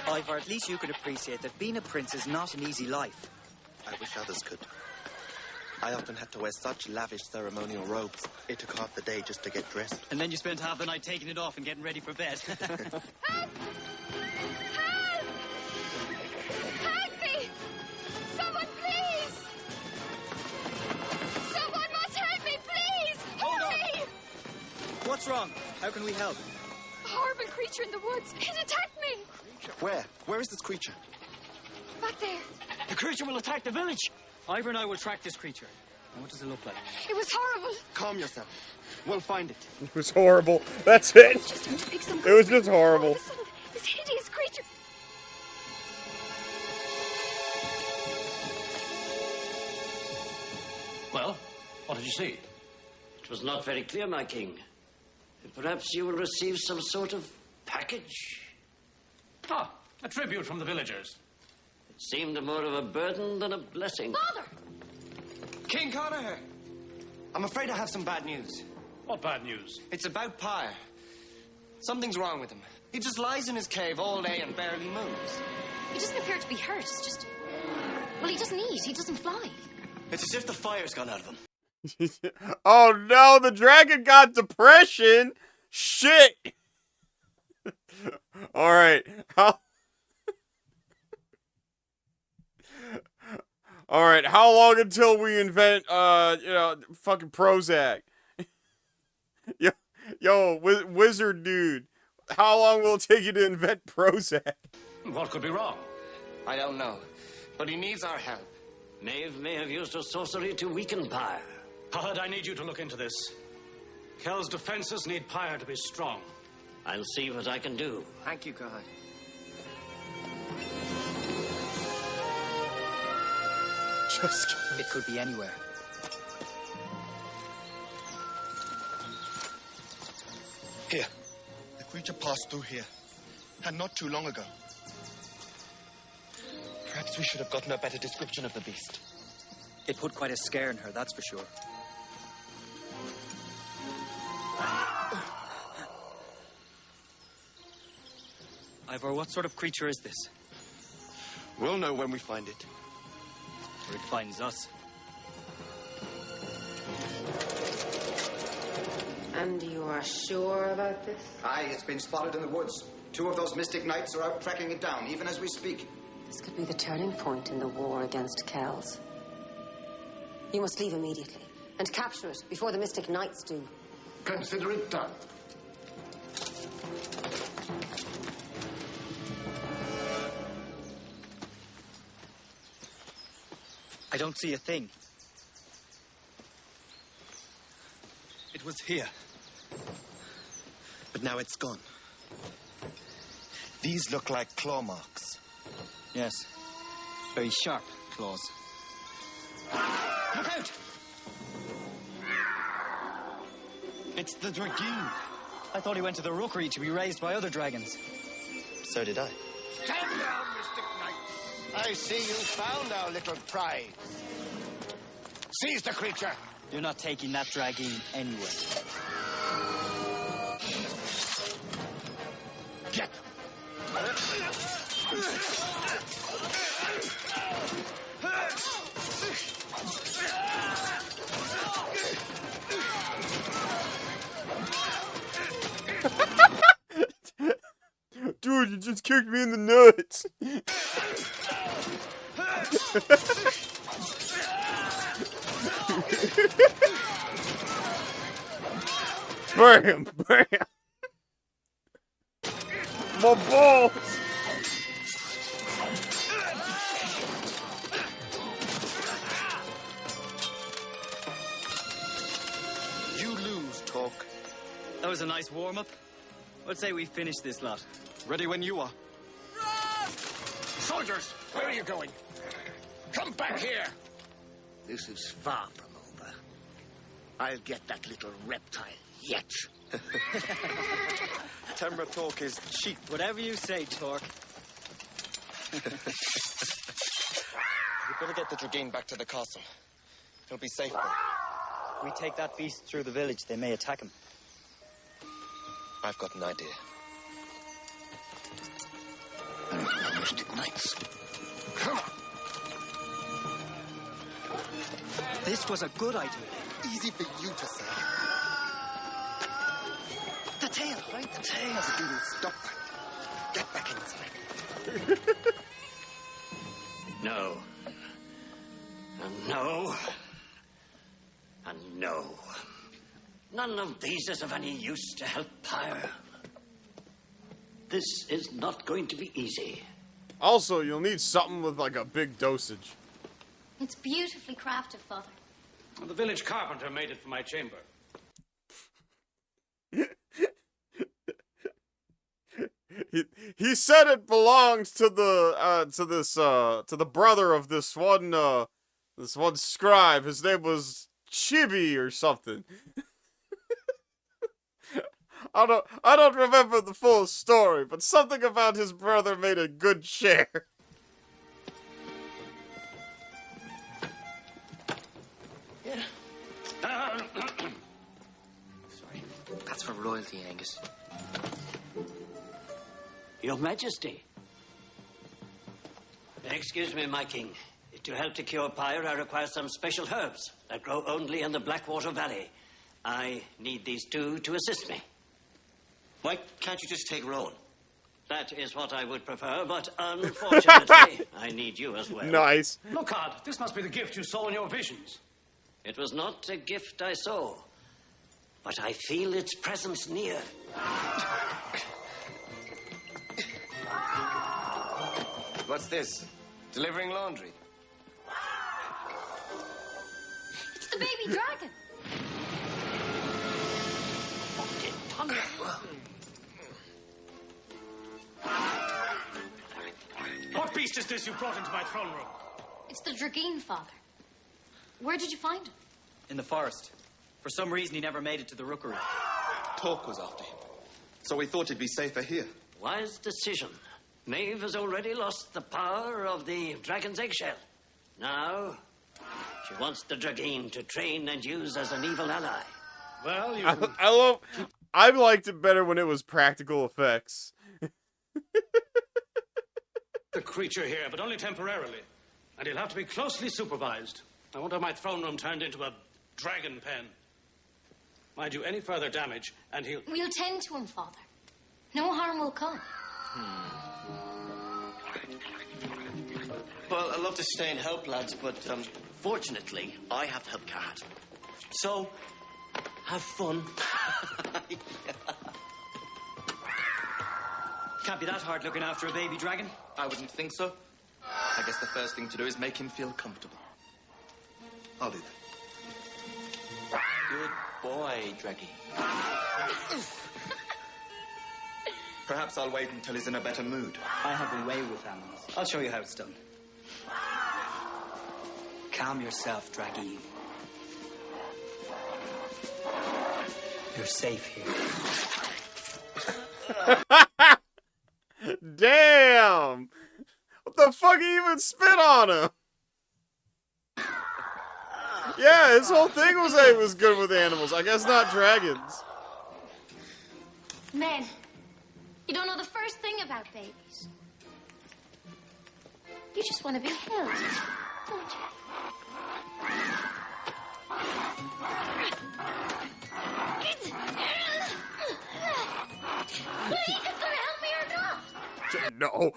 [SPEAKER 19] Ivor, at least you could appreciate that being a prince is not an easy life.
[SPEAKER 20] I wish others could. I often had to wear such lavish ceremonial robes. It took half the day just to get dressed.
[SPEAKER 19] And then you spent half the night taking it off and getting ready for bed.
[SPEAKER 12] Help! Help me! Someone, please! Someone must help me, please! Help me!
[SPEAKER 19] What's wrong? How can we help?
[SPEAKER 12] A horrible creature in the woods. It attacked me.
[SPEAKER 20] Where? Where is this creature?
[SPEAKER 12] Back there.
[SPEAKER 19] The creature will attack the village. Ivor and I will track this creature. Now, what does it look like?
[SPEAKER 12] It was horrible.
[SPEAKER 20] Calm yourself. We'll find it.
[SPEAKER 1] It was horrible. That's it. It was just horrible.
[SPEAKER 12] This hideous creature.
[SPEAKER 21] Well, what did you see? It was not very clear, my king. Perhaps you will receive some sort of package? Ah, a tribute from the villagers. It seemed more of a burden than a blessing.
[SPEAKER 12] Father!
[SPEAKER 20] King Connor! I'm afraid I have some bad news.
[SPEAKER 21] What bad news?
[SPEAKER 20] It's about Pyre. Something's wrong with him. He just lies in his cave all day and barely moves.
[SPEAKER 8] He doesn't appear to be hurt. It's just... Well, he doesn't eat. He doesn't fly.
[SPEAKER 20] It's as if the fire's gone out of him.
[SPEAKER 1] Oh no, the dragon got depression. Shit. All right. All right. How long until we invent, fucking Prozac? Yo, wizard dude. How long will it take you to invent Prozac?
[SPEAKER 21] What could be wrong?
[SPEAKER 20] I don't know, but he needs our help.
[SPEAKER 21] Maeve may have used her sorcery to weaken Pyre. Hod, I need you to look into this. Kel's defenses need Pyre to be strong. I'll see what I can do.
[SPEAKER 20] Thank you, God.
[SPEAKER 1] Just
[SPEAKER 19] It could be anywhere.
[SPEAKER 20] Here. The creature passed through here. And not too long ago. Perhaps we should have gotten a better description of the beast.
[SPEAKER 19] It put quite a scare in her, that's for sure. Ivor, what sort of creature is this?
[SPEAKER 20] We'll know when we find it.
[SPEAKER 19] Or it finds us.
[SPEAKER 22] And you are sure about this?
[SPEAKER 23] Aye, it's been spotted in the woods. 2 of those mystic knights are out tracking it down, even as we speak.
[SPEAKER 22] This could be the turning point in the war against Kells. You must leave immediately and capture it before the mystic knights do.
[SPEAKER 21] Consider it done.
[SPEAKER 19] I don't see a thing. It was here.
[SPEAKER 20] But now it's gone. These look like claw marks.
[SPEAKER 19] Yes. Very sharp claws.
[SPEAKER 20] Look out! It's the dragoon.
[SPEAKER 19] I thought he went to the rookery to be raised by other dragons.
[SPEAKER 20] So did I.
[SPEAKER 23] Stand down, mystic knights. I see you found our little prize. Seize the creature.
[SPEAKER 19] You're not taking that dragoon anywhere.
[SPEAKER 23] Get
[SPEAKER 1] Dude, you just kicked me in the nuts. Bam, bam. My balls.
[SPEAKER 20] You lose, Talk.
[SPEAKER 19] That was a nice warm-up. I'd say we finish this lot.
[SPEAKER 20] Ready when you are.
[SPEAKER 23] Soldiers, where are you going? Come back here.
[SPEAKER 21] This is far from over. I'll get that little reptile yet.
[SPEAKER 20] Temra Talk is cheap.
[SPEAKER 19] Whatever you say, Torque.
[SPEAKER 20] We better get the dragoon back to the castle. He'll be safe there.
[SPEAKER 19] We take that beast through the village, they may attack him.
[SPEAKER 20] I've got an idea. Mystic Knights. Come on.
[SPEAKER 19] This was a good idea.
[SPEAKER 20] Easy for you to say.
[SPEAKER 19] The tail, right? The tail.
[SPEAKER 20] Dragoon, stop that. Get back inside.
[SPEAKER 21] No. And no. And no. None of these is of any use to help Pyre. This is not going to be easy.
[SPEAKER 1] Also, you'll need something with like a big dosage.
[SPEAKER 3] It's beautifully crafted, Father.
[SPEAKER 21] The village carpenter made it for my chamber.
[SPEAKER 1] He said it belongs to the to the brother of this one scribe. His name was Chibi or something. I don't remember the full story, but something about his brother made a good chair.
[SPEAKER 19] Sorry. That's for royalty, Angus.
[SPEAKER 21] Your Majesty. Excuse me, my king. To help to cure pyre, I require some special herbs that grow only in the Blackwater Valley. I need these two to assist me.
[SPEAKER 19] Why can't you just take Rowan?
[SPEAKER 21] That is what I would prefer, but unfortunately, I need you as well.
[SPEAKER 1] Nice.
[SPEAKER 21] Lockhart, this must be the gift you saw in your visions. It was not a gift I saw, but I feel its presence near.
[SPEAKER 4] What's this? Delivering laundry?
[SPEAKER 3] It's the baby dragon.
[SPEAKER 21] What beast is this you brought into my throne room?
[SPEAKER 3] It's the Dragoon, Father. Where did you find him?
[SPEAKER 19] In the forest. For some reason, he never made it to the rookery.
[SPEAKER 4] Talk was after him. So we thought he'd be safer here.
[SPEAKER 21] Wise decision. Maeve has already lost the power of the dragon's eggshell. Now, she wants the Dragoon to train and use as an evil ally. Well, you...
[SPEAKER 1] I liked it better when it was practical effects.
[SPEAKER 21] The creature here, but only temporarily. And he'll have to be closely supervised. I won't have my throne room turned into a dragon pen. Mind you, any further damage, and he'll...
[SPEAKER 3] We'll tend to him, Father. No harm will come.
[SPEAKER 19] Well, I'd love to stay and help, lads, but, fortunately, I have to help Cat. So, have fun. Can't be that hard looking after a baby dragon.
[SPEAKER 4] I wouldn't think so. I guess the first thing to do is make him feel comfortable. I'll do that.
[SPEAKER 19] Good boy, Draggy.
[SPEAKER 4] Perhaps I'll wait until he's in a better mood.
[SPEAKER 19] I have a way with animals. I'll show you how it's done. Calm yourself, Draggy. You're safe here.
[SPEAKER 1] Damn! What the fuck, he even spit on him? Yeah, his whole thing was that he was good with animals. I guess not dragons.
[SPEAKER 3] Men, you don't know the first thing about babies. You just want to be held, don't you? Please, it's gonna help me or not?
[SPEAKER 1] No.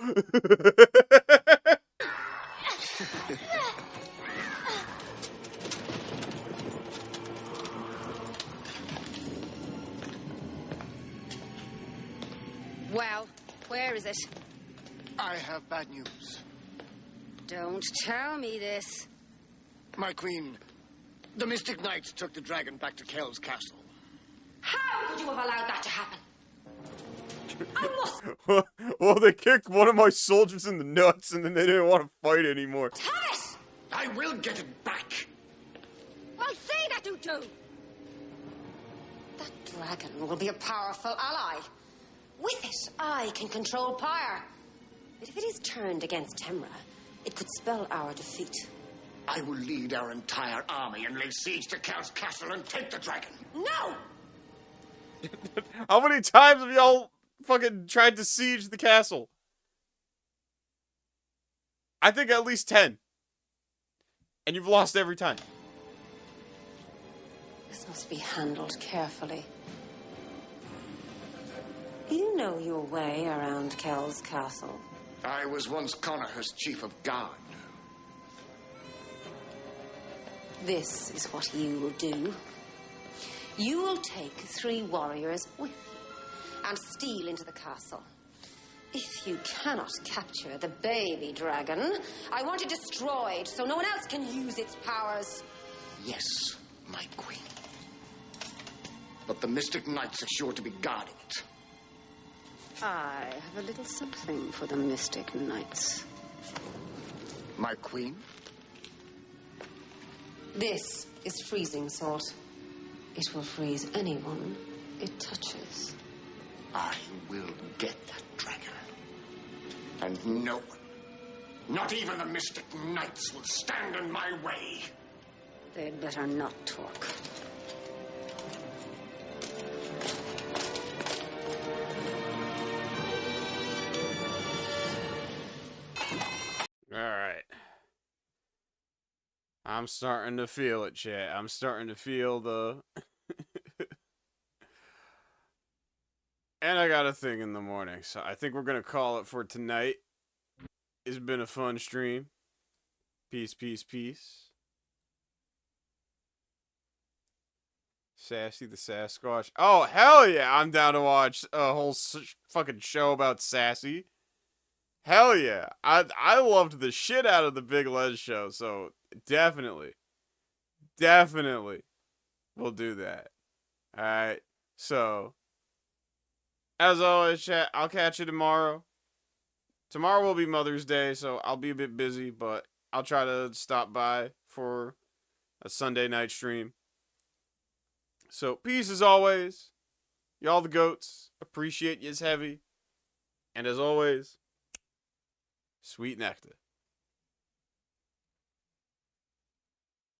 [SPEAKER 22] Well, where is it?
[SPEAKER 23] I have bad news.
[SPEAKER 22] Don't tell me this.
[SPEAKER 23] My queen, the Mystic Knights took the dragon back to Kel's castle.
[SPEAKER 22] How could you have allowed that to happen?
[SPEAKER 1] Well, they kicked one of my soldiers in the nuts and then they didn't want to fight anymore.
[SPEAKER 22] Thomas!
[SPEAKER 23] I will get it back.
[SPEAKER 22] Well, say that you do. That dragon will be a powerful ally. With it, I can control Pyre. But if it is turned against Temra, it could spell our defeat.
[SPEAKER 23] I will lead our entire army and lay siege to Kel's castle and take the dragon.
[SPEAKER 22] No!
[SPEAKER 1] How many times have y'all fucking tried to siege the castle? I think at least 10. And you've lost every time.
[SPEAKER 22] This must be handled carefully. You know your way around Kel's castle.
[SPEAKER 23] I was once Connacher's chief of guard.
[SPEAKER 22] This is what you will do. You will take 3 warriors with you and steal into the castle. If you cannot capture the baby dragon, I want it destroyed so no one else can use its powers.
[SPEAKER 23] Yes, my queen. But the Mystic Knights are sure to be guarding it.
[SPEAKER 22] I have a little something for the Mystic Knights.
[SPEAKER 23] My queen?
[SPEAKER 22] This is freezing salt. It will freeze anyone it touches.
[SPEAKER 23] I will get that dragon. And no one, not even the Mystic Knights, will stand in my way.
[SPEAKER 22] They'd better not talk.
[SPEAKER 1] Alright. I'm starting to feel it, chat. I'm starting to feel the... And I got a thing in the morning, so I think we're going to call it for tonight. It's been a fun stream. Peace, peace, peace. Sassy the Sasquatch. Oh, hell yeah! I'm down to watch a whole fucking show about Sassy. Hell yeah. I loved the shit out of the Big Les show, so definitely we'll do that. Alright, so as always, chat, I'll catch you tomorrow. Tomorrow will be Mother's Day, so I'll be a bit busy, but I'll try to stop by for a Sunday night stream. So, peace as always. Y'all the goats. Appreciate yous heavy. And as always, sweet nectar.